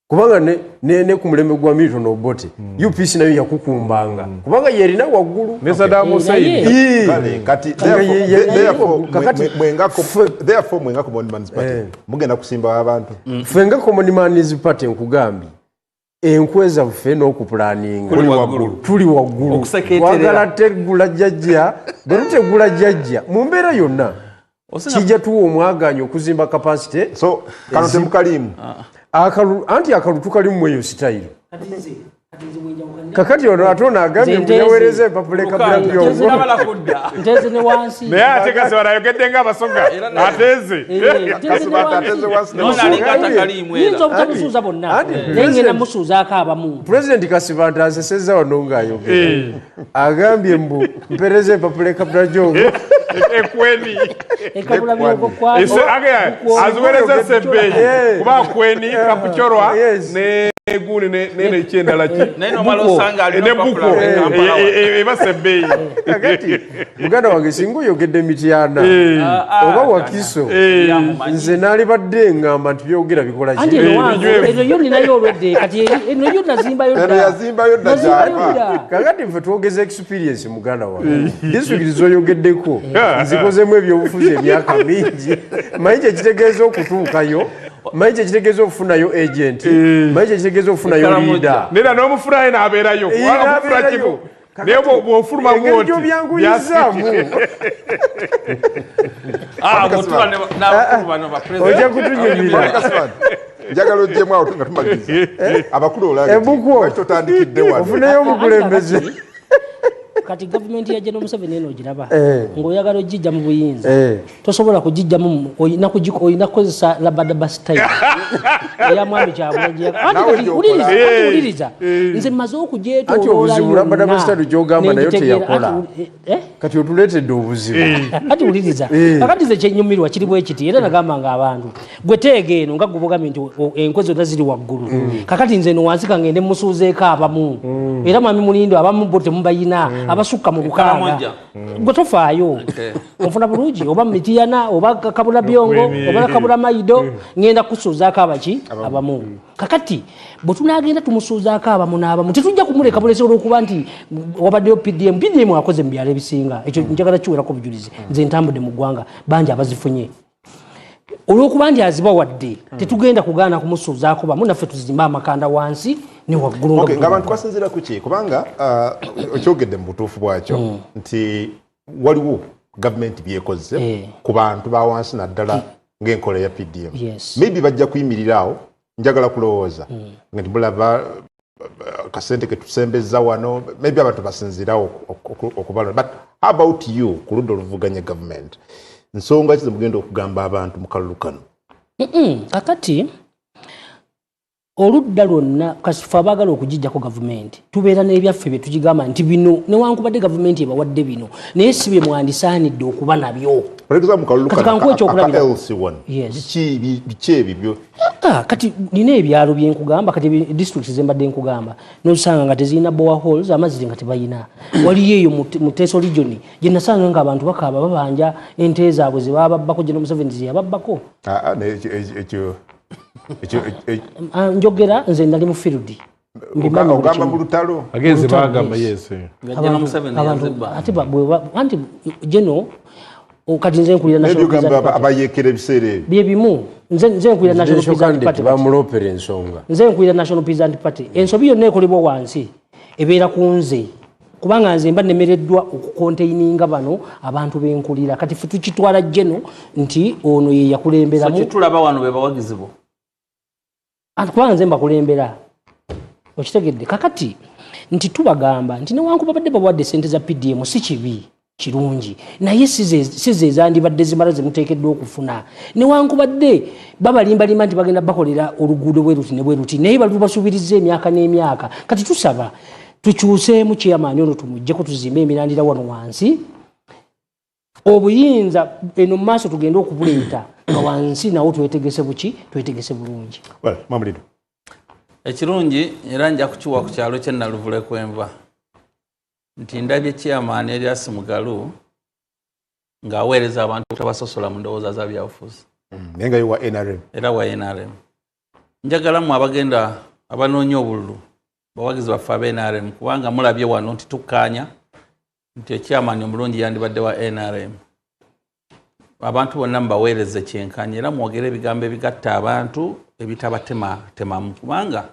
kubanga ne ku mulembe gwa Milton Obote UPC nayo yakukumbanga kubanga yerina waggulu ne Saddam Hussein kati therefore mwenga Common Man's Party mugenda kusimba abantu fenga Common Man's Party nkugambye enkweza ffe n'okupulaninga tuli waggulu wagala tegula jjajja bwerutegula jjajja mu mbeera yonna kijja tuwa omwaganya okuzimba capacity so kano temukalimu anti akalu tukalimu mweyo sitayiro kakati ono atona agambye muyawereze empapula kabula byongo nteze ne wansi naye ate kasi barayogedde ng'abasoga ateze yinza obutamusuuza bonna naye ngenda musuuzaako abamu pulezidenti kasibanta asesezza wano ng'ayogera agambye mbu mpereze empapula kabula gyongo ekweni ekabula byongo aziwereze sebbeyi kuba kweni kakucyorwa eguni nene kyendala ki nebuko eba sebbeyi kakati muganda wange singa oyogedde mityana oba wakiso nze naali badde ŋŋamba nti byogera bikola anti eno yo ninayo olwedde kati eno yo nazimbayo dda kakati ffe twogeza experience muganda wange disitulikiti zoyogeddeko nzikozemu ebyobufuzi emyaka mingi manyi kyekitegeeza okutuukayo manyi kyekitegeeza okufunayo agent manyi kyekitegeeza okufunayo leader nera n'omufunayo n'abeerayo kubanga mufuna kimu naye bw'ofuluma gwoti byanguyizaamu ojja kutunyumira njagala ojjemu awo nga tumaliza abakulu ebuku totandikidde wano ofuneyo omukulembeze kati gavumenti ya General Museveni eno ogiraba ng'oyagala ogijja mu buyinza tosobola kugijjamu oyina kukozesa labadaba style eya mwami kyabuliriza nze mmaze okugyetooloola kati otuleetedde obuzibu kati wuliriza kakati ze kyenyumirwa kiri bwe kiti era nagambanga abantu gwe teega eno nga gubogamye nti enkozi zonna ziri waggulu kakati nze eno wansi kangende musuuzeeko abamu era mwami mulindo abamu bo temubayina abasukka mu lukaaga gwe tofaayo onfuna bulungi oba mitiyana oba kabula byongo oba kabula mayido ngenda kusuuzaako abaki abamu kakati bwe tunaagenda tumusuuzaako abamu n'abamu tetujja kumuleka bulesi olw'okuba nti wabaddeyo PDM akoze mu byalo ebisinga ekyo njagala kiwerako bujulizi nze ntambudde mu ggwanga bangi abazifunye olw'okuba nti azibawadde tetugenda kugaana kumusuuzaako bamu naffe tuzimba amakanda wansi ne waggulu ng'abantu basinziira ku ki kubanga okyogedde mu butuufu bwakyo nti waliwo gavumenti byekoze ku bantu ba wansi naddala ng'enkola ya PDM maybe bajja kuyimirira awo njagala kulowooza nti mulaba kasente ke tusembeza wano maybe abantu basinziirawo okubalona but how about you ku ludda oluvuganya gavumenti nsonga kize mugenda okugamba abantu mu kalulu kano kakati oludda lwonna kasifa abaagala okugijjako gavumenti tubeera n'ebyaffe bye tugigamba nti bino newankubadde gavumenti ebawadde bino naye si bye mwandisaanidde okuba nabyo biki ebibyo kati nina ebyalo byenkugamba kati district zembadde nkugamba nosanga nga tezirina boreholes amazzi nga tebayina waliyo eyo mu Teso region gye nasanga nga abantu bakaaba babanja ente zaabwe ze baba babbako General Museveni ze yababbako njogera nze ndali mu field ogamba mu lutalo agenze bagamba anti General kati nze nkulira abayekera ebiseera ebyo bye bimu nze nkulira National Peasant Party bamulopera ensonga nze nkulira National Peasant Party ensobi yonna ekolebwa wansi ebeera ku nze kubanga nze mba nemereddwa okukonteininga bano abantu benkulira kati ffe tukitwala General nti ono ye yakulemberamu kitulaba wano be bawagizi bo kubanga nze mbakulembera okitegedde kakati nti tubagamba nti newankubadde bawadde sente za PDM si kibi kirungi naye size ezandibadde zimala zemuteekeddwa okufuna newankubadde babalimbalimba nti bagenda bakolera oluguudo bweruti ne bweruti naye balubasuubiriza emyaka n'emyaka kati tusaba tukyuseemu chairman ono tumuggyeko tuzimbe emirandira wano wansi obuyinza eno mu maaso tugenda okubuleeta nga wansi nawo twetegese buki twetegese bulungi Mamulido ekirungi era nja kukiwa ku kyalo kye Naluvule kwenva nti ndabye chairman Elias Mugalu ng'aweereza abantu tabasosola mu ndowooza za byabufuzi naye nga wa NRM era wa NRM njagalamu abagenda abanoonya obululu bawagizi baffe aba NRM kubanga mulabye wano nti tukkaanya nti chairman omulungi yandibadde wa NRM abantu bonna mubaweereze kyenkanya era mwogere ebigambo ebigatta abantu ebitabatemamu kubanga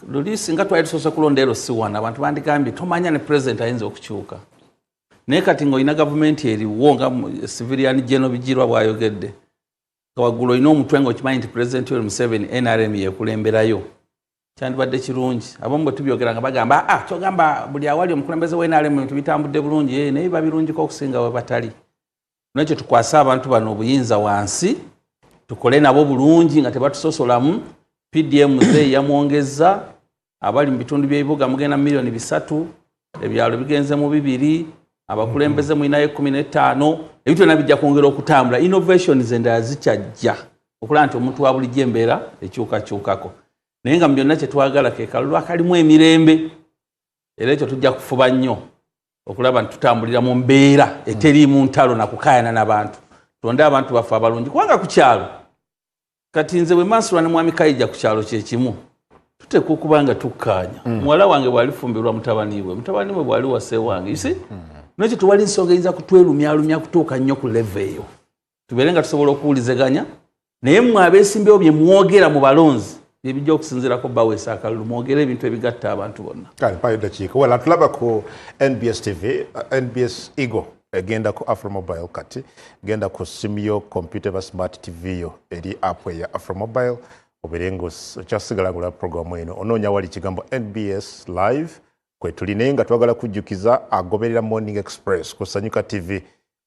luli singa twali tusoose kulonda ero si wana abantu bandigambye tomanya ne president ayinza okukyuka naye kati ng'olina gavumenti eriwo nga civilian general Bijirwa bw'ayogedde nga waggulu olina omutwe ng'okimanyi nti president Yoweri Museveni NRM yekulemberayo kyandibadde kirungi abamu bwe tubyogera nga bagamba kyogamba buli awali omukulembeze wa NRM tubitambudde bulungi naye biba birungiko okusinga we batali nakyo tukwase abantu bano obuyinza wansi tukole nabo bulungi nga tebatusosolamu PDM ze yamwongeza abali mu bitundu by'ebibuga mugenda milioni 3 ebyalo bigenze mu 2 abakulembeze mu 15 ebitwe nabijja kwongera okutambula innovations endala zikyajja okulaba nti omuntu wa bulijjo embeera ekyukakyukako naye nga mu byonna kye twagala ke kalulu akalimu emirembe era ekyo tujja kufuba nnyo okulaba nti tutambulira mu mbeera eteriimu ntalo na kukaayana n'abantu tulonde abantu baffe abalungi kubanga ku kyalo kati nze bwe Mansura ne mwami Kayija ku kyalo kye kimu tuteekwa okuba nga tukkaanya muwala wange bw'alifumbirwa mutabani we bw'ali wase wange isi nakyo tewali nsonga eyinza kutwerumyalumya kutuuka nnyo ku leve eyo tubeere nga tusobola okuwulizaganya naye mmwe abeesimbewo bye mwogera mu balonzi byebijja okusinziirako baweesa akalulu mwogere ebintu ebigatta abantu bonna kale mpayo eddakiika wala tulaba ku NBS TV NBS Eagle egenda ku Afromobile kati genda ku simu yo computer ba smart TV yo eri app ya Afromobile oberengo okyasigala gula programu eno onoonya wali kigambo NBS live kwe tuli naye nga twagala kujjukiza agoberera Morning Express ku Sanyuka TV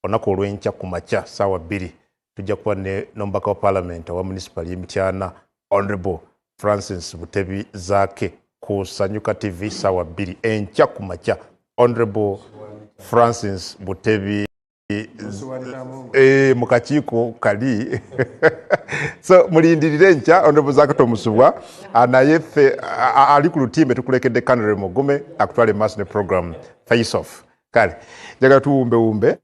onako olw'enkya ku makya ssaawa 2 tujja kuba ne n'omubaka wa parliament wa municipal y'Emityana Honorable Francis Butebi Zaake ku Sanyuka TV ssaawa 2 enkya ku makya Honorable Francis Butebi mu kakiiko kali so mulindirire enkya Honorable Zaake Tomusubwa naye ffe ali ku lutimbe tukulekedde Kanere Mugume akutwale maaso ne program face off kale njagala tuwumbewumbe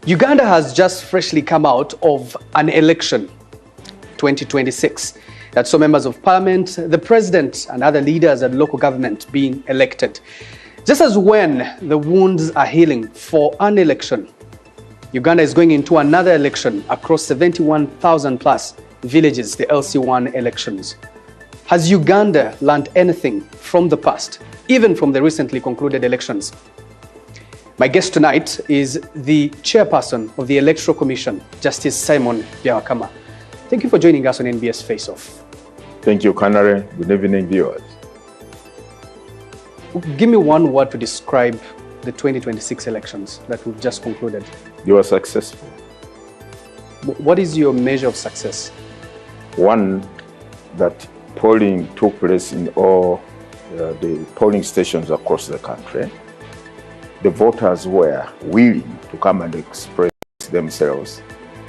Uganda has just freshly come out of an election, 2026, that saw members of parliament, the president, and other leaders at local government being elected. Just as when the wounds are healing for an election, Uganda is going into another election across 71,000 plus villages, the LC1 elections. Has Uganda learned anything from the past, even from the recently concluded elections? My guest tonight is the chairperson of the Electoral Commission, Justice Simon Byawakama. Thank you for joining us on NBS Face Off. Thank you, Kanare. Good evening, viewers. Give me one word to describe the 2026 elections that we've just concluded. They were successful. What is your measure of success? One, that polling took place in all the polling stations across the country. The voters were willing to come and express themselves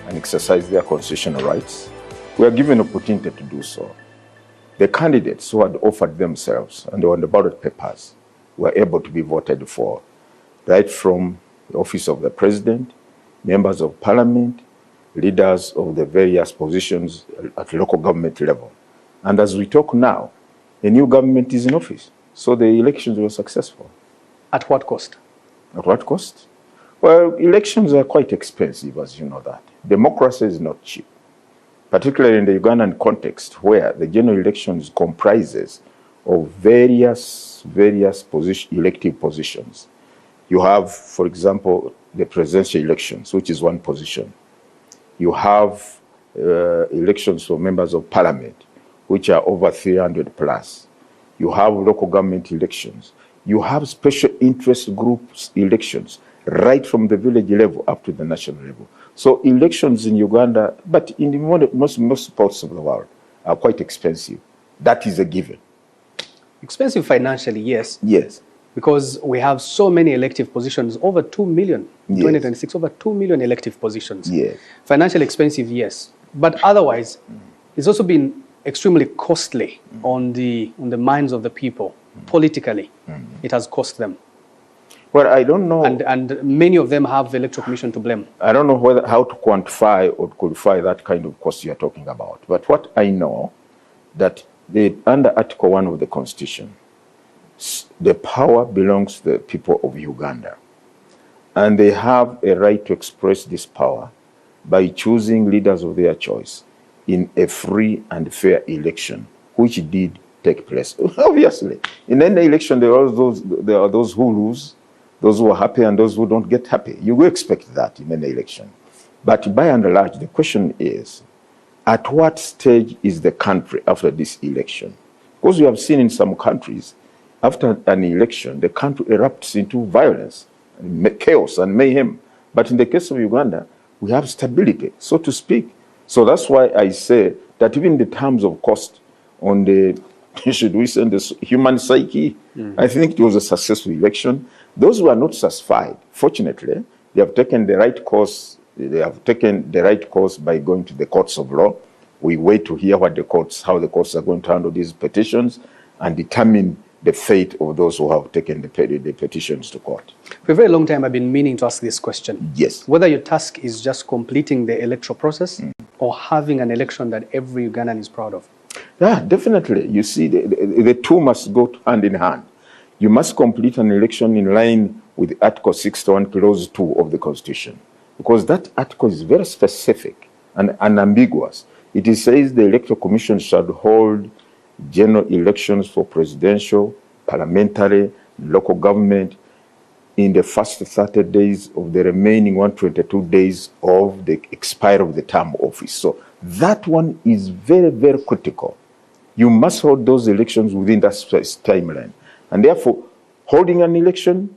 and exercise their constitutional rights. We are given an opportunity to do so. The candidates who had offered themselves and on the ballot papers were able to be voted for, right from the office of the president, members of parliament, leaders of the various positions at local government level. And as we talk now, a new government is in office. So the elections were successful. At what cost? At what cost? Well, elections are quite expensive, as you know that. Democracy is not cheap, particularly in the Ugandan context, where the general elections comprises of various elective positions. You have, for example, the presidential elections, which is one position. You have elections for members of parliament, which are over 300 plus. You have local government elections. You have special interest groups elections, right from the village level up to the national level. So elections in Uganda, but in the most parts of the world, are quite expensive. That is a given. Expensive financially, yes. Yes. Because we have so many elective positions, over 2 million in Yes. 2026, over 2 million elective positions. Yes. Financially expensive, yes. But otherwise, it's also been extremely costly on the minds of the people. Politically, it has cost them. Well, I don't know. And many of them have the Electoral Commission to blame. I don't know how to quantify or qualify that kind of cost you're talking about. But what I know, that under Article 1 of the Constitution, the power belongs to the people of Uganda. And they have a right to express this power by choosing leaders of their choice in a free and fair election, which did take place. Obviously, in any election, there are those who lose, those who are happy, and those who don't get happy. You will expect that in any election. But by and large, the question is, at what stage is the country after this election? Because we have seen in some countries, after an election, the country erupts into violence, chaos, and mayhem. But in the case of Uganda, we have stability, so to speak. So that's why I say that even in the terms of cost on the, should we say, the human psyche, I think it was a successful election. Those who are not satisfied, fortunately, they have taken the right course. They have taken the right course by going to the courts of law. We wait to hear how the courts are going to handle these petitions and determine the fate of those who have taken the petitions to court. For a very long time, I've been meaning to ask this question. Yes. Whether your task is just completing the electoral process or having an election that every Ugandan is proud of. Yeah, definitely. You see, the two must go hand in hand. You must complete an election in line with Article 61, Clause 2 of the Constitution, because that article is very specific and unambiguous. It says the Electoral Commission shall hold general elections for presidential, parliamentary, local government in the first 30 days of the remaining 122 days of the expiry of the term of office. So that one is very, very critical. You must hold those elections within that timeline. And therefore, holding an election,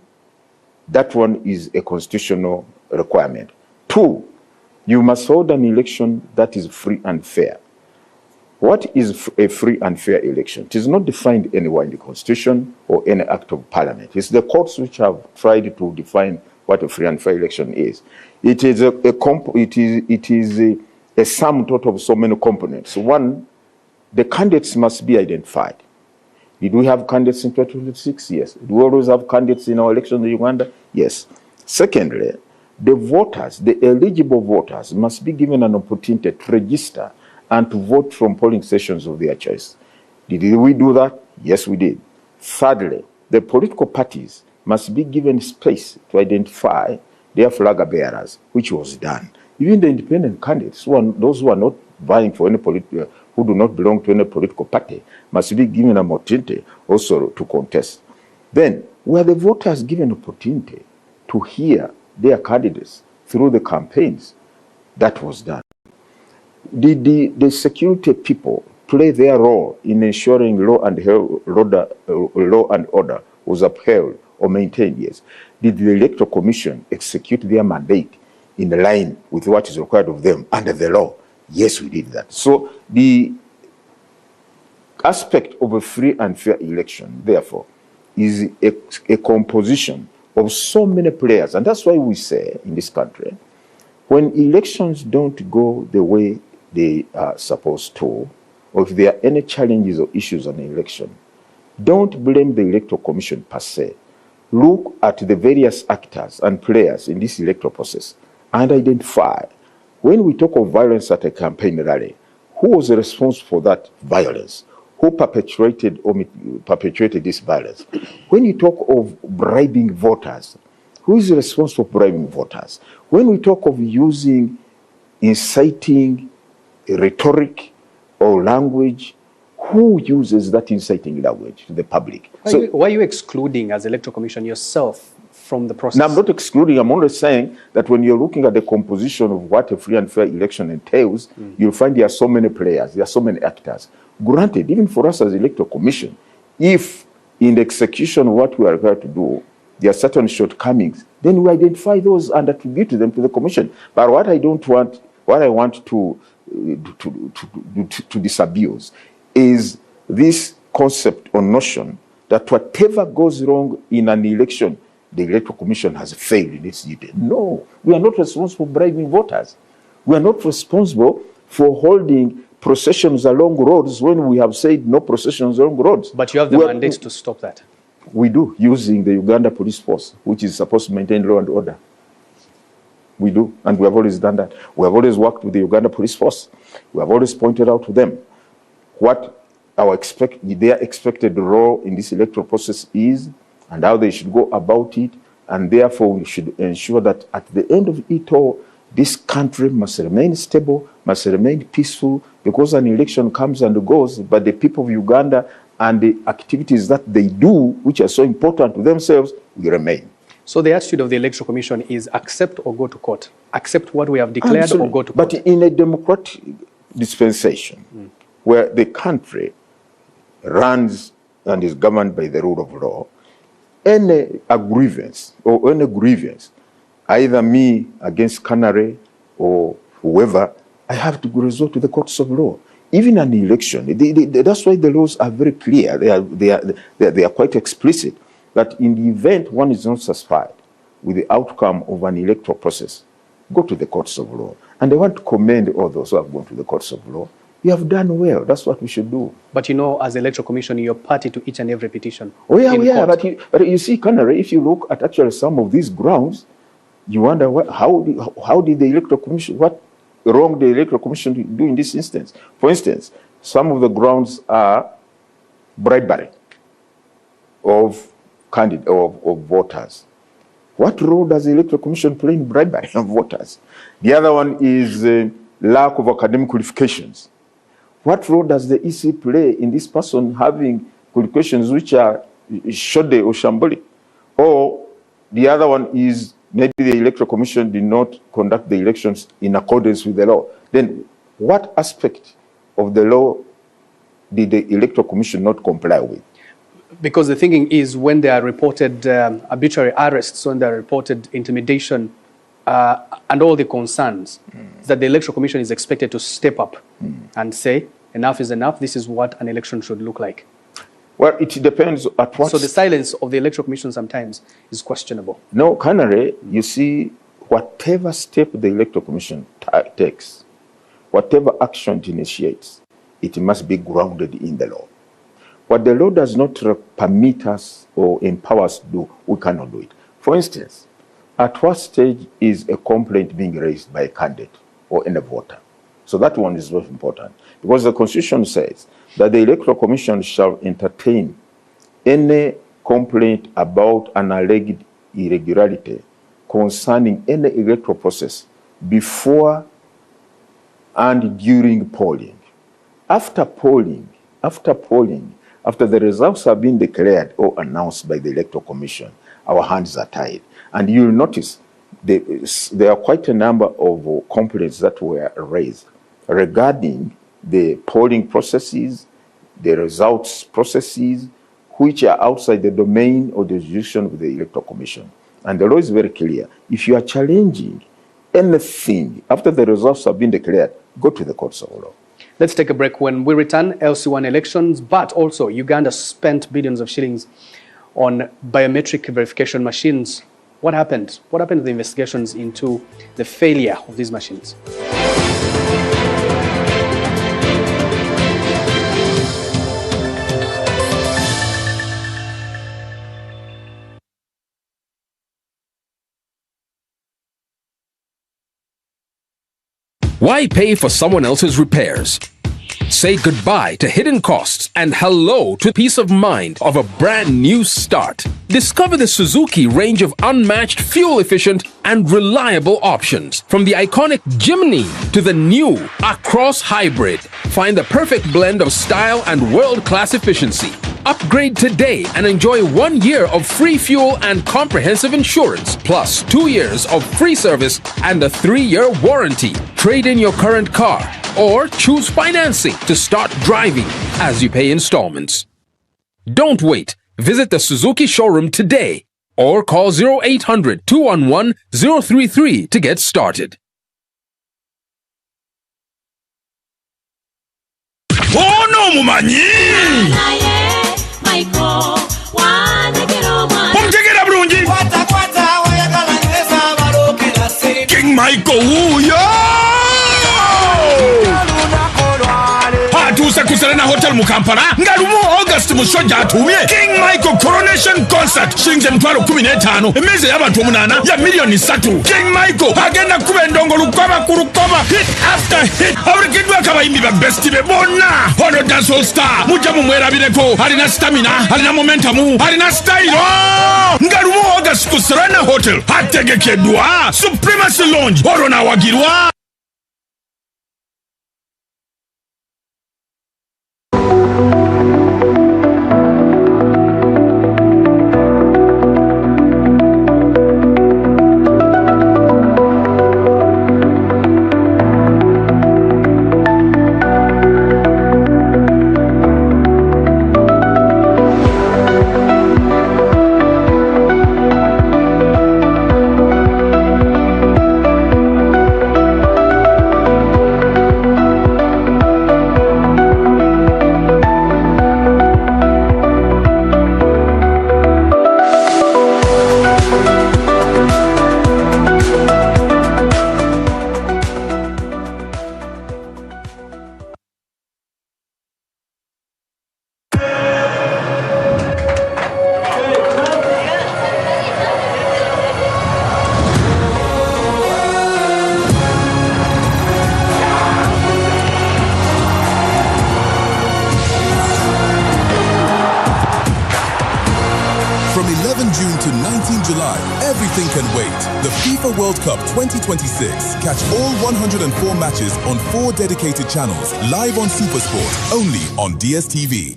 that one is a constitutional requirement. 2, you must hold an election that is free and fair. What is a free and fair election? It is not defined anywhere in the Constitution or any act of Parliament. It's the courts which have tried to define what a free and fair election is. It is a sum total of so many components. One, the candidates must be identified. Did we have candidates in 2026? Yes. Do we always have candidates in our elections in Uganda? Yes. Secondly, the voters, the eligible voters, must be given an opportunity to register and to vote from polling stations of their choice. Did we do that? Yes, we did. Thirdly, the political parties must be given space to identify their flag bearers, which was done. Even the independent candidates, those who are not vying for any who do not belong to any political party, must be given an opportunity also to contest. Then, were the voters given opportunity to hear their candidates through the campaigns? That was done. Did the security people play their role in ensuring law and order was upheld or maintained? Yes. Did the Electoral Commission execute their mandate in line with what is required of them under the law? Yes, we did that. So the aspect of a free and fair election, therefore, is a composition of so many players. And that's why we say in this country, when elections don't go the way they are supposed to, or if there are any challenges or issues on the election, don't blame the Electoral Commission per se. Look at the various actors and players in this electoral process and identify, when we talk of violence at a campaign rally, who was responsible for that violence? who perpetrated this violence. When you talk of bribing voters, who is responsible for bribing voters? When we talk of using inciting rhetoric or language, who uses that inciting language to the public? Why are you excluding, as Electoral Commission, yourself from the process? Now, I'm not excluding. I'm only saying that when you're looking at the composition of what a free and fair election entails, you'll find there are so many players, there are so many actors. Granted, even for us as Electoral Commission, if in the execution of what we are required to do, there are certain shortcomings, then we identify those and attribute them to the Commission. But what I want to disabuse is this concept or notion that whatever goes wrong in an election, the Electoral Commission has failed in its duty. No, we are not responsible for bribing voters. We are not responsible for holding processions along roads when we have said no processions along roads. But you have the mandate to stop that. We do, using the Uganda Police Force, which is supposed to maintain law and order. We do, and we have always done that. We have always worked with the Uganda Police Force. We have always pointed out to them what their expected role in this electoral process is and how they should go about it, and therefore we should ensure that at the end of it all, this country must remain stable, must remain peaceful, because an election comes and goes, but the people of Uganda and the activities that they do, which are so important to themselves, will remain. So the attitude of the Electoral Commission is accept or go to court. Accept what we have declared. Absolutely. Or go to court. But in a democratic dispensation, where the country runs and is governed by the rule of law, any grievance, either me against Canary or whoever, I have to resort to the courts of law. Even an election, that's why the laws are very clear. They are quite explicit that in the event one is not satisfied with the outcome of an electoral process, go to the courts of law. And I want to commend all those who have gone to the courts of law. You have done well. That's what we should do. But you know, as Electoral Commission, you're party to each and every petition. Oh yeah, but you see, Canary, if you look at actually some of these grounds, you wonder how did the Electoral Commission, what wrong the Electoral Commission do in this instance? For instance, some of the grounds are bribery of voters. What role does the Electoral Commission play in bribery of voters? The other one is lack of academic qualifications. What role does the EC play in this person having qualifications which are shoddy or shambolic? Or the other one is maybe the Electoral Commission did not conduct the elections in accordance with the law. Then what aspect of the law did the Electoral Commission not comply with? Because the thinking is when there are reported arbitrary arrests, when there are reported intimidation and all the concerns, that the Electoral Commission is expected to step up and say, enough is enough, this is what an election should look like. Well, it depends at what... So the silence of the Electoral Commission sometimes is questionable. No, Canary, you see, whatever step the Electoral Commission takes, whatever action it initiates, it must be grounded in the law. What the law does not permit us or empower us to do, we cannot do it. For instance, at what stage is a complaint being raised by a candidate or any voter? So that one is very important, because the Constitution says that the Electoral Commission shall entertain any complaint about an alleged irregularity concerning any electoral process before and during polling. After polling, after the results have been declared or announced by the Electoral Commission, our hands are tied. And you'll notice there are quite a number of complaints that were raised regarding the polling processes, the results processes, which are outside the domain or the jurisdiction of the Electoral Commission. And the law is very clear. If you are challenging anything after the results have been declared, go to the courts of law. Let's take a break. When we return, LC1 elections, but also Uganda spent billions of shillings on biometric verification machines. What happened? What happened to the investigations into the failure of these machines? Why pay for someone else's repairs? Say goodbye to hidden costs and hello to peace of mind of a brand new start. Discover the Suzuki range of unmatched, fuel-efficient and reliable options. From the iconic Jimny to the new Across Hybrid. Find the perfect blend of style and world-class efficiency. Upgrade today and enjoy 1 year of free fuel and comprehensive insurance, plus 2 years of free service and a 3-year warranty. Trade in your current car or choose financing to start driving as you pay installments. Don't wait. Visit the Suzuki showroom today or call 0800-211-033 to get started. Oh no, mumanyi! Omtegera bulungi! King Michael wuyo! Atuuse ku Serena Hotel mu Kampala nga lumu August musojja atumye King Michael Coronation Concert shinze mutwalo 15 emeze y'abantu 8 ya milioni 3. King Michael agenda kuba endongo lukoba ku lukoba hit after hit abulekidwa akabayimbi ba best be bonna ono dancehall star mujja mu mwerabireko alina stamina alina momentum alina style nga lumu August ku Serena Hotel ategekedwa Supremacy Lounge orona wagirwa. From 11 June to 19 July, everything can wait. The FIFA World Cup 2026. Catch all 104 matches on 4 dedicated channels, live on SuperSport, only on DSTV.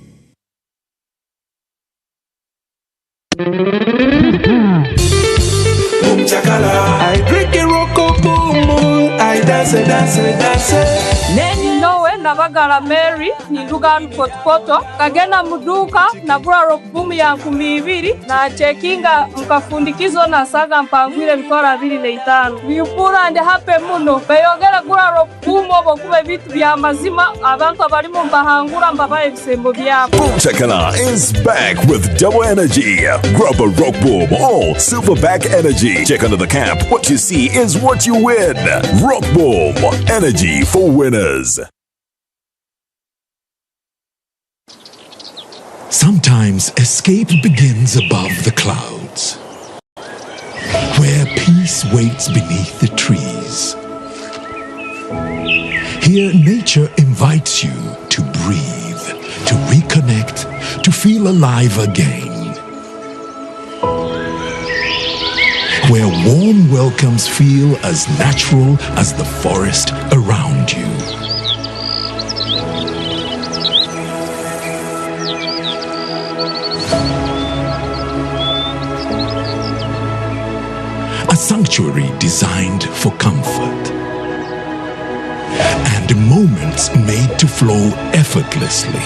Boom chakala, I break a rock boom boom, I dance. Nowe nabagala Mary ninduga poto kagenda muduka nagula robumu ya 200 na chekinga mkafundikizo na saga mpangwire bikora 25 bipura ndi hape muno bayogera gula robumu obokube bitu bya mazima abantu abalimo mbahangura mbabaye bisembo byabo. Boom Chakala is back with double energy. Grab a rock boom or silverback energy. Check under the cap. What you see is what you win. Rock boom, energy for winners. Sometimes escape begins above the clouds, where peace waits beneath the trees. Here, nature invites you to breathe, to reconnect, to feel alive again. Where warm welcomes feel as natural as the forest around you. A sanctuary designed for comfort and moments made to flow effortlessly.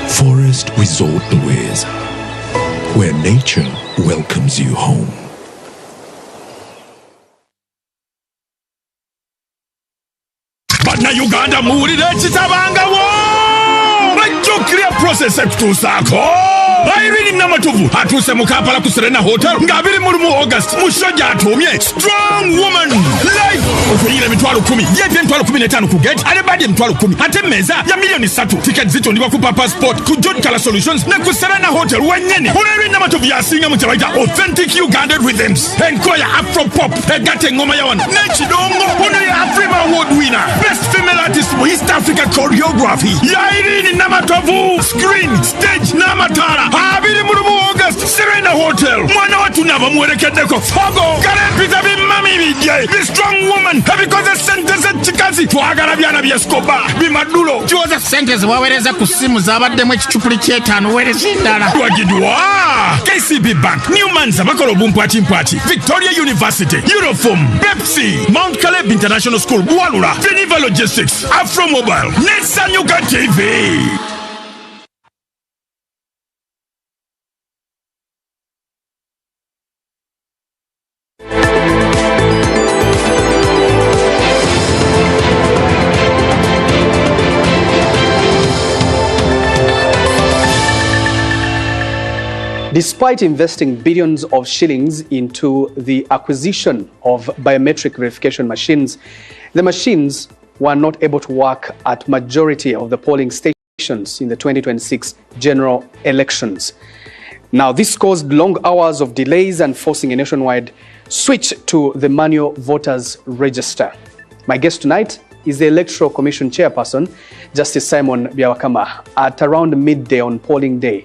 Forest Resort Louise, where nature welcomes you home. Uganda muwulire kitabanga wo clear process ekutuusaako Irene Namatovu atuuse mu Kampala ku Serena Hotel nga 2 mu August musajja atumye strong woman live okuyira emitwalo 10 yedde emitwalo 15 ku gate ale badi emitwalo 10 ate meza ya milioni 3 ticket zitondibwa ku Papa Sport ku John Kala Solutions ne ku Serena Hotel wennyene Irene Namatovu yasinga mu kyabaita authentic Ugandan rhythms enkoya Afro pop egate ngoma ya wano n'ekidongo ono ya Afrima Award winner best female artist mu East Africa choreography ya Irene Namatovu screen stage n'amatala 2 mu August Serena Hotel mwana watu naba mwerekeddeko fogo kalempita bimami bijje the strong woman ebikoze sente z'ekikazi twagala byana byeskoba bimadulo kyoza sente ziwawereza ku simu zabaddemu ekicupuli ky'etaano wereza endala twagidwa KCB Bank Newmans abakola obumpwati Victoria University Euroform Pepsi Mount Caleb International School Bualula Geneva Logistics Afro Mobile Nesanyuka TV. Despite investing billions of shillings into the acquisition of biometric verification machines, the machines were not able to work at majority of the polling stations in the 2026 general elections. Now, this caused long hours of delays and forcing a nationwide switch to the manual voters register. My guest tonight is the Electoral Commission Chairperson, Justice Simon Byawakama, at around midday on polling day.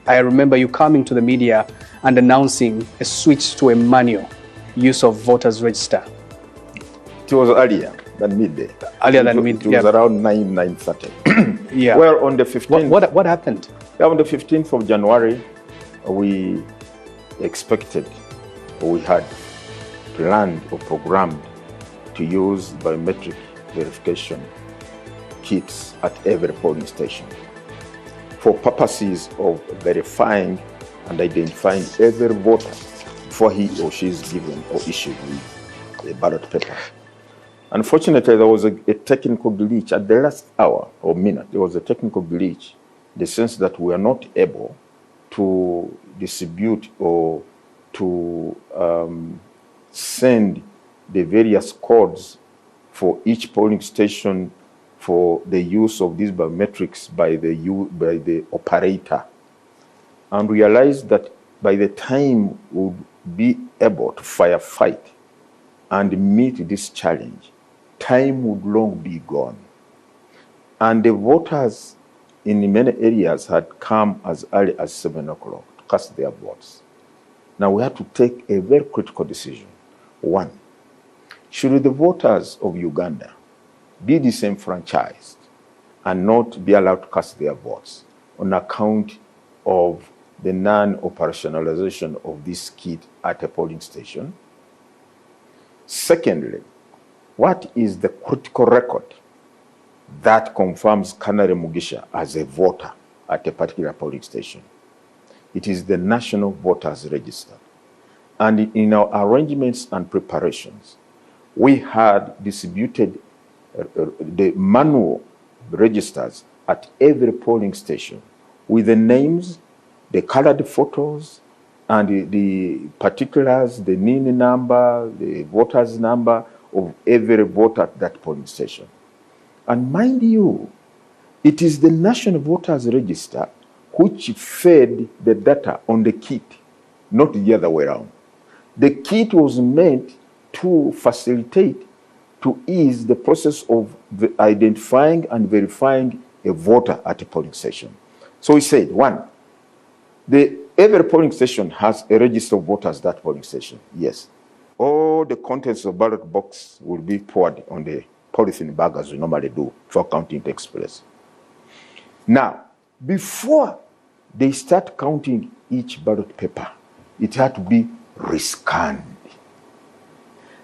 I remember you coming to the media and announcing a switch to a manual use of voters register. It was earlier than midday. Earlier than midday. It was around 9:30. Yeah. Well, on the 15th. What happened? Yeah, on the 15th of January, we expected, or we had planned or programmed to use biometric verification kits at every polling station for purposes of verifying and identifying every voter before he or she is given or issued with a ballot paper. Unfortunately, there was a technical glitch at the last hour or minute. There was a technical glitch in the sense that we are not able to distribute or to send the various codes for each polling station for the use of these biometrics by the operator, and realized that by the time we would be able to firefight and meet this challenge, time would long be gone. And the voters in many areas had come as early as 7 o'clock to cast their votes. Now we had to take a very critical decision. One, should the voters of Uganda be disenfranchised and not be allowed to cast their votes on account of the non-operationalization of this kit at a polling station? Secondly, what is the critical record that confirms Kanare Mugisha as a voter at a particular polling station? It is the National Voters Register. And in our arrangements and preparations, we had distributed the manual registers at every polling station with the names, the colored photos, and the particulars, the NIN number, the voter's number of every voter at that polling station. And mind you, it is the National Voters Register which fed the data on the kit, not the other way around. The kit was meant to facilitate, to ease the process of identifying and verifying a voter at a polling station. So we said, one, every polling station has a register of voters at that polling station. Yes. All the contents of ballot box will be poured on the polythene bag as we normally do before counting takes place. Now, before they start counting each ballot paper, it had to be rescanned.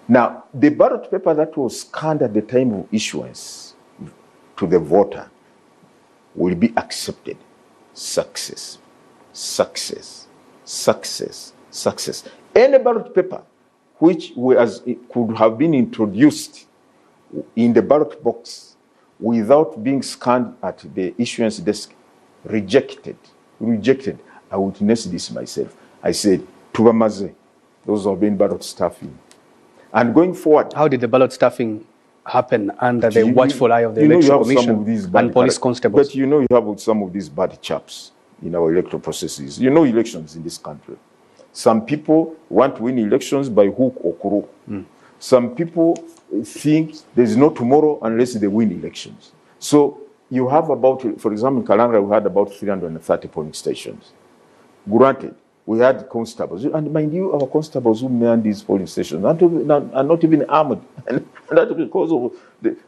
Now, the ballot paper that was scanned at the time of issuance to the voter will be accepted. Success, success, success, success. Any ballot paper which could have been introduced in the ballot box without being scanned at the issuance desk, rejected. I witnessed this myself. I said, Tubamaze, those have been ballot stuffing. And going forward... How did the ballot stuffing happen under the watchful eye of the Election Commission and police constables? But you have some of these bad chaps in our electoral processes. Elections in this country. Some people want to win elections by hook or crook. Some people think there's no tomorrow unless they win elections. So you have about, for example, in Kalanga, we had about 330 polling stations. Granted, we had constables. And mind you, our constables who man these polling stations are not even armed. And that's because of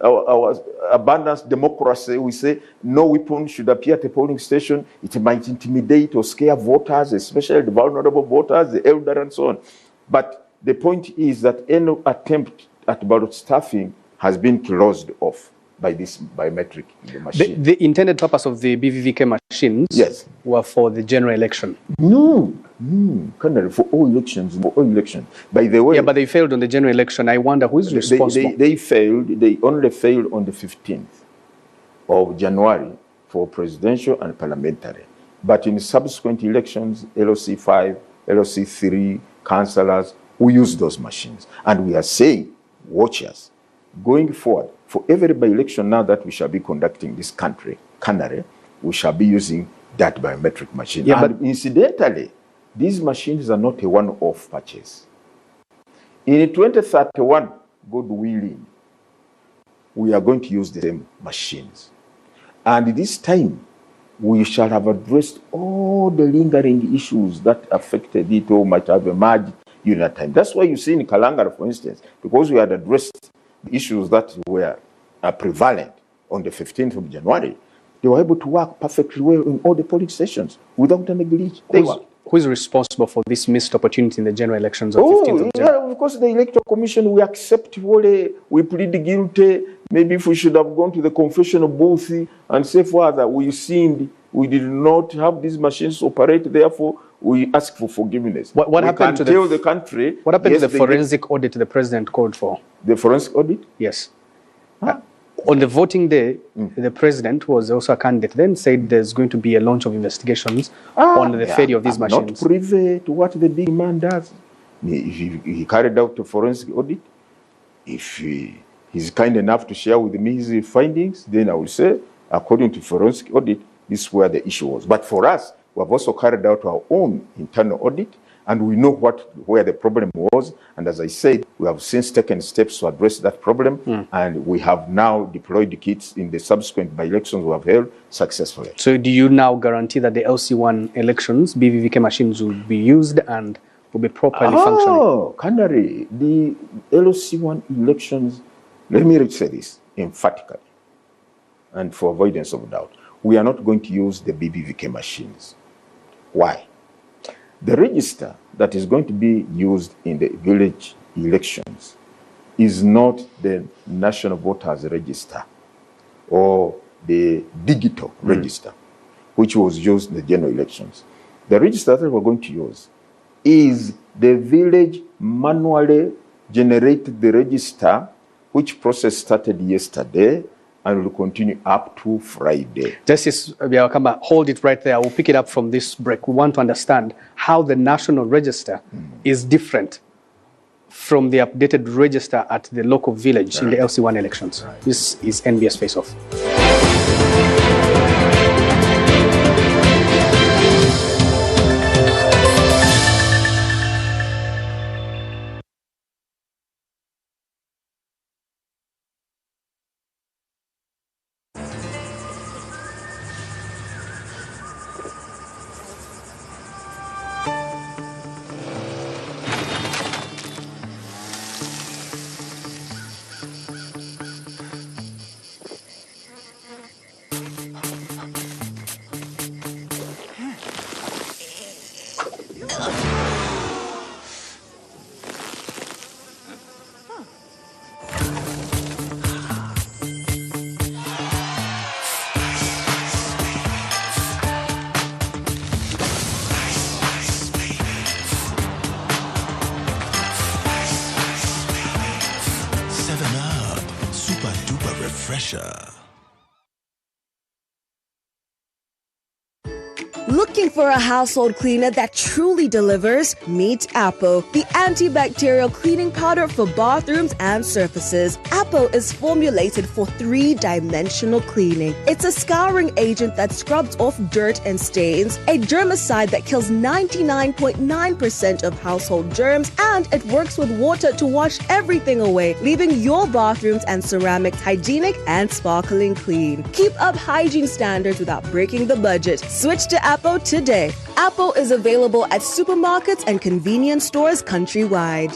our abundance democracy. We say no weapon should appear at a polling station. It might intimidate or scare voters, especially the vulnerable voters, the elder and so on. But the point is that any attempt at ballot stuffing has been closed off by this biometric machine. The intended purpose of the BVVK machines were for the general election. No, for all elections, By the way... Yeah, but they failed on the general election. I wonder who is responsible. They only failed on the 15th of January for presidential and parliamentary. But in subsequent elections, LOC 5, LOC 3, councillors, we use those machines. And we are saying, watch us, going forward, for every by-election now that we shall be conducting this country, we shall be using that biometric machine. Yeah, but incidentally, these machines are not a one-off purchase. In 2031, God willing, we are going to use the same machines. And this time, we shall have addressed all the lingering issues that affected it or might have emerged during that time. That's why you see in Kalangara, for instance, because we had addressed issues that were prevalent on the 15th of January, they were able to work perfectly well in all the polling stations without any glitch. Who is responsible for this missed opportunity in the general elections of 15th of January? Of course, the Electoral Commission, we accept we plead guilty. Maybe if we should have gone to the confessional booth and say, Father, we sinned, we did not have these machines operate, therefore we ask for forgiveness. What happened to the country? What happened to the forensic audit the president called for? The forensic audit? Yes. On the voting day, the president, who was also a candidate, then said there's going to be a launch of investigations on the failure of these machines. Not privy to what the big man does. He carried out a forensic audit. If he's kind enough to share with me his findings, then I will say, according to forensic audit, this is where the issue was. But for us, we have also carried out our own internal audit, and we know where the problem was. And as I said, we have since taken steps to address that problem, and we have now deployed the kits in the subsequent by-elections we have held successfully. So do you now guarantee that the LC1 elections, BVVK machines will be used and will be properly functioning? Oh, Canary, the LC1 elections, let me say this emphatically, and for avoidance of doubt, we are not going to use the BVVK machines. Why? The register that is going to be used in the village elections is not the National Voters Register or the digital register, which was used in the general elections. The register that we're going to use is the village manually generated the register, which process started yesterday and will continue up to Friday. Justice Biawakamba, hold it right there. We'll pick it up from this break. We want to understand how the National Register is different from the updated register at the local village in the LC1 elections. This is NBS Face Off. Super duper refresher. Looking for a household cleaner that truly delivers? Meet Appo, the antibacterial cleaning powder for bathrooms and surfaces. Appo is formulated for 3-dimensional cleaning. It's a scouring agent that scrubs off dirt and stains, a germicide that kills 99.9% of household germs, and it works with water to wash everything away, leaving your bathrooms and ceramics hygienic and sparkling clean. Keep up hygiene standards without breaking the budget. Switch to Appo today. Appo is available at supermarkets and convenience stores countrywide.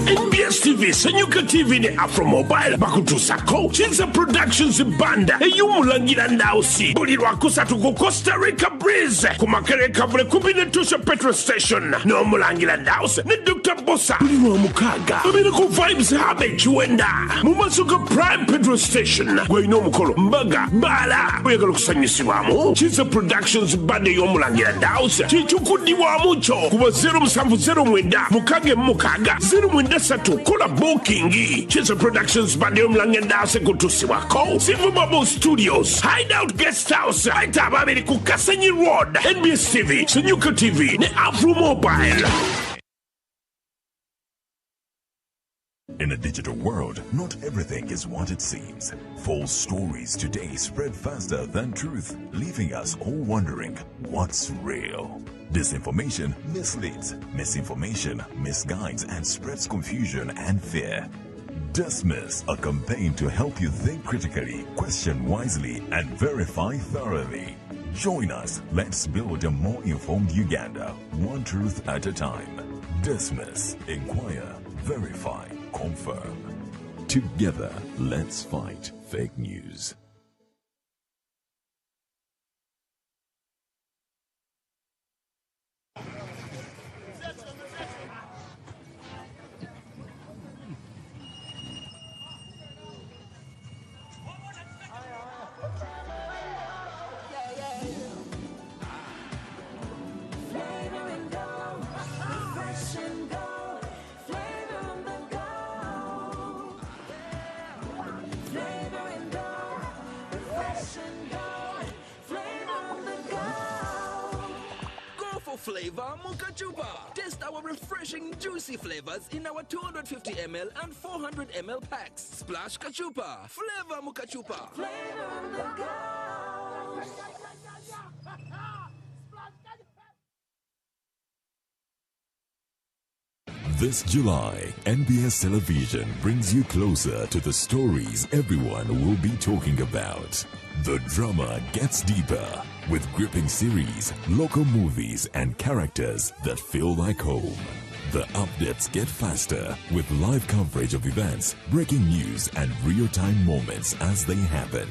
NBS TV, Sanyuka TV ne Afro Mobile bakutusako Chinza Productions banda eyumulangira nausi buli lwakusatu ku Costa Rica Breeze kumakereka vule kubinetusha petrol station n'omulangira nausi ne Dr. Bossa buli lwamukaga babiri ku Vibes Habe Chiwenda mumasuka Prime petrol station gweyina omukolo mbaga mbala oyagala okusanyusibwamu Chinza Productions banda ey'omulangira nausi kikyukudibwamu kyo kuba 0709 mukage mukaga 0 kola booking Chinza Productions bande omulangenda se kutusibwako Silver Bubble Studios Hideout Guest House aita babiri ku Kasenyi Road NBS TV Sanyuka TV ne Afro Mobile. In a digital world, not everything is what it seems. False stories today spread faster than truth, leaving us all wondering what's real. Disinformation misleads, misinformation misguides and spreads confusion and fear. Dismiss, a campaign to help you think critically, question wisely, and verify thoroughly. Join us. Let's build a more informed Uganda, one truth at a time. Dismiss, inquire, verify, confirm. Together, let's fight fake news. Flavor Mukachupa. Test our refreshing, juicy flavors in our 250 ml and 400 ml packs. Splash Kachupa. Flavor Mukachupa. This July, NBS Television brings you closer to the stories everyone will be talking about. The drama gets deeper with gripping series, local movies, and characters that feel like home. The updates get faster with live coverage of events, breaking news, and real-time moments as they happen.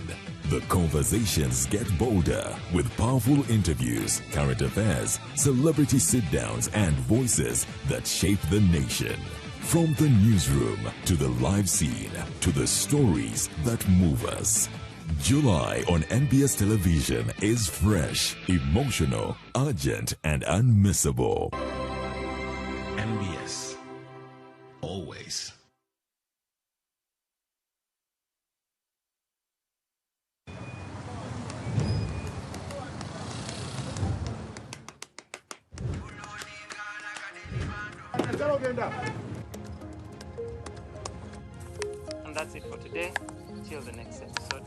The conversations get bolder with powerful interviews, current affairs, celebrity sit-downs, and voices that shape the nation. From the newsroom to the live scene to the stories that move us. July on NBS Television is fresh, emotional, urgent, and unmissable. NBS. Always. And that's it for today. Till the next episode.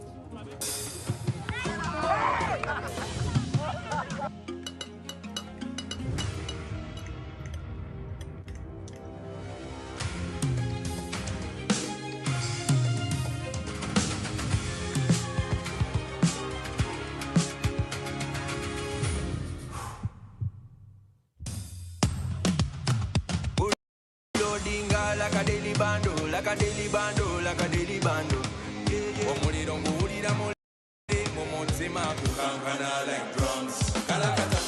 Like a daily bando, like a daily bando, like a daily bando. Omuliro nguwulira muli mumutima kukankana like drums. Kalakata,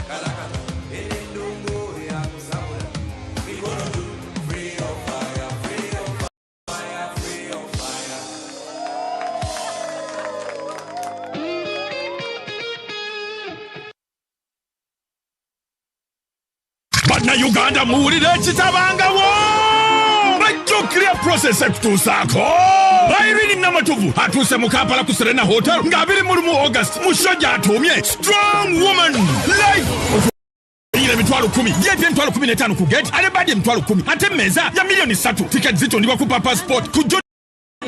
kalakata, endungu ya kusabula. We gonna do free on fire, free on fire, free on fire. Bana Uganda muwulire kitabanga wo! Clear process ekutuusaako Irene Namatovu atuuse mu Kampala ku Serena Hotel nga 21 August musajja atuumye strong woman life ile mitwalo 10 ye mitwalo 15 ku gate ale badi mitwalo 10 ate meza ya milioni 3 tickets zitondibwa ku passport ku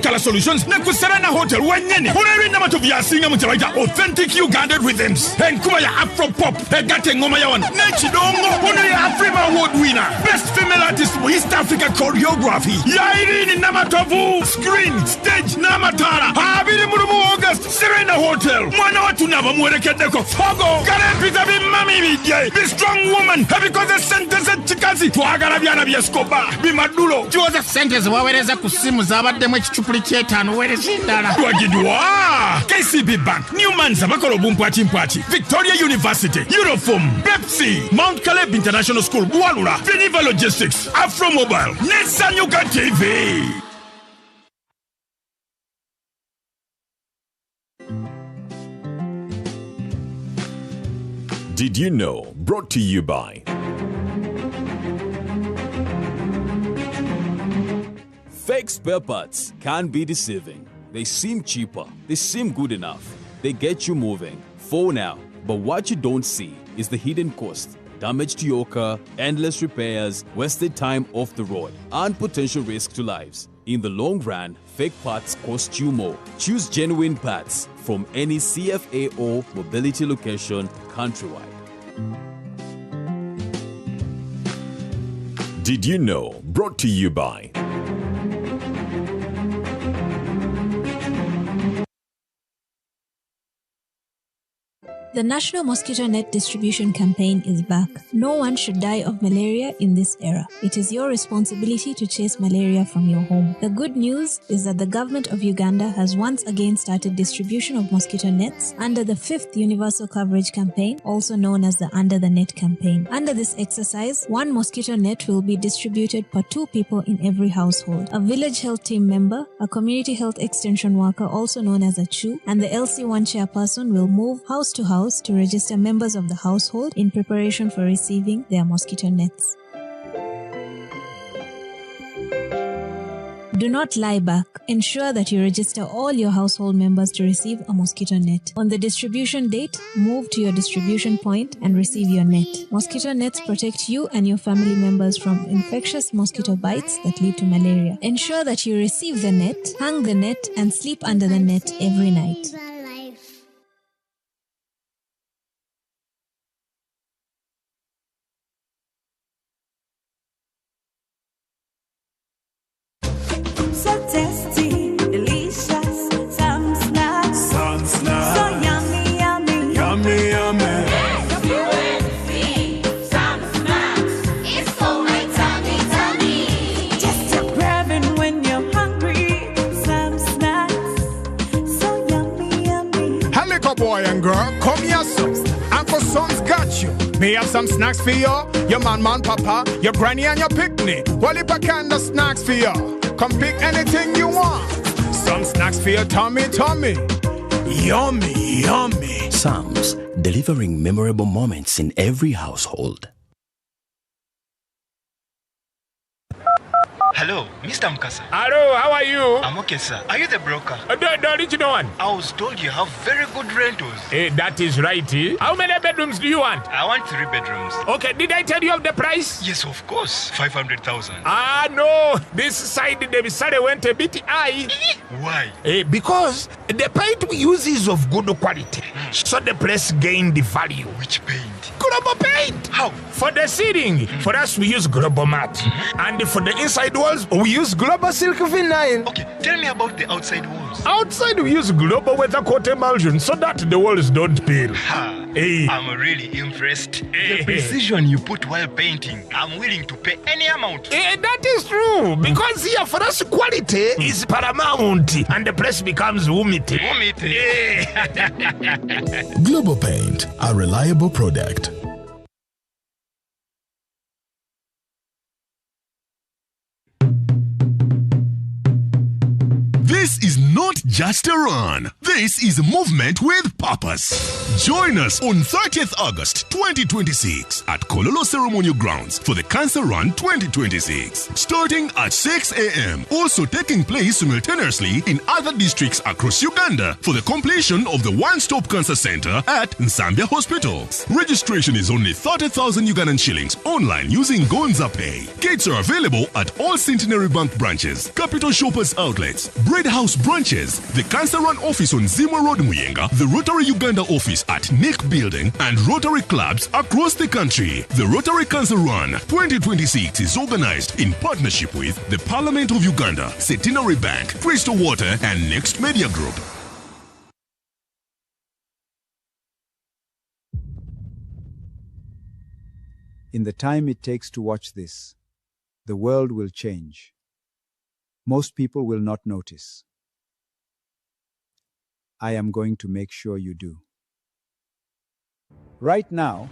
Kala Solutions na ku Serena Hotel wanyene Irene Namatovu yasinga mu kyabaita authentic Ugandan rhythms enkuba ya Afro pop egate ngoma ya wana n'ekidongo ono ya Afrima Award winner best female artist mu East Africa choreography ya Irene Namatovu screen stage n'amatara 21 August Serena Hotel mwana watu naba muwerekeddeko fogo galepita bimami bijje be strong woman because sentence chikazi twagala byana byeskoba bimadulo Joseph sentence wawereza ku simu zabaddemu ekicupa KCB Bank, Newman's Bakolo Bumpati Mpati, Victoria University, Euroform, Pepsi, Mount Caleb International School, Bualura, Veniva Logistics, Afro Mobile, Nesanyuka TV. Did you know? Brought to you by Fake spare parts can be deceiving. They seem cheaper, they seem good enough, they get you moving for now. But what you don't see is the hidden cost. Damage to your car, endless repairs, wasted time off the road, and potential risk to lives. In the long run, fake parts cost you more. Choose genuine parts from any CFA or mobility location countrywide. Did you know? Brought to you by The National Mosquito Net Distribution Campaign is back. No one should die of malaria in this era. It is your responsibility to chase malaria from your home. The good news is that the government of Uganda has once again started distribution of mosquito nets under the 5th Universal Coverage Campaign, also known as the Under the Net campaign. Under this exercise, 1 mosquito net will be distributed per 2 people in every household. A village health team member, a community health extension worker, also known as a CHU, and the LC1 chairperson will move house to house to register members of the household in preparation for receiving their mosquito nets. Do not lie back. Ensure that you register all your household members to receive a mosquito net. On the distribution date, move to your distribution point and receive your net. Mosquito nets protect you and your family members from infectious mosquito bites that lead to malaria. Ensure that you receive the net, hang the net, and sleep under the net every night. So tasty, delicious, some snacks. Some snacks. So yummy, yummy. Yummy, yummy. Some snacks. It's so my tummy, tummy. Just a grabbing when you're hungry. Some snacks. So yummy, yummy. Hello, boy and girl, come here, son. Uncle Son's got you. Me have some snacks for you. Your man, papa, your granny and your picnic. Well, if I can, the snacks for you. Come pick anything you want. Some snacks for your tummy. Yummy, yummy. Sam's, delivering memorable moments in every household. Hello, Mr. Mukasa. Hello, how are you? I'm okay, sir. Are you the broker? The original one. I was told you have very good rentals. That is right. How many bedrooms do you want? I want 3 bedrooms. Okay, did I tell you of the price? Yes, of course. 500,000. No. This side, the salary went a bit high. Why? Because the paint we use is of good quality. So the place gained the value. Which paint? Global paint. How? For the ceiling, for us we use Global Mat. And for the inside walls, we use Global Silk Vinyl. Okay, tell me about the outside walls. Outside we use Global Weather Coat Emulsion so that the walls don't peel. I'm really impressed. The precision you put while painting, I'm willing to pay any amount. That is true, because here for us quality is paramount and the place becomes humidity. Global Paint, a reliable product. This is not just a run. This is a movement with purpose. Join us on 30th August 2026 at Kololo Ceremonial Grounds for the Cancer Run 2026, starting at 6 a.m. Also taking place simultaneously in other districts across Uganda for the completion of the One-Stop Cancer Center at Nsambya Hospital. Registration is only 30,000 Ugandan shillings online using Gonza Pay. Gates are available at all Centenary Bank branches, Capital Shoppers outlets, Bread House branches, the Cancer Run office on Zimwa Road, Muyenga, the Rotary Uganda office at Nick Building, and Rotary clubs across the country. The Rotary Cancer Run 2026 is organized in partnership with the Parliament of Uganda, Centenary Bank, Crystal Water, and Next Media Group. In the time it takes to watch this, the world will change. Most people will not notice. I am going to make sure you do. Right now,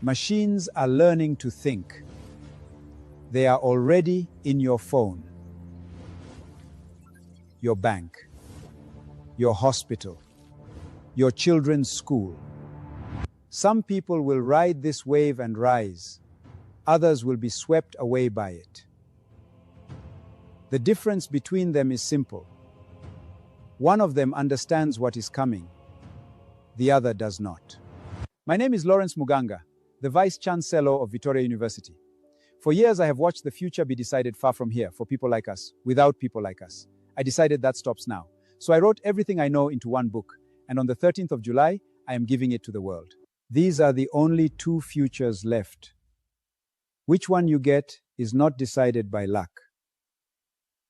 machines are learning to think. They are already in your phone, your bank, your hospital, your children's school. Some people will ride this wave and rise. Others will be swept away by it. The difference between them is simple. One of them understands what is coming. The other does not. My name is Lawrence Muganga, the Vice Chancellor of Victoria University. For years, I have watched the future be decided far from here for people like us, without people like us. I decided that stops now. So I wrote everything I know into one book, and on the 13th of July, I am giving it to the world. These are the only two futures left. Which one you get is not decided by luck.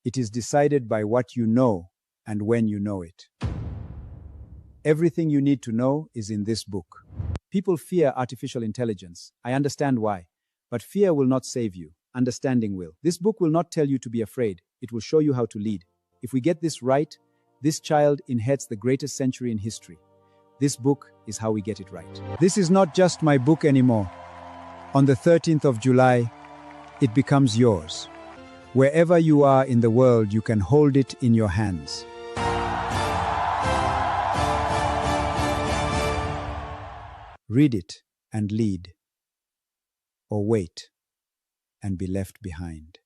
It is decided by what you know and when you know it. Everything you need to know is in this book. People fear artificial intelligence. I understand why. But fear will not save you. Understanding will. This book will not tell you to be afraid. It will show you how to lead. If we get this right, this child inherits the greatest century in history. This book is how we get it right. This is not just my book anymore. On the 13th of July, it becomes yours. Wherever you are in the world, you can hold it in your hands. Read it and lead. Or wait and be left behind.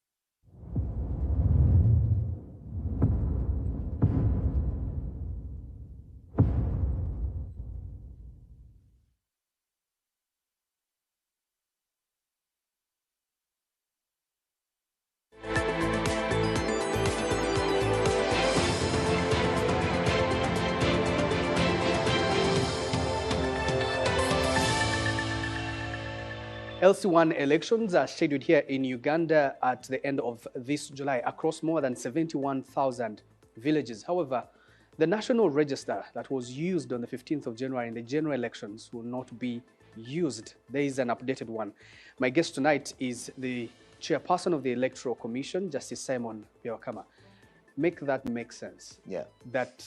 LC1 elections are scheduled here in Uganda at the end of this July across more than 71,000 villages. However, the national register that was used on the 15th of January in the general elections will not be used. There is an updated one. My guest tonight is the chairperson of the Electoral Commission, Justice Simon Biawakama. Make that make sense. Yeah. That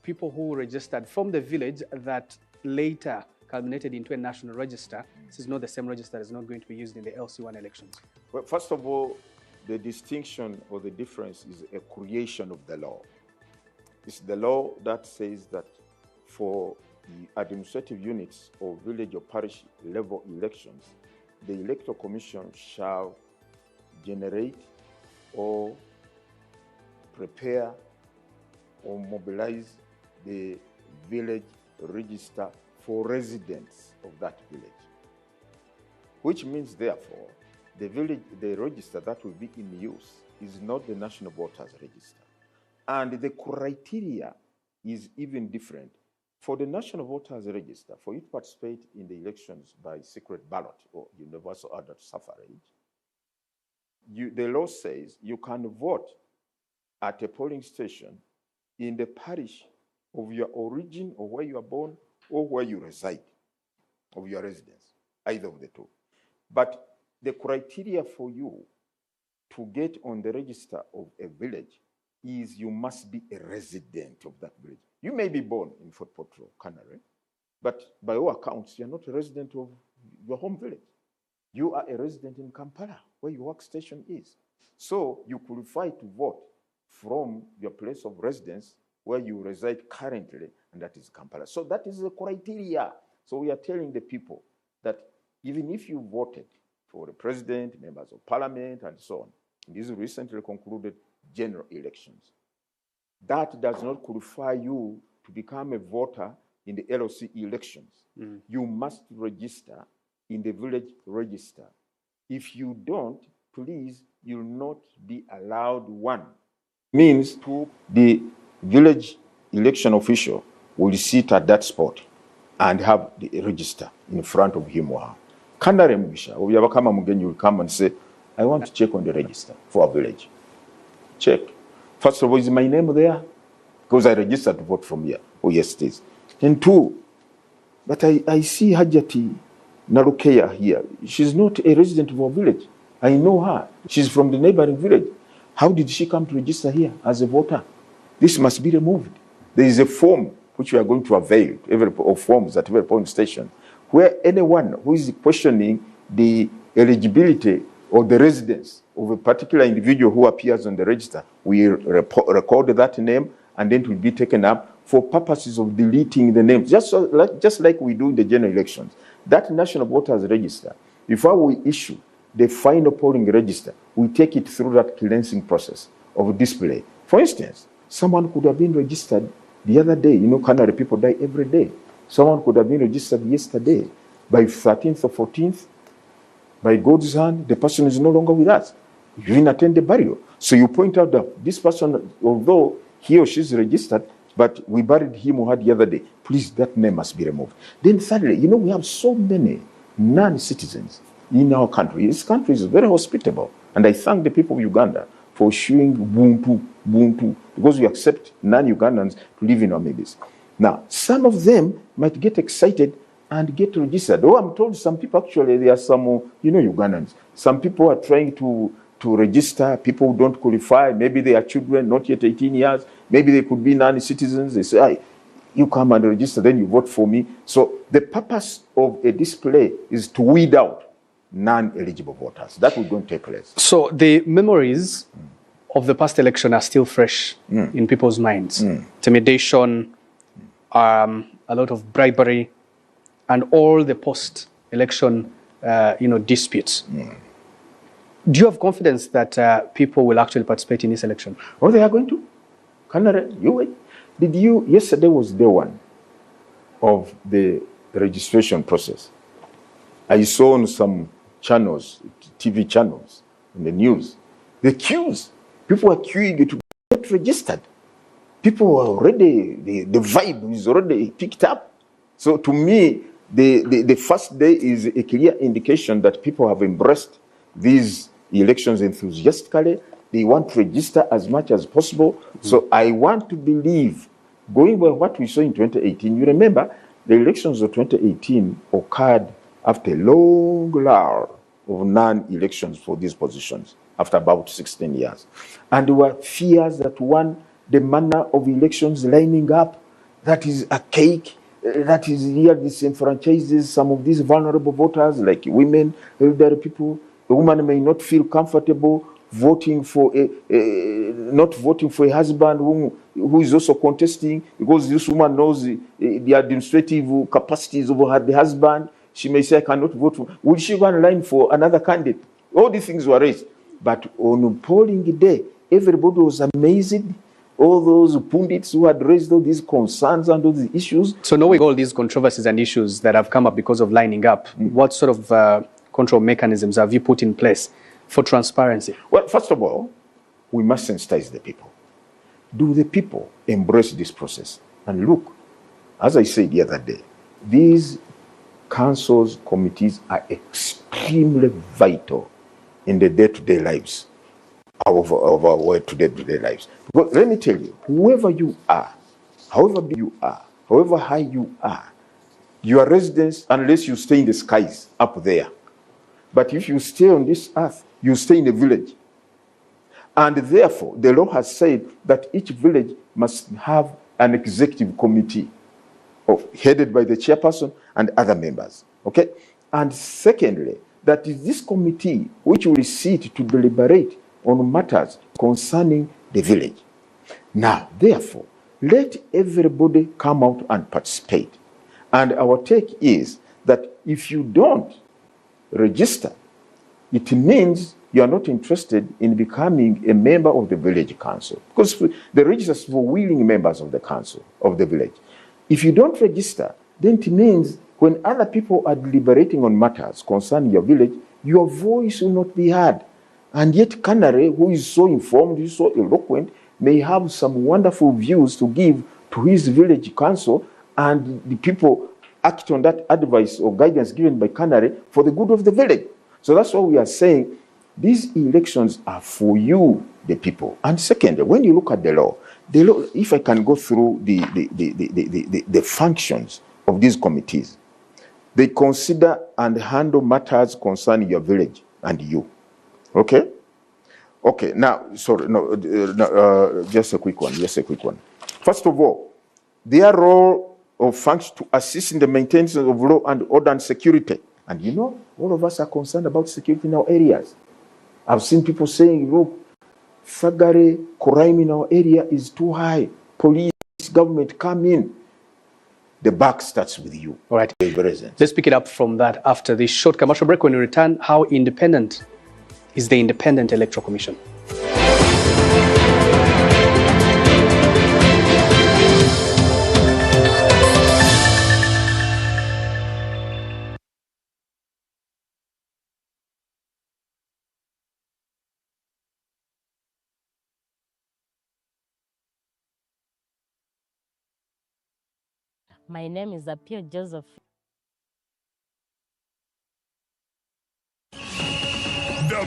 people who registered from the village that later culminated into a national register, this is not the same register, is not going to be used in the LC1 elections. Well, first of all, the distinction or the difference is a creation of the law. It's the law that says that for the administrative units or village or parish level elections, the Electoral Commission shall generate or prepare or mobilize the village register for residents of that village. Which means, therefore, the register that will be in use is not the National Voters Register. And the criteria is even different. For the National Voters Register, for you to participate in the elections by secret ballot or universal adult suffrage, the law says you can vote at a polling station in the parish of your origin or where you are born or where you reside, of your residence, either of the two. But the criteria for you to get on the register of a village is you must be a resident of that village. You may be born in Fort Portal, Canary, but by all accounts, you're not a resident of your home village. You are a resident in Kampala, where your workstation is. So you qualify to vote from your place of residence where you reside currently, and that is Kampala. So that is the criteria. So we are telling the people that even if you voted for the president, members of parliament, and so on, in these recently concluded general elections, that does not qualify you to become a voter in the LOC elections. You must register in the village register. If you don't, please, you'll not be allowed one. Means to the village election official will sit at that spot and have the register in front of him or her. Kandare Mugisha, or Yabakama Mugen, you will come and say, I want to check on the register for a village. Check. First of all, is my name there? Because I registered to vote from here. Oh, yes, it is. And two, but I see Hajati Narukeya here. She's not a resident of our village. I know her. She's from the neighboring village. How did she come to register here as a voter? This must be removed. There is a form which we are going to avail, of forms at every polling station, where anyone who is questioning the eligibility or the residence of a particular individual who appears on the register, we record that name, and then it will be taken up for purposes of deleting the name, just like we do in the general elections. That National Voters Register, before we issue the final polling register, we take it through that cleansing process of display. For instance, someone could have been registered the other day. You know, Canary people die every day. Someone could have been registered yesterday. By 13th or 14th, by God's hand, the person is no longer with us. You didn't attend the burial. So you point out that this person, although he or she is registered, but we buried him or her the other day, please, that name must be removed. Then thirdly, you know, we have so many non-citizens in our country. This country is very hospitable. And I thank the people of Uganda for showing Ubuntu, because we accept non-Ugandans to live in our midst. Now, some of them might get excited and get registered. Oh, I'm told some people, actually, there are some, you know, Ugandans. Some people are trying to register people who don't qualify. Maybe they are children, not yet 18 years. Maybe they could be non-citizens. They say, hey, you come and register, then you vote for me. So the purpose of a display is to weed out non-eligible voters. That will going to take place. So the memories of the past election are still fresh in people's minds. Intimidation, a lot of bribery, and all the post-election, disputes. Do you have confidence that people will actually participate in this election? Oh, they are going to. Canada, you wait. Yesterday was day one of the registration process. I saw on some channels, TV channels, in the news, the queues. People are queuing to get registered. People are already, the vibe is already picked up. So to me, the first day is a clear indication that people have embraced these elections enthusiastically. They want to register as much as possible. So I want to believe, going by what we saw in 2018, you remember the elections of 2018 occurred after a long lull of non-elections for these positions, after about 16 years. And there were fears that the manner of elections lining up, that is archaic, that is here disenfranchises some of these vulnerable voters, like women, elderly people. A woman may not feel comfortable voting for not voting for a husband who is also contesting, because this woman knows the administrative capacities of the husband. She may say, I cannot vote for. Will she go online for another candidate? All these things were raised. But on polling day, everybody was amazed. All those pundits who had raised all these concerns and all these issues. So knowing all these controversies and issues that have come up because of lining up, what sort of control mechanisms have you put in place for transparency? Well, first of all, we must sensitize the people. Do the people embrace this process? And look, as I said the other day, these councils, committees are extremely vital in the day-to-day lives of our day-to-day lives. Because let me tell you, whoever you are, however big you are, however high you are, your residence, unless you stay in the skies up there. But if you stay on this earth, you stay in a village. And therefore, the law has said that each village must have an executive committee headed by the chairperson and other members. Okay? And secondly, that is this committee which will sit to deliberate on matters concerning the village. Now, therefore, let everybody come out and participate. And our take is that if you don't register, it means you are not interested in becoming a member of the village council. Because the registers for willing members of the council, of the village. If you don't register, then it means when other people are deliberating on matters concerning your village, your voice will not be heard. And yet Kanare, who is so informed, who is so eloquent, may have some wonderful views to give to his village council, and the people act on that advice or guidance given by Kanare for the good of the village. So that's why we are saying these elections are for you, the people. And second, when you look at the law, if I can go through the functions of these committees, they consider and handle matters concerning your village and you. Okay? Okay, now, sorry, just a quick one, First of all, their role or function to assist in the maintenance of law and order and security. And you know, all of us are concerned about security in our areas. I've seen people saying, look, Fagare, crime in our area is too high. Police, government, come in. The buck starts with you. All right. Let's pick it up from that after this short commercial break. When we return, how independent is the Independent Electoral Commission? My name is Apio Joseph. The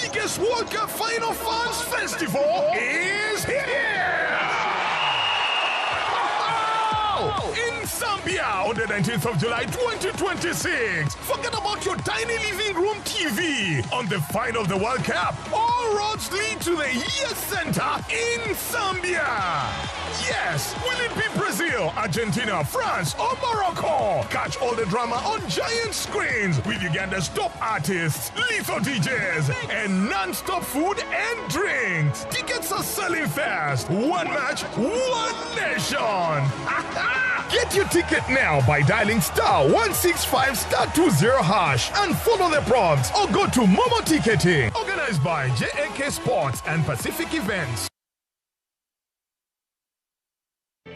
biggest World Cup Final Fans Festival is here! In Zambia on the 19th of July 2026. Forget about your tiny living room TV. On the final of the World Cup, all roads lead to the Yes Center in Zambia. Yes, will it be Brazil, Argentina, France, or Morocco? Catch all the drama on giant screens with Uganda's top artists, lethal DJs, and non-stop food and drinks. Tickets are selling fast. One match, one nation. Get your ticket now by dialing *165*20# and follow the prompts, or go to Momo Ticketing. Organized by JAK Sports and Pacific Events.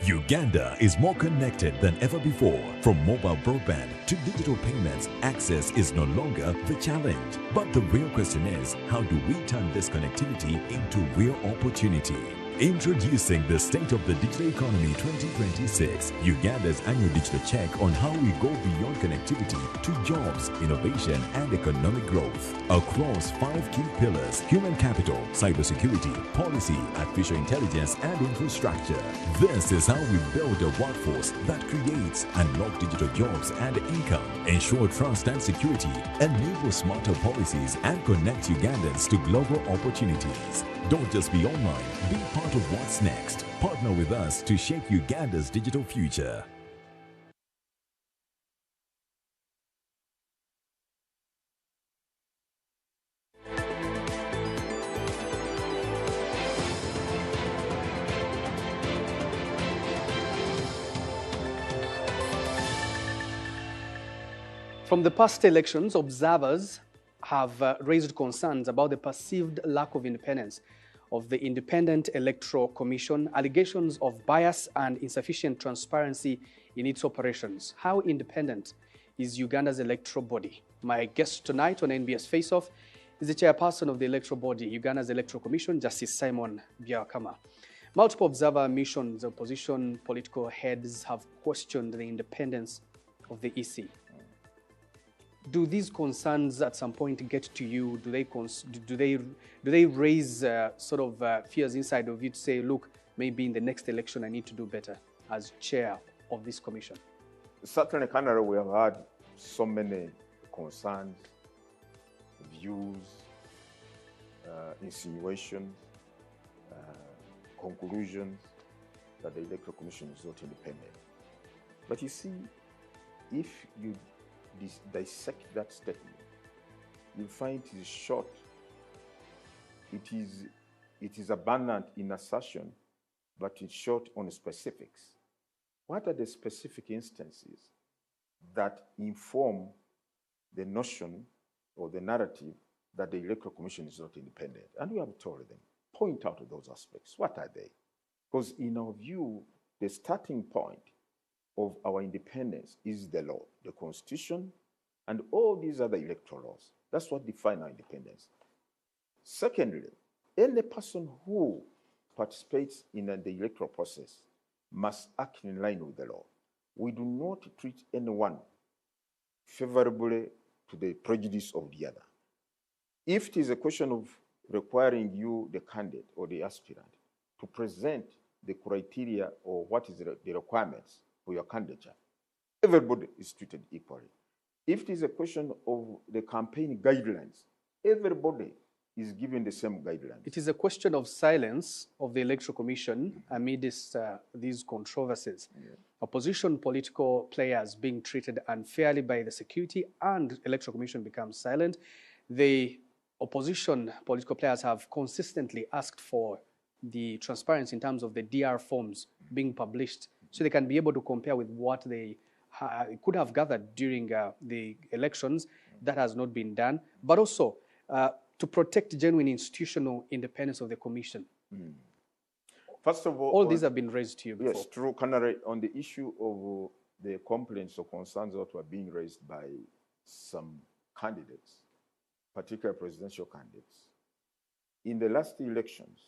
Uganda is more connected than ever before. From mobile broadband to digital payments, access is no longer the challenge. But the real question is, how do we turn this connectivity into real opportunity? Introducing the State of the Digital Economy 2026, Uganda's annual digital check on how we go beyond connectivity to jobs, innovation, and economic growth. Across 5 key pillars: human capital, cybersecurity, policy, artificial intelligence, and infrastructure. This is how we build a workforce that creates, unlock digital jobs and income, ensure trust and security, enable smarter policies, and connect Ugandans to global opportunities. Don't just be online, be part of what's next. Partner with us to shape Uganda's digital future. From the past elections, observers have raised concerns about the perceived lack of independence of the Independent Electoral Commission, allegations of bias and insufficient transparency in its operations. How independent is Uganda's electoral body? My guest tonight on NBS Face Off is the chairperson of the electoral body, Uganda's Electoral Commission, Justice Simon Byakama. Multiple observer missions, opposition political heads have questioned the independence of the EC. Do these concerns at some point get to you? Do they raise fears inside of you to say, look, maybe in the next election I need to do better as chair of this commission? Certainly, Canada, we have had so many concerns, views, insinuations, conclusions that the Electoral Commission is not independent. But you see, if you dissect that statement, you'll find it is short. It is abundant in assertion, but in short on specifics. What are the specific instances that inform the notion or the narrative that the Electoral Commission is not independent? And we have told them, point out those aspects. What are they? Because in our view, the starting point of our independence is the law, the Constitution, and all these other electoral laws. That's what defines our independence. Secondly, any person who participates in the electoral process must act in line with the law. We do not treat anyone favorably to the prejudice of the other. If it is a question of requiring you, the candidate or the aspirant, to present the criteria or what is the requirements for your candidature, everybody is treated equally. If it is a question of the campaign guidelines, everybody is given the same guidelines. It is a question of silence of the Electoral Commission amidst these controversies. Yeah. Opposition political players being treated unfairly by the security and Electoral Commission becomes silent. The opposition political players have consistently asked for the transparency in terms of the DR forms being published so they can be able to compare with what they could have gathered during the elections. That has not been done. But also, to protect genuine institutional independence of the Commission. First of all, these have been raised to you before. Yes, true. Canary, on the issue of the complaints or concerns that were being raised by some candidates, particularly presidential candidates, in the last elections,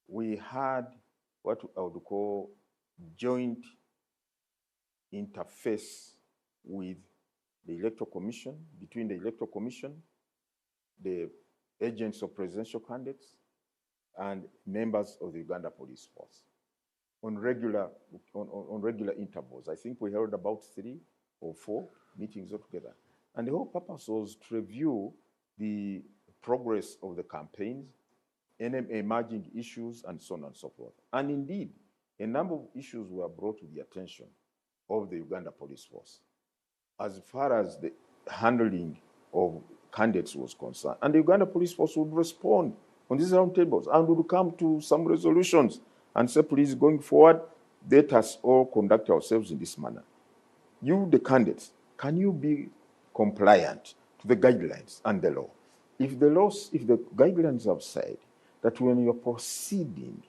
we had what I would call joint interface with the Electoral Commission, between the Electoral Commission, the agents of presidential candidates, and members of the Uganda Police Force on regular intervals. I think we held about 3 or 4 meetings altogether. And the whole purpose was to review the progress of the campaigns, any emerging issues, and so on and so forth. And indeed, a number of issues were brought to the attention of the Uganda Police Force as far as the handling of candidates was concerned. And the Uganda Police Force would respond on these roundtables and would come to some resolutions and say, please, going forward, let us all conduct ourselves in this manner. You, the candidates, can you be compliant to the guidelines and the law? If the guidelines have said that when you're proceeding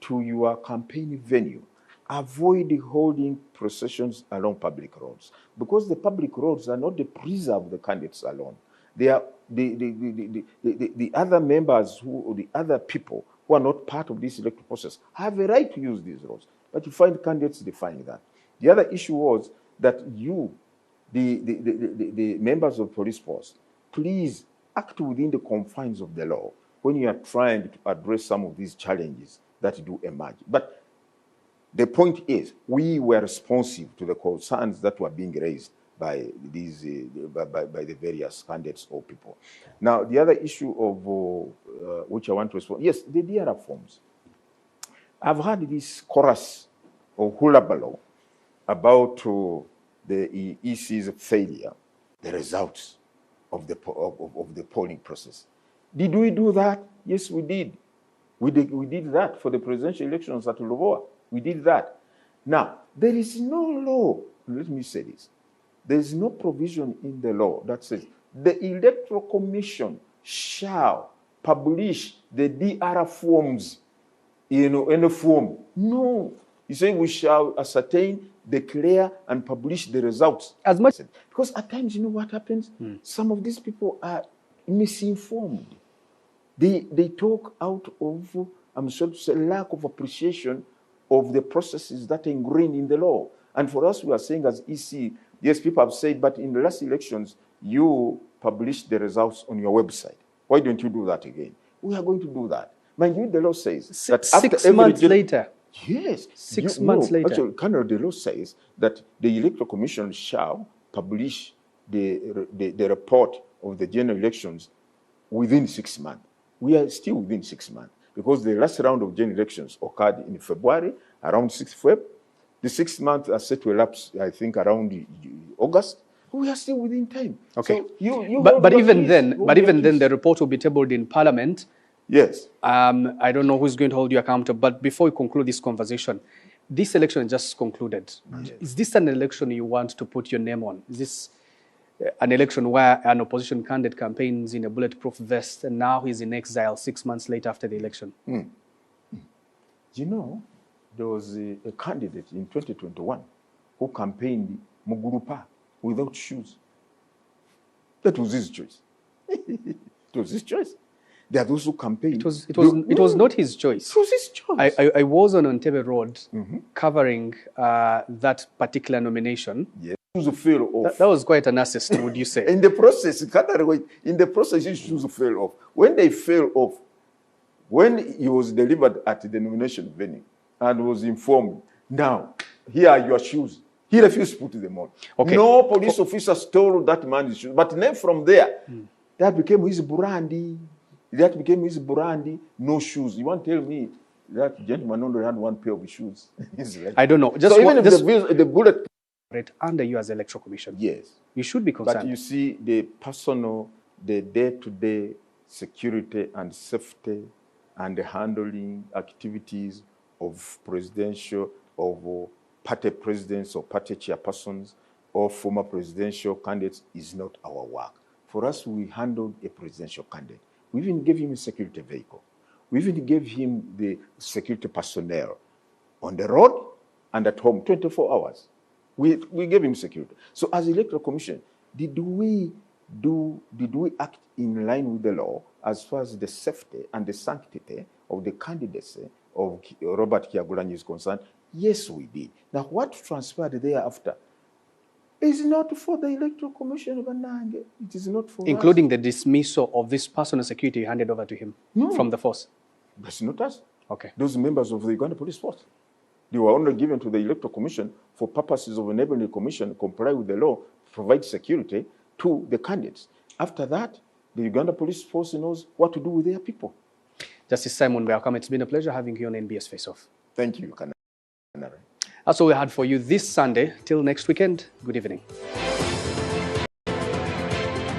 to your campaign venue, avoid holding processions along public roads, because the public roads are not the preserve of the candidates alone. They are the other members or the other people who are not part of this electoral process have a right to use these roads. But you find candidates defying that. The other issue was that you, the members of the police force, please act within the confines of the law when you are trying to address some of these challenges that do emerge. But the point is, we were responsive to the concerns that were being raised by these by the various candidates or people. Now, the other issue of which I want to respond, yes, the DRF forms. I've heard this chorus of hullabaloo about the EC's failure, the results of the polling process. Did we do that? Yes, we did. We did that for the presidential elections at Lubowa. We did that. Now, there is no law, let me say this, there is no provision in the law that says the Electoral Commission shall publish the DR forms in a form. No. You say we shall ascertain, declare, and publish the results. As much because at times, you know what happens? Some of these people are misinformed. They talk out of, I'm sorry to say, lack of appreciation of the processes that are ingrained in the law. And for us, we are saying as EC, yes, people have said, but in the last elections, you published the results on your website. Why don't you do that again? We are going to do that. Mind you, the law says that 6 months later. Yes. 6 months later. Actually, the law says that the Electoral Commission shall publish the report of the general elections within 6 months. We are still within 6 months because the last round of general elections occurred in February, around 6th February. The 6 months are set to elapse, I think, around August. We are still within time. Okay. So but even then, the report will be tabled in Parliament Yes. I don't know who's going to hold you accountable, but before we conclude this conversation, this election just concluded. Yes. Is this an election you want to put your name on? Is this an election where an opposition candidate campaigns in a bulletproof vest and now he's in exile 6 months later after the election? You know, there was a candidate in 2021 who campaigned Mugurupa without shoes. That was his choice. It was his choice. There are those who campaigned. It was not his choice. It was his choice. I was on Entebbe Road covering that particular nomination. Yes. Shoes fell off. That was quite an assist, would you say? In the process, his shoes fell off. When they fell off, when he was delivered at the nomination venue and was informed, now, here are your shoes. He refused to put them on. Okay. No police officer stole that man's shoes. But then from there, that became his brandy. That became his brandy, no shoes. You want to tell me that gentleman only had one pair of shoes? I don't know. So even if the bullet under you as Electoral Commission, yes, you should be concerned. But you see, the personal, the day-to-day security and safety and the handling activities of presidential, of party presidents or party chairpersons or former presidential candidates is not our work. For us, we handled a presidential candidate. We even gave him a security vehicle. We even gave him the security personnel on the road and at home, 24 hours. We gave him security. So as Electoral Commission, did we act in line with the law as far as the safety and the sanctity of the candidacy of Robert Kyagulanyi is concerned? Yes, we did. Now, what transpired thereafter is not for the Electoral Commission of Anange. It is not for including us. the dismissal of this personal security you handed over to him from the force. That's not us. Okay. Those members of the Uganda Police Force. They were only given to the Electoral Commission for purposes of enabling the Commission to comply with the law, provide security to the candidates. After that, the Uganda Police Force knows what to do with their people. Justice Simon Welcome. It's been a pleasure having you on NBS Face Off. Thank you, That's all we had for you this Sunday. Till next weekend, good evening.